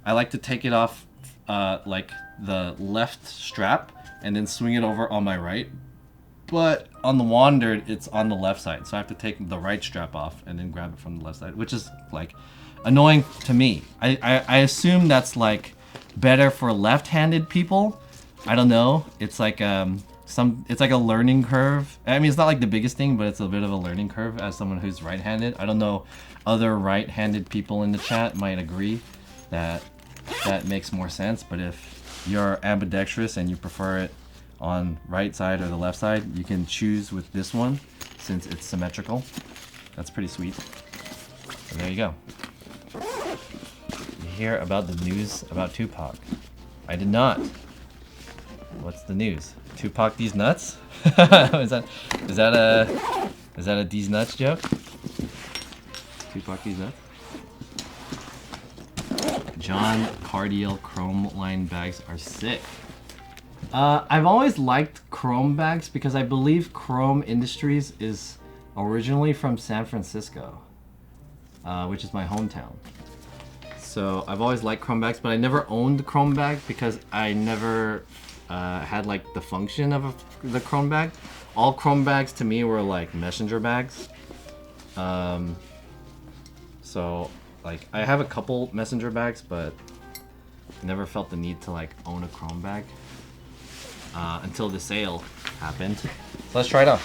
I like to take it off like the left strap and then swing it over on my right. But on the wandered, it's on the left side. So I have to take the right strap off and then grab it from the left side, which is like annoying to me. I assume that's like better for left-handed people. I don't know. It's like it's like a learning curve. I mean, it's not like the biggest thing, but it's a bit of a learning curve as someone who's right-handed. I don't know. Other right-handed people in the chat might agree that that makes more sense. But if you're ambidextrous and you prefer it on right side or the left side, you can choose with this one since it's symmetrical. That's pretty sweet. So there you go. You hear about the news about Tupac? I did not. What's the news? Tupac these nuts? is that a these nuts joke? Tupac these nuts? John Cardiel Chrome line bags are sick. I've always liked Chrome bags because I believe Chrome Industries is originally from San Francisco, which is my hometown. So I've always liked Chrome bags, but I never owned the Chrome bag because I never had like the function of the Chrome bag. All Chrome bags to me were like messenger bags. So like I have a couple messenger bags, but never felt the need to like own a Chrome bag. Until the sale happened. So let's try it on.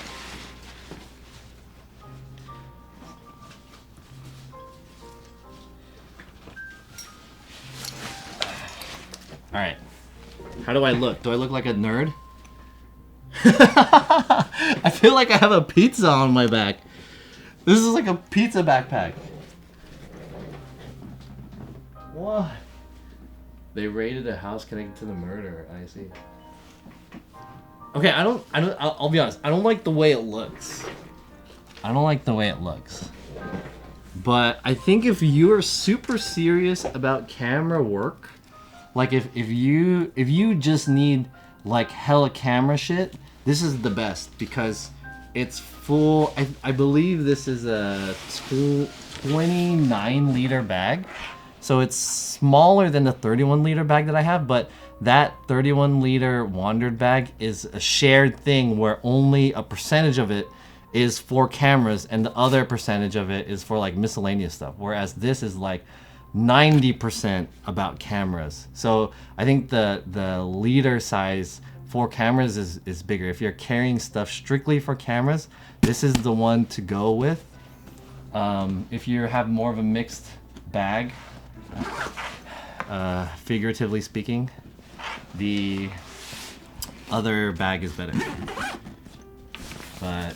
Alright. How do I look? Do I look like a nerd? I feel like I have a pizza on my back. This is like a pizza backpack. What? They raided a house connected to the murder. I see. Okay, I'll be honest. I don't like the way it looks. I don't like the way it looks. But I think if you're super serious about camera work, like if you just need like hella camera shit, this is the best because it's full. I believe this is a 29 liter bag. So it's smaller than the 31 liter bag that I have, but that 31 liter wandered bag is a shared thing where only a percentage of it is for cameras and the other percentage of it is for like miscellaneous stuff. Whereas this is like 90% about cameras. So I think the leader size for cameras is bigger. If you're carrying stuff strictly for cameras, this is the one to go with. If you have more of a mixed bag, figuratively speaking, the other bag is better. But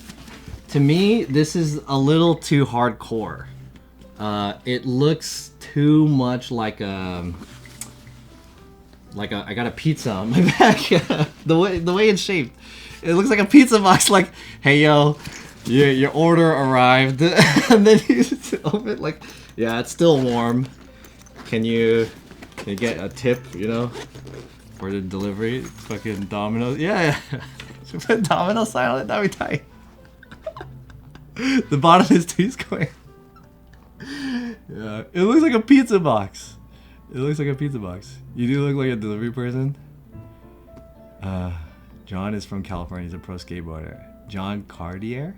to me, this is a little too hardcore. It looks too much like I got a pizza on my back. the way it's shaped, it looks like a pizza box. Like, hey yo, your order arrived, and then you just open it like, yeah, it's still warm. Can you get a tip? You know, for the delivery. Fucking Domino's. Yeah. Should put Domino's sign on it. That'd be tight. The bottom is too square. Yeah, it looks like a pizza box. It looks like a pizza box. You do look like a delivery person. John is from California. He's a pro skateboarder. John Cartier?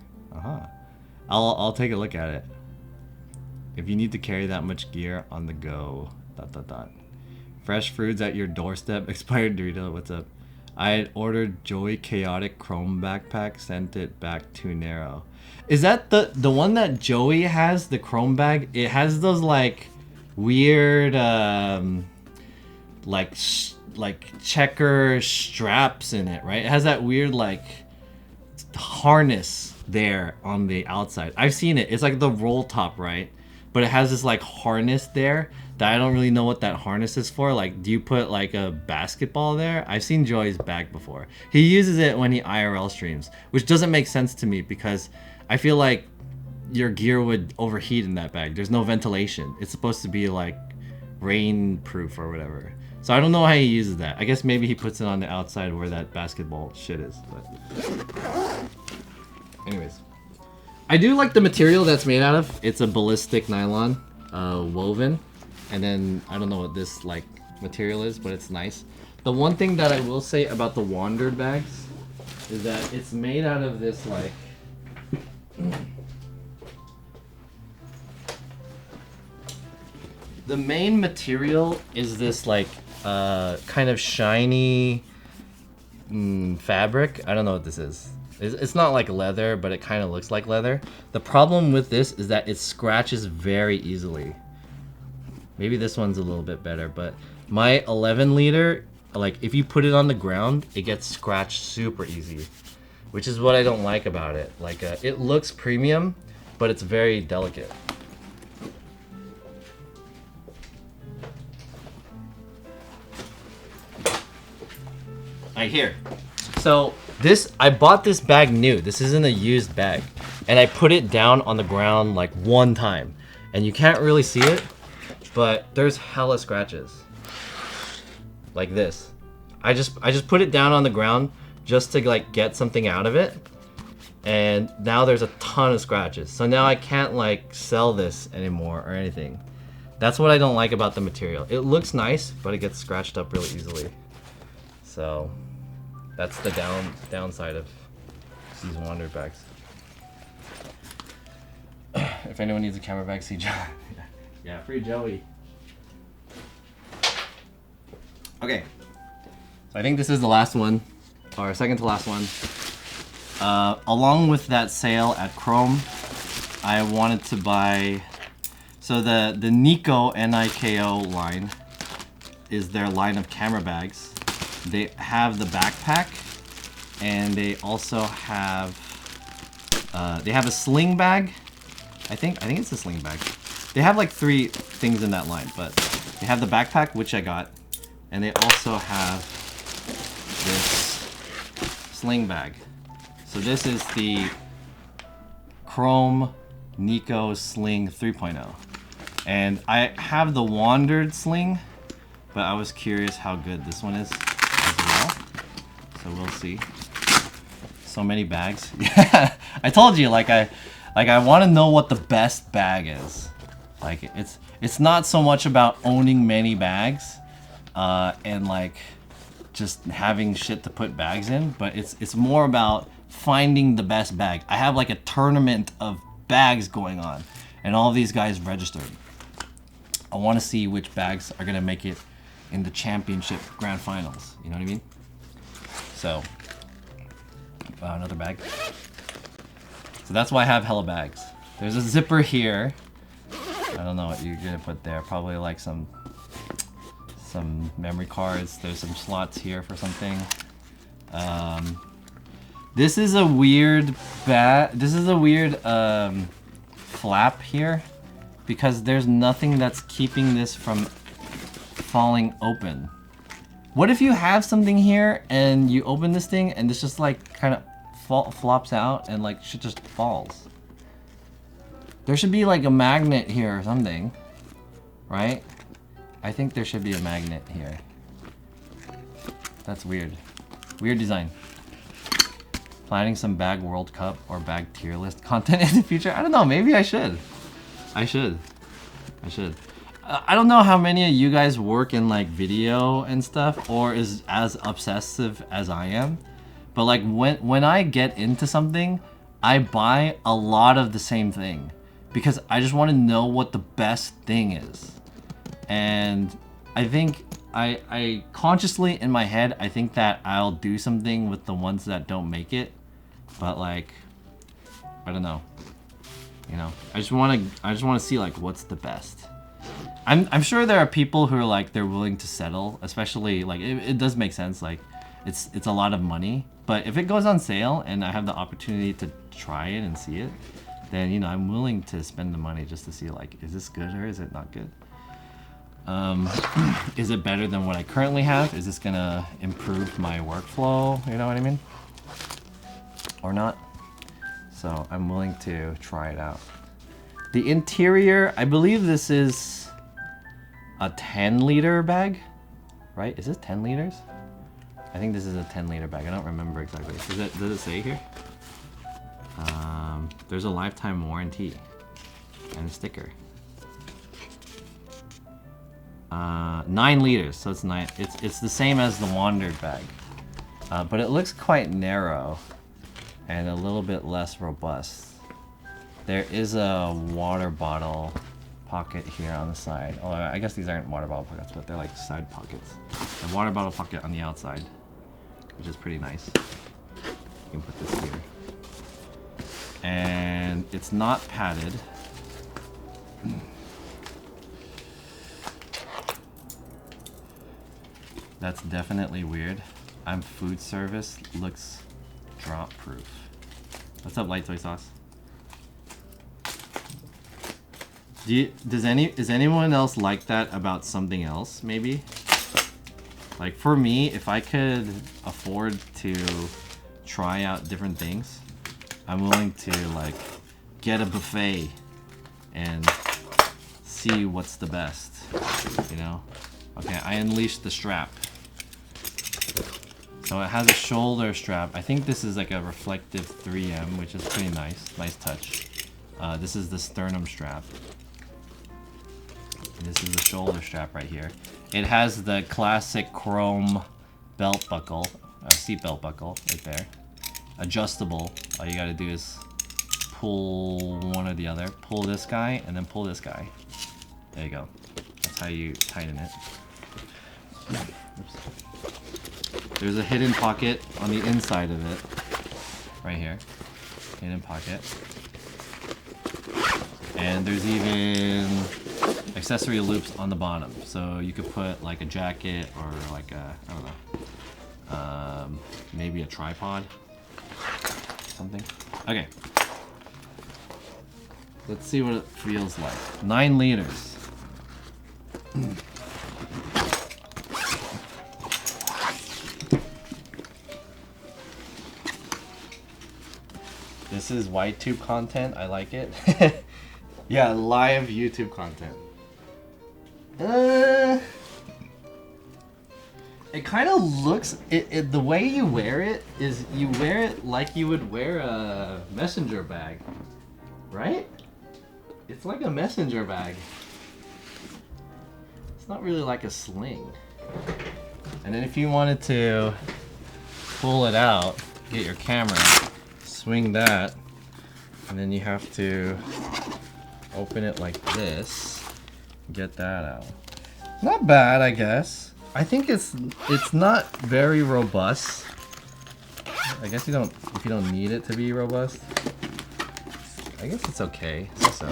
I'll take a look at it. If you need to carry that much gear on the go. ... Fresh fruits at your doorstep. Expired Dorito. What's up? I had ordered Joey Chaotic Chrome backpack. Sent it back too narrow. Is that the one that Joey has? The Chrome bag? It has those like weird like checker straps in it, right? It has that weird like harness there on the outside. I've seen it. It's like the roll top, right? But it has this like harness there that I don't really know what that harness is for. Like, do you put like a basketball there? I've seen Joey's bag before. He uses it when he IRL streams, which doesn't make sense to me because I feel like your gear would overheat in that bag. There's no ventilation. It's supposed to be like rain proof or whatever. So I don't know how he uses that. I guess maybe he puts it on the outside where that basketball shit is. But anyways, I do like the material that's made out of. It's a ballistic nylon woven. And then I don't know what this like material is, but it's nice. The one thing that I will say about the Wandered bags is that it's made out of this like the main material is this like kind of shiny fabric. I don't know what this is. It's not like leather, but it kind of looks like leather. The problem with this is that it scratches very easily. Maybe this one's a little bit better, but my 11 liter, like if you put it on the ground, it gets scratched super easy, which is what I don't like about it. Like it looks premium, but it's very delicate. Right here. So this, I bought this bag new. This isn't a used bag. And I put it down on the ground like one time. And you can't really see it, but there's hella scratches. Like this. I just put it down on the ground just to like get something out of it. And now there's a ton of scratches. So now I can't like sell this anymore or anything. That's what I don't like about the material. It looks nice, but it gets scratched up really easily. So that's the downside of these Wandered bags. If anyone needs a camera bag, see Joe. Yeah, free Joey. Okay, so I think this is the last one, or second to last one. Along with that sale at Chrome, I wanted to buy. So the Niko Niko line is their line of camera bags. They have the backpack, and they also have a sling bag. I think it's a sling bag. They have like 3 things in that line, but they have the backpack, which I got, and they also have this sling bag. So this is the Chrome Niko Sling 3.0, and I have the Wandered sling, but I was curious how good this one is as well. So we'll see. So many bags. Yeah, I told you, like I want to know what the best bag is. Like it's not so much about owning many bags, and like just having shit to put bags in, but it's more about finding the best bag. I have like a tournament of bags going on, and all these guys registered. I want to see which bags are gonna make it in the championship grand finals. You know what I mean? So, another bag. So that's why I have hella bags. There's a zipper here. I don't know what you're gonna put there. Probably like some memory cards. There's some slots here for something. This is a weird flap here because there's nothing that's keeping this from falling open. What if you have something here and you open this thing and this just like kind of flops out and like shit just falls? There should be like a magnet here or something, right? I think there should be a magnet here. That's weird. Weird design. Planning some bag World Cup or bag tier list content in the future? I don't know, maybe I should. I should. I don't know how many of you guys work in like video and stuff or is as obsessive as I am. But like when I get into something, I buy a lot of the same thing because I just want to know what the best thing is. And I think I consciously in my head, I think that I'll do something with the ones that don't make it. But like, I don't know. You know, I just want to see like what's the best. I'm sure there are people who are like they're willing to settle, especially like it does make sense. Like it's a lot of money, but if it goes on sale and I have the opportunity to try it and see it, then you know I'm willing to spend the money just to see like is this good or is it not good. Is it better than what I currently have? Is this gonna improve my workflow? You know what I mean? Or not? So I'm willing to try it out. The interior, I believe this is a 10-liter bag, right? Is this 10 liters? I think this is a 10-liter bag. I don't remember exactly. Does it say here? There's a lifetime warranty and a sticker. 9 liters, so it's 9. It's the same as the Wandered bag, but it looks quite narrow and a little bit less robust. There is a water bottle pocket here on the side. Oh, I guess these aren't water bottle pockets, but they're like side pockets. A water bottle pocket on the outside, which is pretty nice. You can put this here. And it's not padded. That's definitely weird. I'm food service, looks drop proof. What's up, Light Soy Sauce? Is anyone else like that about something else, maybe? Like for me, if I could afford to try out different things, I'm willing to like get a buffet and see what's the best, you know? Okay, I unleashed the strap. So it has a shoulder strap. I think this is like a reflective 3M, which is pretty nice. Nice touch. This is the sternum strap. And this is the shoulder strap right here. It has the classic chrome belt buckle, seat belt buckle right there. Adjustable. All you gotta do is pull one or the other. Pull this guy and then pull this guy. There you go. That's how you tighten it. Oops. There's a hidden pocket on the inside of it. Right here. Hidden pocket. And there's even accessory loops on the bottom. So you could put like a jacket or like a, I don't know, maybe a tripod. Something. Okay. Let's see what it feels like. 9 liters. This is YTube content. I like it. Yeah, live YouTube content. It kind of looks. The way you wear it is you wear it like you would wear a messenger bag, right? It's like a messenger bag. It's not really like a sling. And then if you wanted to pull it out, get your camera, swing that, and then you have to open it like this, Get that out. Not bad, I guess. I think it's not very robust. I guess if you don't need it to be robust. I guess it's okay. So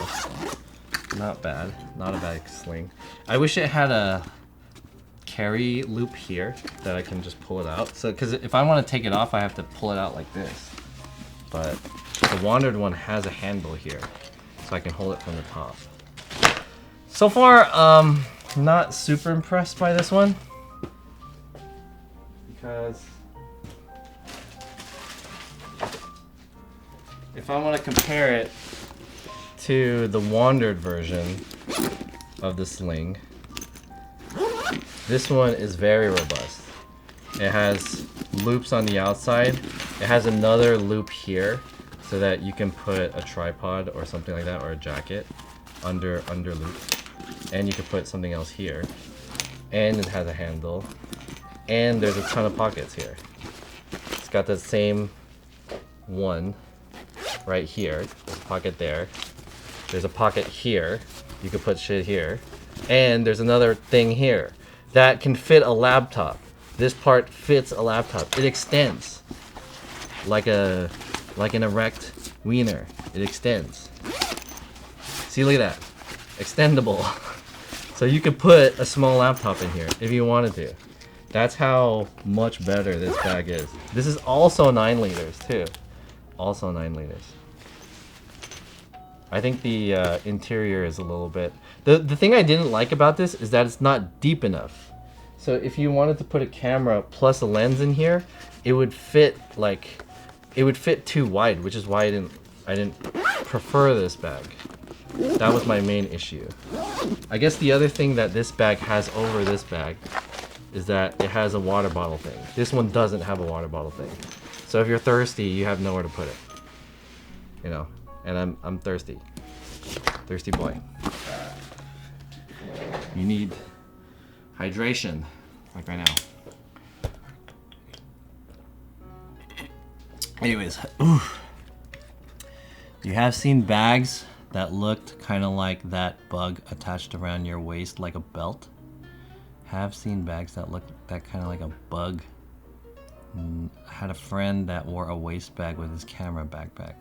not bad. Not a bad sling. I wish it had a carry loop here that I can just pull it out. So because if I want to take it off, I have to pull it out like this. But the Wandered one has a handle here, so I can hold it from the top. So far, not super impressed by this one because if I want to compare it to the Wandered version of the sling, this one is very robust. It has loops on the outside. It has another loop here so that you can put a tripod or something like that, or a jacket under loop. And you can put something else here. And it has a handle. And there's a ton of pockets here. It's got the same one right here. There's a pocket there. There's a pocket here. You can put shit here. And there's another thing here that can fit a laptop. This part fits a laptop. It extends like an erect wiener. It extends. See, look at that. Extendable. So you could put a small laptop in here if you wanted to. That's how much better this bag is. This is also 9 liters too. Also 9 liters. I think the interior is a little bit... The thing I didn't like about this is that it's not deep enough. So if you wanted to put a camera plus a lens in here, it would fit too wide, which is why I didn't prefer this bag. That was my main issue. I guess the other thing that this bag has over this bag is that it has a water bottle thing. This one doesn't have a water bottle thing. So if you're thirsty, you have nowhere to put it. You know, and I'm thirsty. Thirsty boy. You need hydration, like right now. Anyways, you have seen bags that looked kind of like that bug attached around your waist like a belt. Have seen bags that look that kind of like a bug. I had a friend that wore a waist bag with his camera backpack.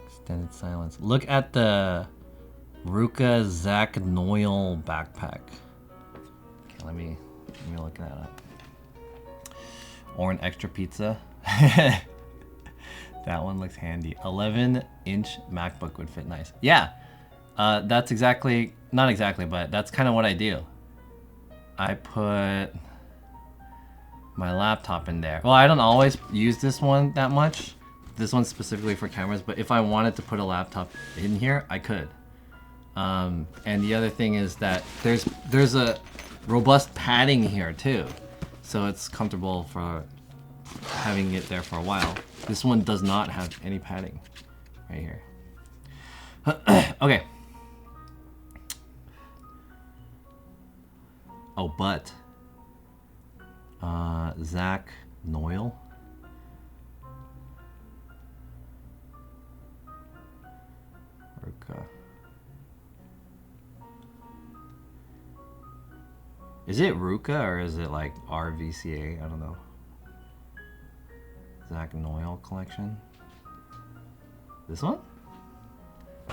Extended silence. Look at the Ruka Zach Noyle backpack. Okay, let me look that up. Or an extra pizza. That one looks handy. 11-inch MacBook would fit nice. Yeah, that's exactly, not exactly, but that's kind of what I do. I put my laptop in there. Well, I don't always use this one that much. This one's specifically for cameras, but if I wanted to put a laptop in here, I could. And the other thing is that there's a robust padding here too. So it's comfortable for having it there for a while. This one does not have any padding right here. Okay. Oh, but Zach Noyle. Ruka. Is it Ruka or is it like RVCA? I don't know. Zach Noyle collection. This one?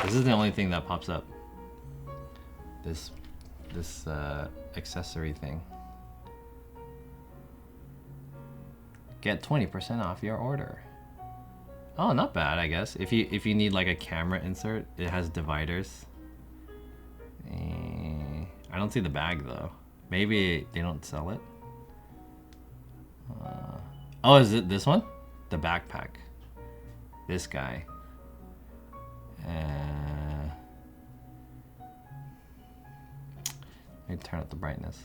This is the only thing that pops up. This accessory thing. Get 20% off your order. Oh, not bad, I guess. If you need like a camera insert, it has dividers. I don't see the bag though. Maybe they don't sell it. Oh, is it this one? The backpack. This guy. Let me turn up the brightness.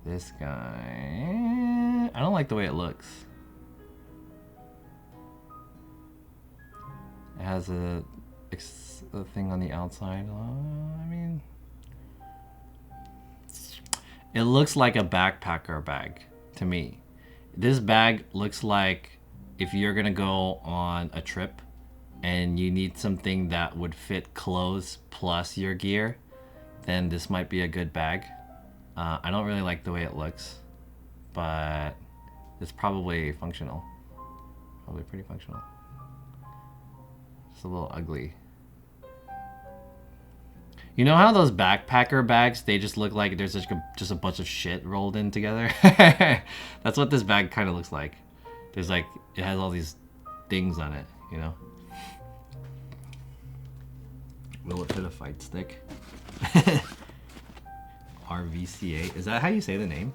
This guy. I don't like the way it looks. It has a thing on the outside. I mean, it looks like a backpacker bag to me. This bag looks like if you're gonna go on a trip and you need something that would fit clothes plus your gear, then this might be a good bag. I don't really like the way it looks, but it's probably functional. Probably pretty functional. It's a little ugly. You know how those backpacker bags, they just look like there's just a bunch of shit rolled in together? That's what this bag kind of looks like. There's like, it has all these things on it, you know? Will it fit a fight stick? RVCA, is that how you say the name?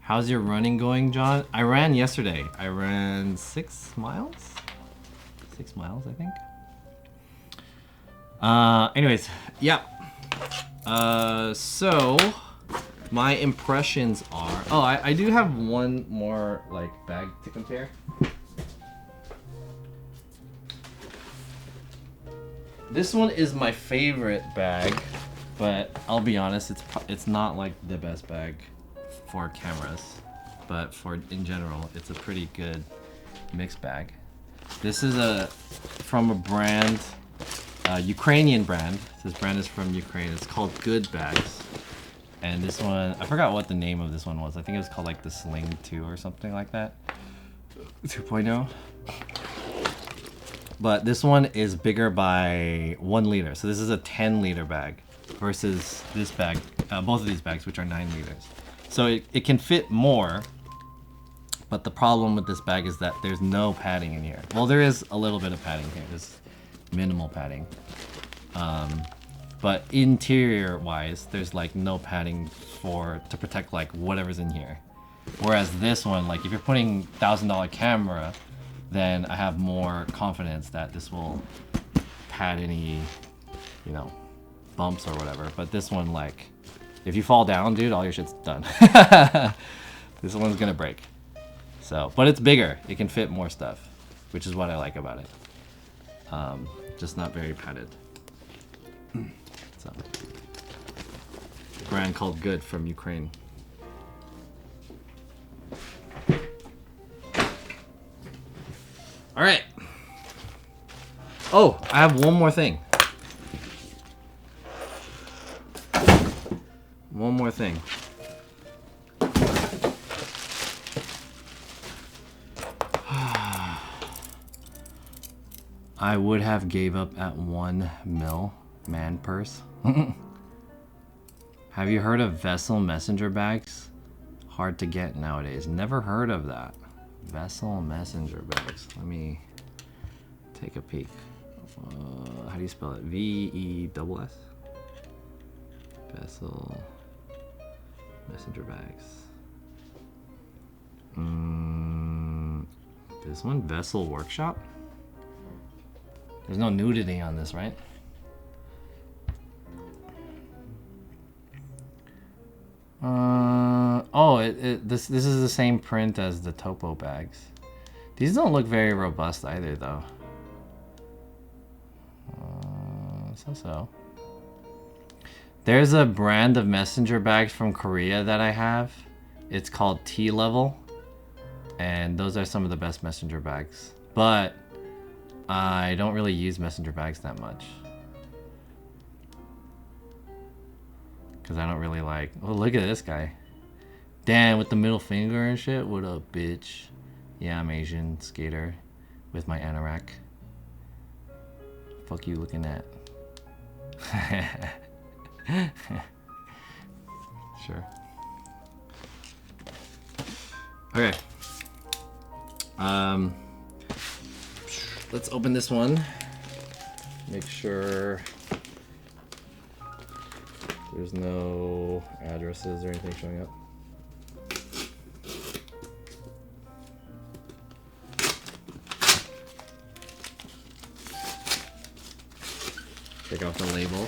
How's your running going, John? I ran yesterday. I ran 6 miles? 6 miles, I think. Anyways, yeah. So my impressions are, oh, I do have one more like bag to compare. This one is my favorite bag, but I'll be honest, it's not like the best bag for cameras, but for in general, it's a pretty good mixed bag. This is from a brand, Ukrainian brand. This brand is from Ukraine. It's called Good Bags. And this one, I forgot what the name of this one was. I think it was called like the Sling 2 or something like that. 2.0. But this one is bigger by 1 liter. So this is a 10-liter bag versus this bag, both of these bags, which are 9 liters. So it can fit more, but the problem with this bag is that there's no padding in here. Well, there is a little bit of padding here. There's minimal padding. But interior wise, there's like no padding to protect like whatever's in here. Whereas this one, like if you're putting $1,000 camera, then I have more confidence that this will pad any, you know, bumps or whatever. But this one, like, if you fall down, dude, all your shit's done. This one's gonna break. So, but it's bigger. It can fit more stuff, which is what I like about it. Just not very padded. So, brand called Good from Ukraine. All right. Oh, I have one more thing. One more thing. I would have gave up at 1 mil man purse. Have you heard of Vessel messenger bags? Hard to get nowadays. Never heard of that. Vessel messenger bags. Let me take a peek. How do you spell it? V-E-S-S? Vessel messenger bags. This one, Vessel Workshop? There's no nudity on this, right? This is the same print as the Topo bags. These don't look very robust either, though. So. There's a brand of messenger bags from Korea that I have. It's called T-Level, and those are some of the best messenger bags. But I don't really use messenger bags that much. Because I don't really like... Oh, look at this guy. Damn, with the middle finger and shit. What up, bitch? Yeah, I'm Asian skater with my anorak. Fuck you looking at. Sure. Okay. Let's open this one. Make sure there's no addresses or anything showing up. Take off the label.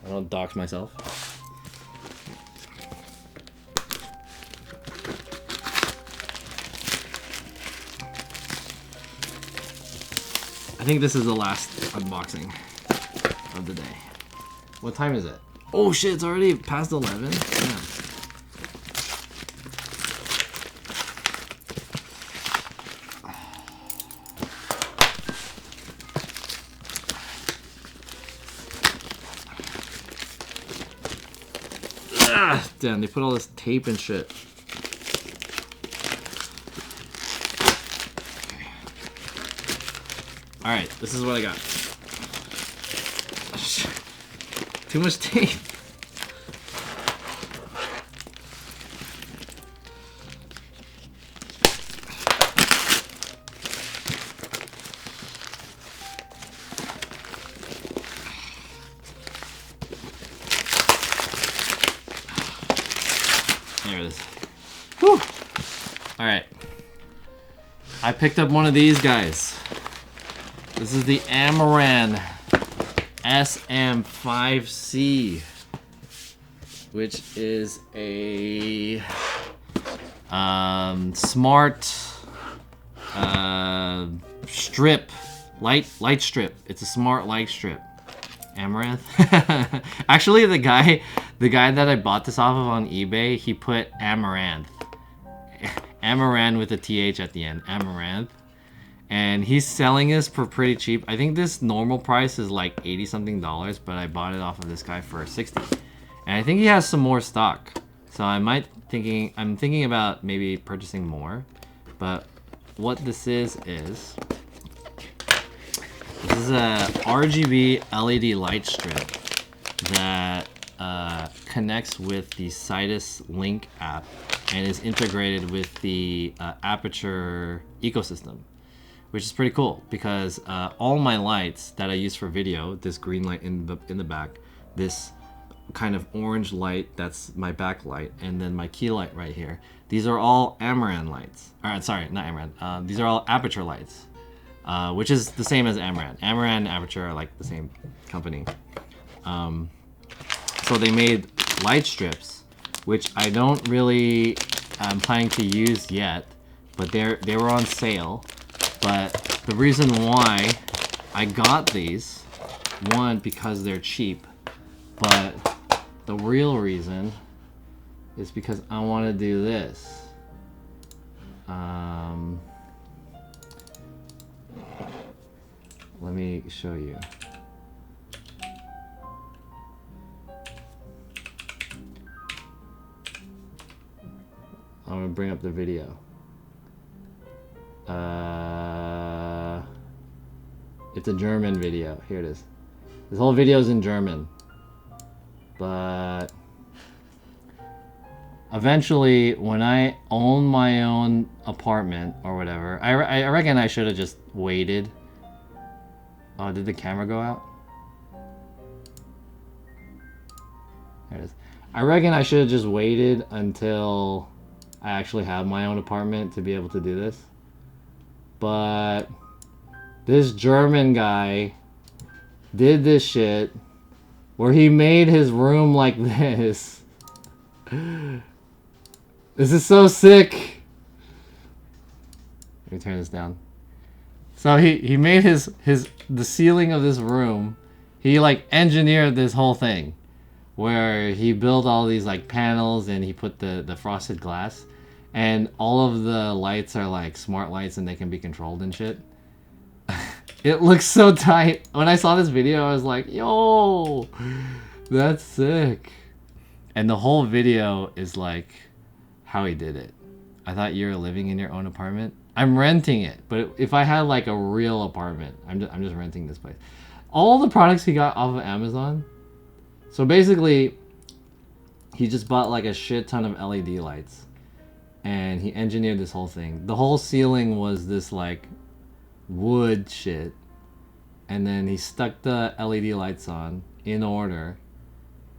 I don't dox myself. I think this is the last unboxing of the day. What time is it? Oh shit, it's already past 11? Damn. Damn, they put all this tape and shit. Alright, this is what I got. Too much tape. There it is. Whew. Alright. I picked up one of these guys. This is the Amaran SM5C, which is a smart strip, light strip. It's a smart light strip. Amaranth. Actually, the guy that I bought this off of on eBay, he put Amaranth. Amaranth with a TH at the end. Amaranth. And he's selling this for pretty cheap. I think this normal price is like $80 something, but I bought it off of this guy for 60. And I think he has some more stock. So I'm thinking about maybe purchasing more. But what this is this is a RGB LED light strip that connects with the Sidus Link app and is integrated with the Aputure ecosystem, which is pretty cool because all my lights that I use for video, this green light in the back, this kind of orange light that's my backlight, and then my key light right here, these are all Amaran lights. Sorry, not Amaran. These are all Aputure lights, which is the same as Amaran. Amaran and Aputure are like the same company. So they made light strips, which I don't really am planning to use yet, but they were on sale. But the reason why I got these, one, because they're cheap, but the real reason is because I want to do this. Let me show you. I'm gonna bring up the video. It's a German video. Here it is. This whole video is in German. But eventually, when I own my own apartment or whatever, I reckon I should have just waited. Oh, did the camera go out? There it is. I reckon I should have just waited until I actually have my own apartment to be able to do this. But this German guy did this shit where he made his room like this. This is so sick. Let me turn this down. So he made the ceiling of this room. He like engineered this whole thing where he built all these like panels and he put the frosted glass, and all of the lights are like smart lights and they can be controlled and shit. It looks so tight. When I saw this video, I was like, yo, that's sick. And the whole video is like how he did it. I thought you were living in your own apartment. I'm renting it, but if I had like a real apartment, I'm just renting this place. All the products he got off of Amazon. So basically, he just bought like a shit ton of LED lights, and he engineered this whole thing. The whole ceiling was this like wood shit, and then he stuck the LED lights on in order,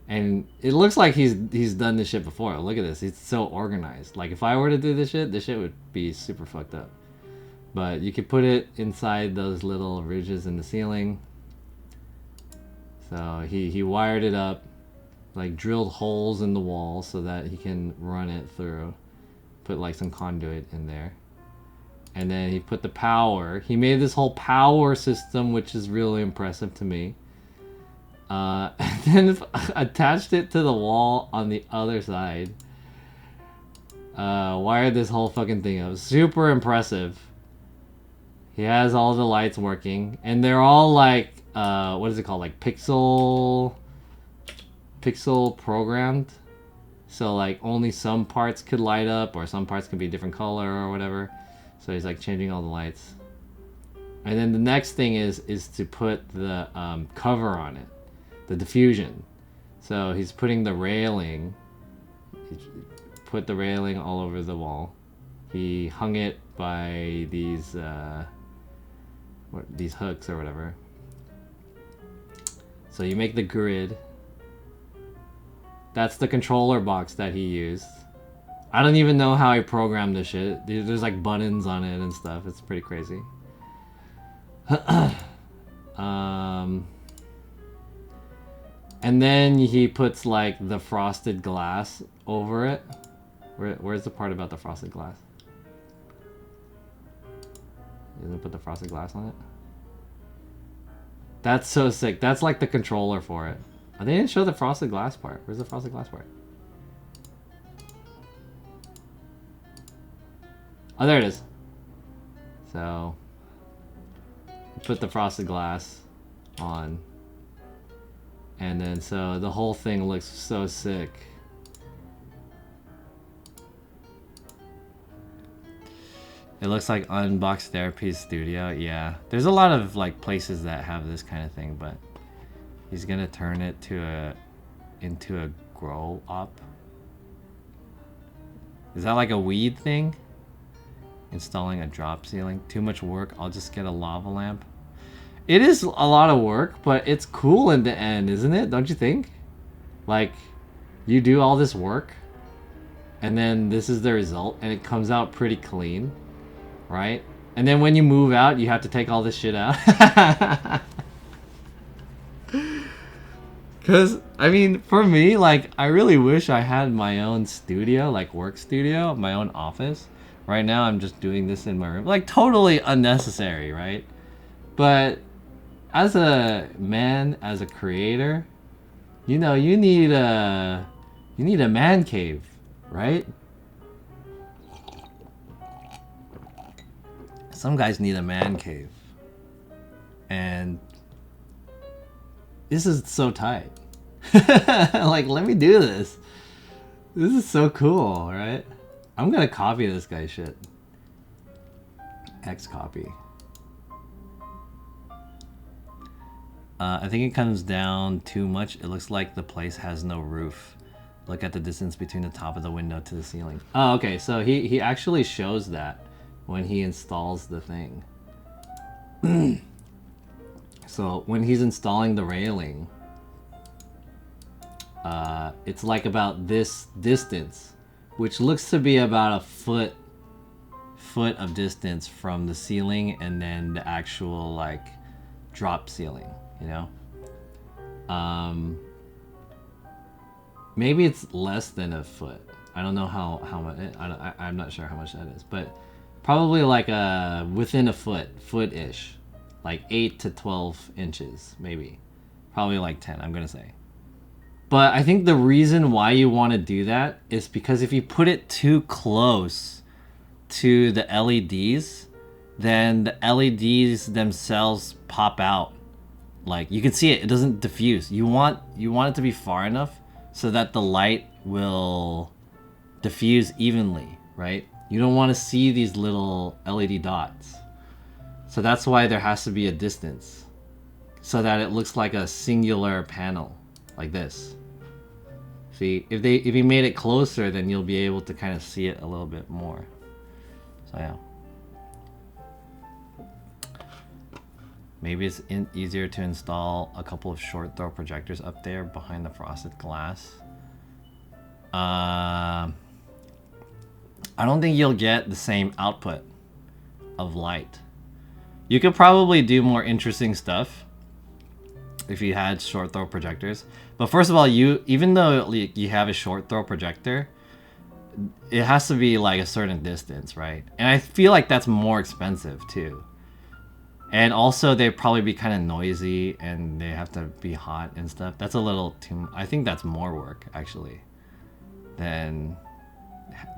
and it looks like he's done this shit before. Look at this, it's so organized. Like if I were to do this shit would be super fucked up. But you could put it inside those little ridges in the ceiling. So he wired it up, like drilled holes in the wall so that he can run it through, put like some conduit in there. And then he put the power. He made this whole power system, which is really impressive to me. And then attached it to the wall on the other side. Wired this whole fucking thing up. Super impressive. He has all the lights working, and they're all like, what is it called? Like pixel programmed. So like only some parts could light up, or some parts could be a different color or whatever. So he's like changing all the lights. And then the next thing is to put the cover on it, the diffusion. So he's putting the railing. He put the railing all over the wall. He hung it by these hooks or whatever. So you make the grid. That's the controller box that he used. I don't even know how he programmed this shit. There's like buttons on it and stuff. It's pretty crazy. And then he puts like the frosted glass over it. Where's the part about the frosted glass? He doesn't put the frosted glass on it. That's so sick. That's like the controller for it. Oh, they didn't show the frosted glass part. Where's the frosted glass part? Oh, there it is. So, put the frosted glass on. And then, so the whole thing looks so sick. It looks like Unbox Therapy Studio. Yeah, there's a lot of like places that have this kind of thing, but he's gonna turn it into a grow up. Is that like a weed thing? Installing a drop ceiling. Too much work. I'll just get a lava lamp. It is a lot of work, but it's cool in the end, isn't it? Don't you think? Like, you do all this work, and then this is the result, and it comes out pretty clean, right? And then when you move out, you have to take all this shit out. Because, I mean, for me, like, I really wish I had my own studio, like work studio, my own office. Right now, I'm just doing this in my room. Like, totally unnecessary, right? But as a man, as a creator, you know, you need a man cave, right? Some guys need a man cave. And this is so tight. Like, let me do this. This is so cool, right? I'm gonna copy this guy's shit. X copy. I think it comes down too much. It looks like the place has no roof. Look at the distance between the top of the window to the ceiling. Oh, okay, so he actually shows that when he installs the thing. So when he's installing the railing, it's like about this distance, which looks to be about a foot of distance from the ceiling and then the actual like drop ceiling, you know? Maybe it's less than a foot. I don't know how much. I'm not sure how much that is, but probably like within a foot-ish, like 8 to 12 inches, maybe. Probably like 10, I'm gonna say. But I think the reason why you want to do that is because if you put it too close to the LEDs, then the LEDs themselves pop out. Like, you can see it doesn't diffuse. You want it to be far enough so that the light will diffuse evenly, right? You don't want to see these little LED dots. So that's why there has to be a distance so that it looks like a singular panel like this. See, if you made it closer, then you'll be able to kind of see it a little bit more. So yeah. Maybe it's easier to install a couple of short throw projectors up there behind the frosted glass. I don't think you'll get the same output of light. You could probably do more interesting stuff if you had short throw projectors. But first of all, even though you have a short throw projector, it has to be like a certain distance, right? And I feel like that's more expensive too. And also they'd probably be kind of noisy and they have to be hot and stuff. That's a little too, I think that's more work actually than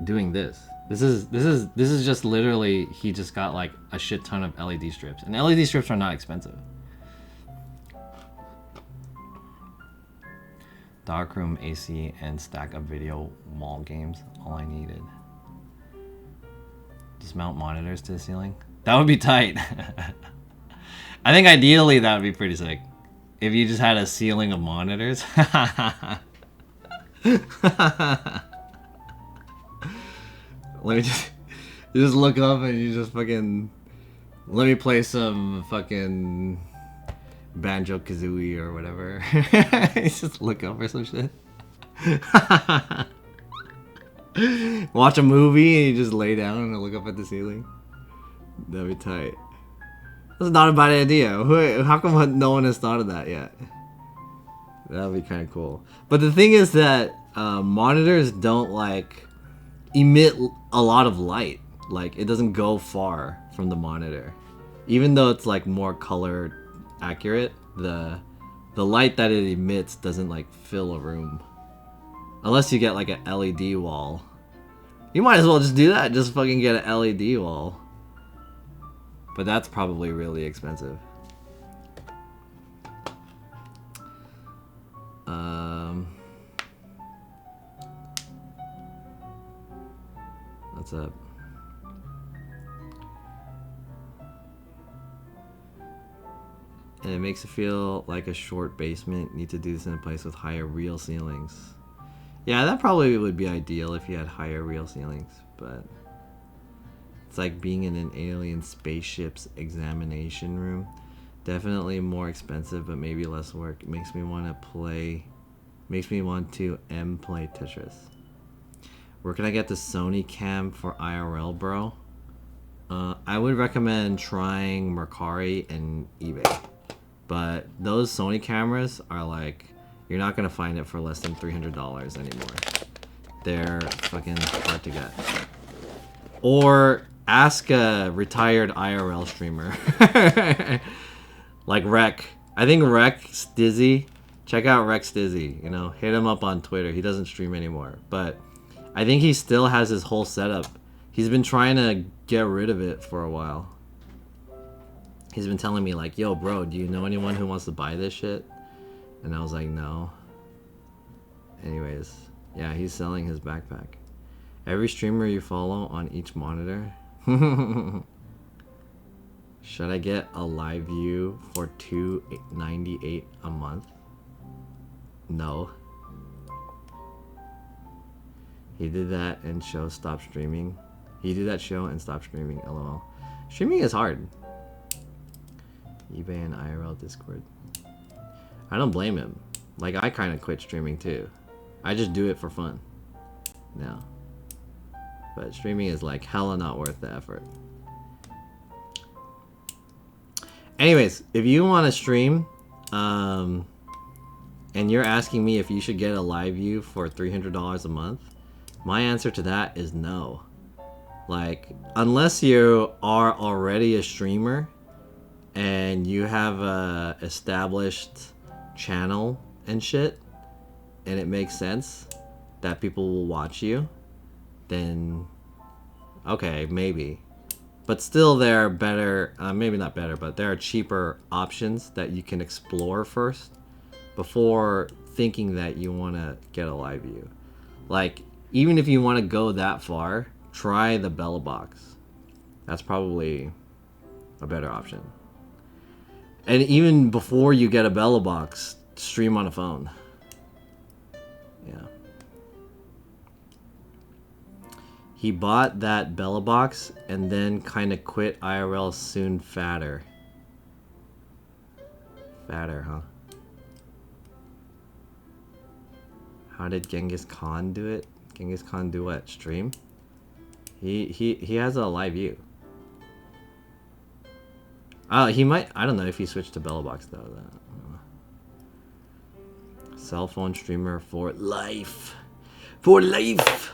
doing this. This is just literally, he just got like a shit ton of LED strips, and LED strips are not expensive. Darkroom AC and stack of video wall games. All I needed. Just mount monitors to the ceiling. That would be tight. I think ideally that would be pretty sick. If you just had a ceiling of monitors. Let me just look up and you just fucking let me play some fucking Banjo Kazooie or whatever. You just look up or some shit. Watch a movie and you just lay down and look up at the ceiling. That'd be tight. That's not a bad idea. How come no one has thought of that yet? That'd be kind of cool. But the thing is that monitors don't like emit a lot of light. Like it doesn't go far from the monitor. Even though it's like more color accurate, the light that it emits doesn't like fill a room. Unless you get like an LED wall. You might as well just do that. Just fucking get an LED wall. But that's probably really expensive. What's up? And it makes it feel like a short basement. Need to do this in a place with higher real ceilings. Yeah, that probably would be ideal if you had higher real ceilings, but it's like being in an alien spaceship's examination room. Definitely more expensive, but maybe less work. It makes me want to play Tetris. Where can I get the Sony cam for IRL, bro? I would recommend trying Mercari and eBay. But those Sony cameras are like, you're not gonna find it for less than $300 anymore. They're fucking hard to get. Or ask a retired IRL streamer. Like Rec. I think Rex Dizzy. Check out Rex Dizzy. You know, hit him up on Twitter. He doesn't stream anymore. But I think he still has his whole setup. He's been trying to get rid of it for a while. He's been telling me like, yo bro, do you know anyone who wants to buy this shit? And I was like, no. Anyways, yeah, he's selling his backpack. Every streamer you follow on each monitor. Should I get a live view for $2.98 a month? No. He did that and show stopped streaming. He did that show and stopped streaming, lol. Streaming is hard. eBay and IRL Discord. I don't blame him. Like, I kind of quit streaming too. I just do it for fun now. But streaming is like hella not worth the effort. Anyways, if you want to stream, and you're asking me if you should get a live view for $300 a month, my answer to that is no. Like, unless you are already a streamer and you have a established channel and shit, and it makes sense that people will watch you, then okay, maybe. But still, there are better, maybe not better, but there are cheaper options that you can explore first before thinking that you want to get a live view. Like, even if you want to go that far, try the Bella Box. That's probably a better option. And even before you get a Bella Box, stream on a phone. Yeah. He bought that Bella Box and then kind of quit IRL soon. Fatter, huh? How did Genghis Khan do it? Genghis Khan do what? Stream? He has a live view. He might. I don't know if he switched to Bella Box though. Cell phone streamer for life. For life.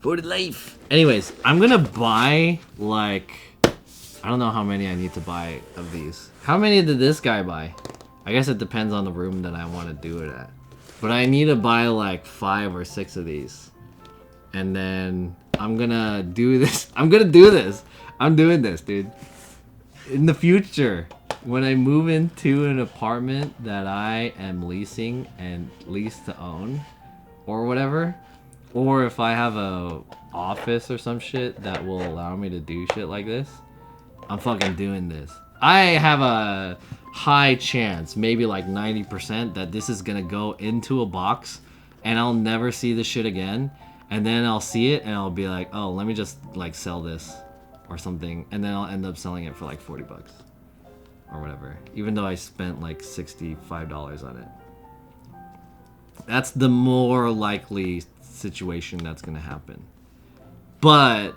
For life. Anyways, I'm gonna buy like, I don't know how many I need to buy of these. How many did this guy buy? I guess it depends on the room that I want to do it at. But I need to buy like 5 or 6 of these. And then I'm gonna do this. I'm doing this, dude. In the future, when I move into an apartment that I am leasing and lease to own or whatever, or if I have a office or some shit that will allow me to do shit like this, I'm fucking doing this. I have a high chance, maybe like 90%, that this is gonna go into a box and I'll never see this shit again. And then I'll see it and I'll be like, oh, let me just like sell this or something. And then I'll end up selling it for like 40 bucks or whatever. Even though I spent like $65 on it. That's the more likely situation that's gonna happen. But,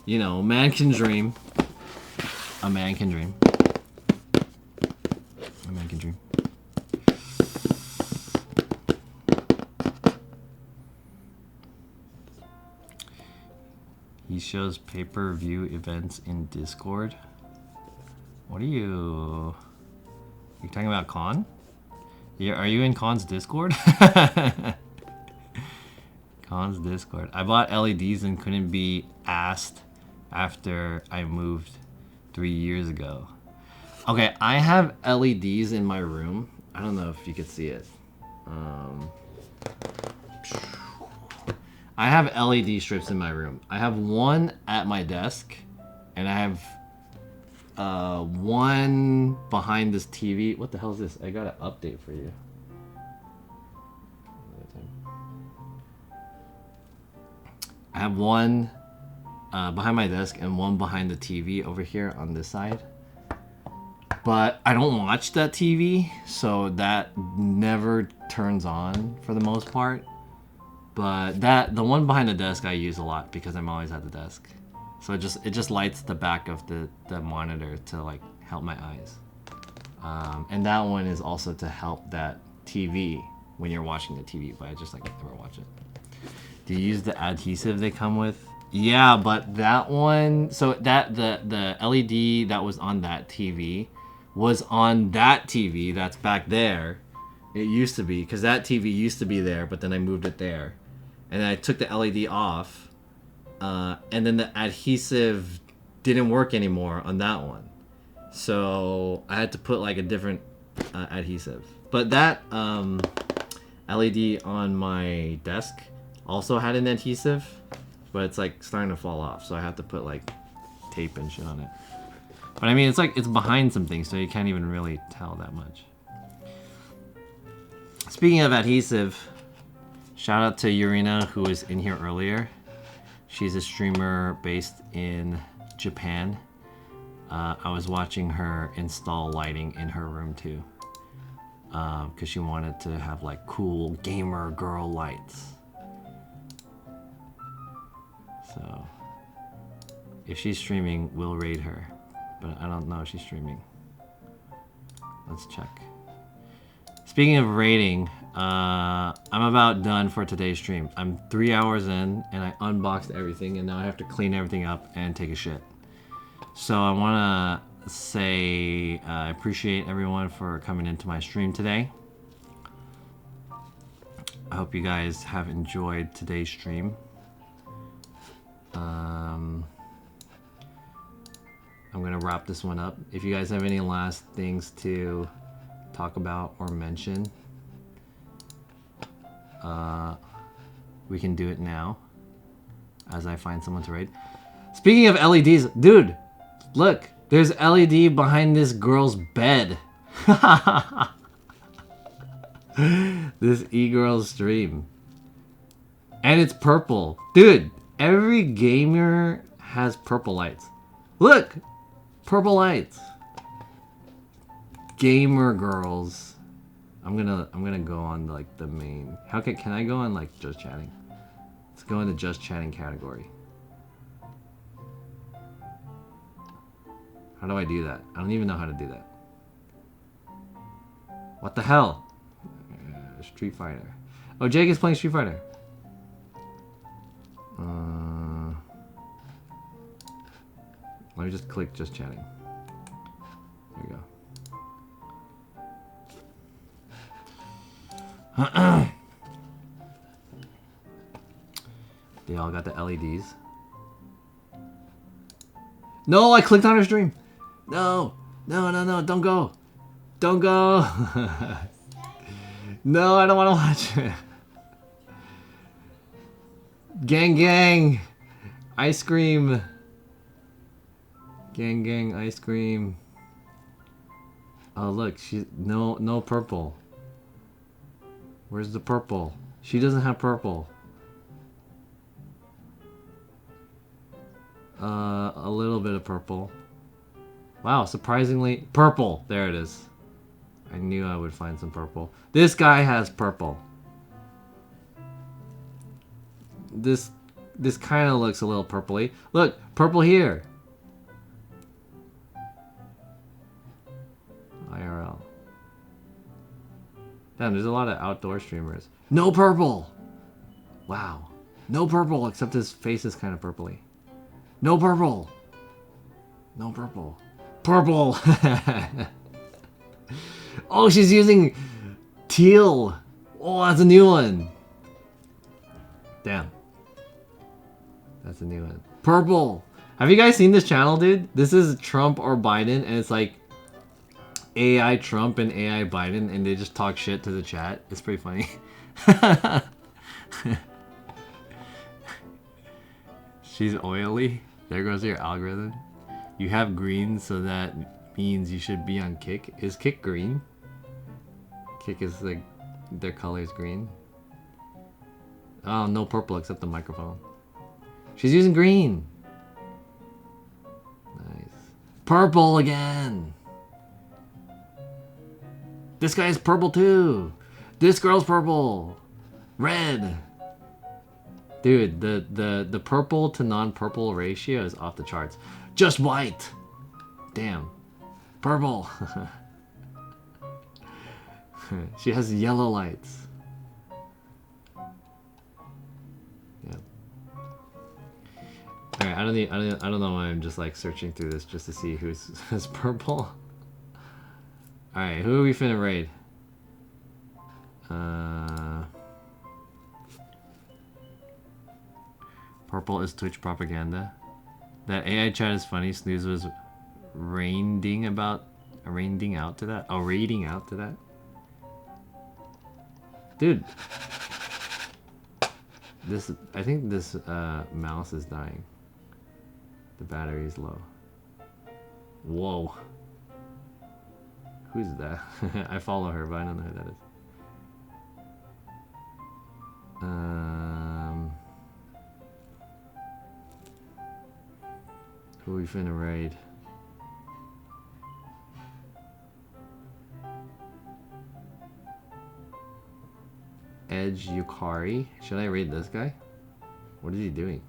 you know, a man can dream. A man can dream. A man can dream. He shows pay-per-view events in Discord. What are you... You talking about Con? Yeah, are you in Con's Discord? Con's Discord. I bought LEDs and couldn't be asked after I moved 3 years ago. Okay, I have LEDs in my room. I don't know if you could see it. I have LED strips in my room. I have one at my desk, and I have one behind this TV. What the hell is this? I got an update for you. I have one behind my desk and one behind the TV over here on this side. But I don't watch that TV, so that never turns on for the most part. But the one behind the desk I use a lot because I'm always at the desk. So it just lights the back of the monitor to like help my eyes. And that one is also to help that TV when you're watching the TV, but I just like never watch it. Do you use the adhesive they come with? Yeah, but that one, so that the LED that was on that TV was on that TV that's back there. It used to be, because that TV used to be there, but then I moved it there. And then I took the LED off, and then the adhesive didn't work anymore on that one. So I had to put like a different adhesive. But that LED on my desk also had an adhesive, but it's like starting to fall off. So I have to put like tape and shit on it. But I mean, it's like, it's behind some things, so you can't even really tell that much. Speaking of adhesive, shout out to Urina, who was in here earlier. She's a streamer based in Japan. I was watching her install lighting in her room too. Because she wanted to have like cool gamer girl lights. So, if she's streaming, we'll raid her. But I don't know if she's streaming. Let's check. Speaking of rating, I'm about done for today's stream. I'm 3 hours in and I unboxed everything and now I have to clean everything up and take a shit. So I want to say I appreciate everyone for coming into my stream today. I hope you guys have enjoyed today's stream. I'm gonna wrap this one up. If you guys have any last things to talk about or mention, we can do it now as I find someone to raid. Speaking of LEDs, dude, look, there's LED behind this girl's bed. This e-girl's stream. And it's purple. Dude, every gamer has purple lights. Look! Purple lights. Gamer girls. I'm gonna go on like the main. How can I go on like just chatting? Let's go into just chatting category. How do I do that? I don't even know how to do that. What the hell? Street Fighter. Oh, Jake is playing Street Fighter. Let me just click just chatting. There we go. They all got the LEDs. No, I clicked on her stream. No, no, no, no, don't go. Don't go. No, I don't want to watch it. Gang, gang. Ice cream. Gang, gang, ice cream. Oh, look, no purple. Where's the purple? She doesn't have purple. A little bit of purple. Wow, surprisingly purple. There it is. I knew I would find some purple. This guy has purple. This kind of looks a little purpley. Look, purple here. IRL. Damn, there's a lot of outdoor streamers. No purple. Wow. No purple, except his face is kind of purpley. No purple. No purple. Purple. Oh, she's using teal. Oh, that's a new one. Damn. That's a new one. Purple. Have you guys seen this channel, dude? This is Trump or Biden, and it's like AI Trump and AI Biden, and they just talk shit to the chat. It's pretty funny. She's oily. There goes your algorithm. You have green, so that means you should be on Kick. Is Kick green? Kick is like, their color is green. Oh, no purple except the microphone. She's using green. Nice. Purple again. This guy's purple too. This girl's purple. Red. Dude, the purple to non-purple ratio is off the charts. Just white. Damn. Purple. She has yellow lights. Yeah. All right, I don't know why I'm just like searching through this just to see who's purple. All right, who are we finna raid? Purple is Twitch propaganda. That AI chat is funny. Snooze was raiding out to that. Oh, raiding out to that. Dude, I think this mouse is dying. The battery is low. Whoa. Who's that? I follow her, but I don't know who that is. Who we finna raid? Edge Yukari. Should I raid this guy? What is he doing?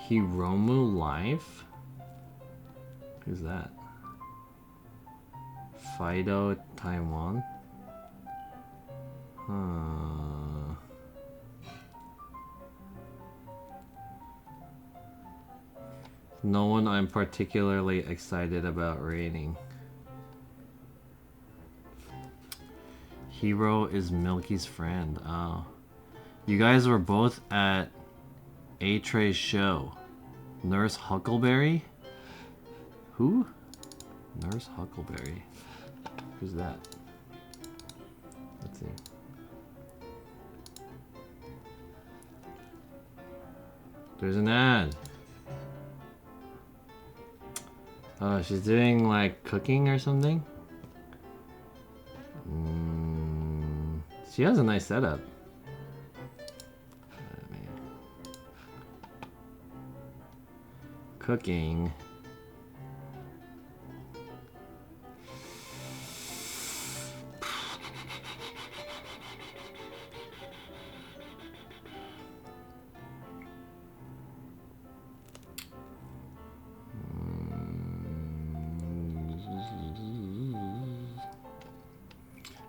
Hiromu Life? Who's that? Fido Taiwan? No one I'm particularly excited about raiding. Hero is Milky's friend. Oh. You guys were both at A-Trey's show. Nurse Huckleberry? Who? Nurse Huckleberry. Who's that? Let's see. There's an ad. Oh, she's doing like cooking or something? She has a nice setup. Cooking.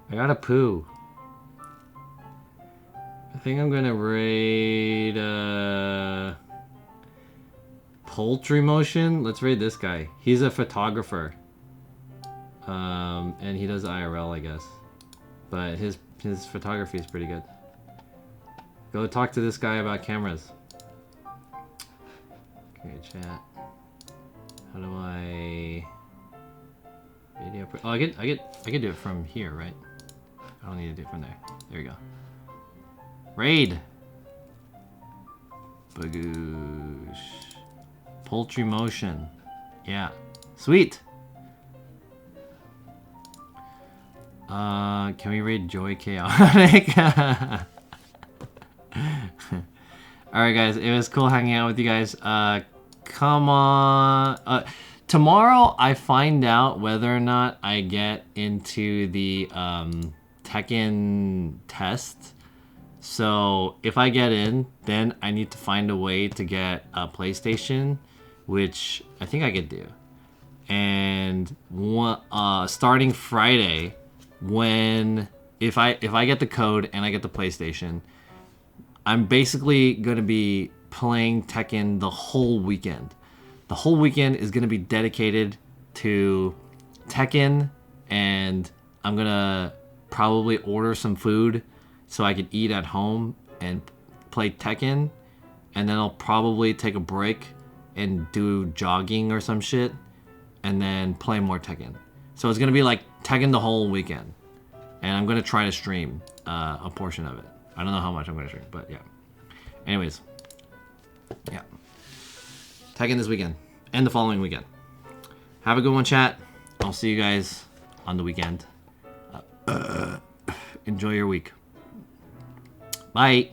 I gotta poo. I think I'm gonna raid Poultry Motion. Let's raid this guy. He's a photographer. And he does IRL, I guess. but his photography is pretty good. Go talk to this guy about cameras. Okay, chat. How do I video? Oh, I could do it from here, right? I don't need to do it from there. There we go. Raid. Bagoosh. Poultry motion. Yeah. Sweet. Can we raid Joy Chaotic? Alright guys, it was cool hanging out with you guys. Come on. Tomorrow I find out whether or not I get into the Tekken test. So if I get in, then I need to find a way to get a PlayStation, which I think I could do. And starting Friday, if I get the code and I get the PlayStation, I'm basically gonna be playing Tekken the whole weekend. The whole weekend is gonna be dedicated to Tekken, and I'm gonna probably order some food so I can eat at home and play Tekken, and then I'll probably take a break and do jogging or some shit, and then play more Tekken. So it's gonna be like Tekken the whole weekend, and I'm gonna try to stream a portion of it. I don't know how much I'm gonna stream, but yeah. Anyways, yeah. Tekken this weekend and the following weekend. Have a good one, chat. I'll see you guys on the weekend. Enjoy your week. Bye.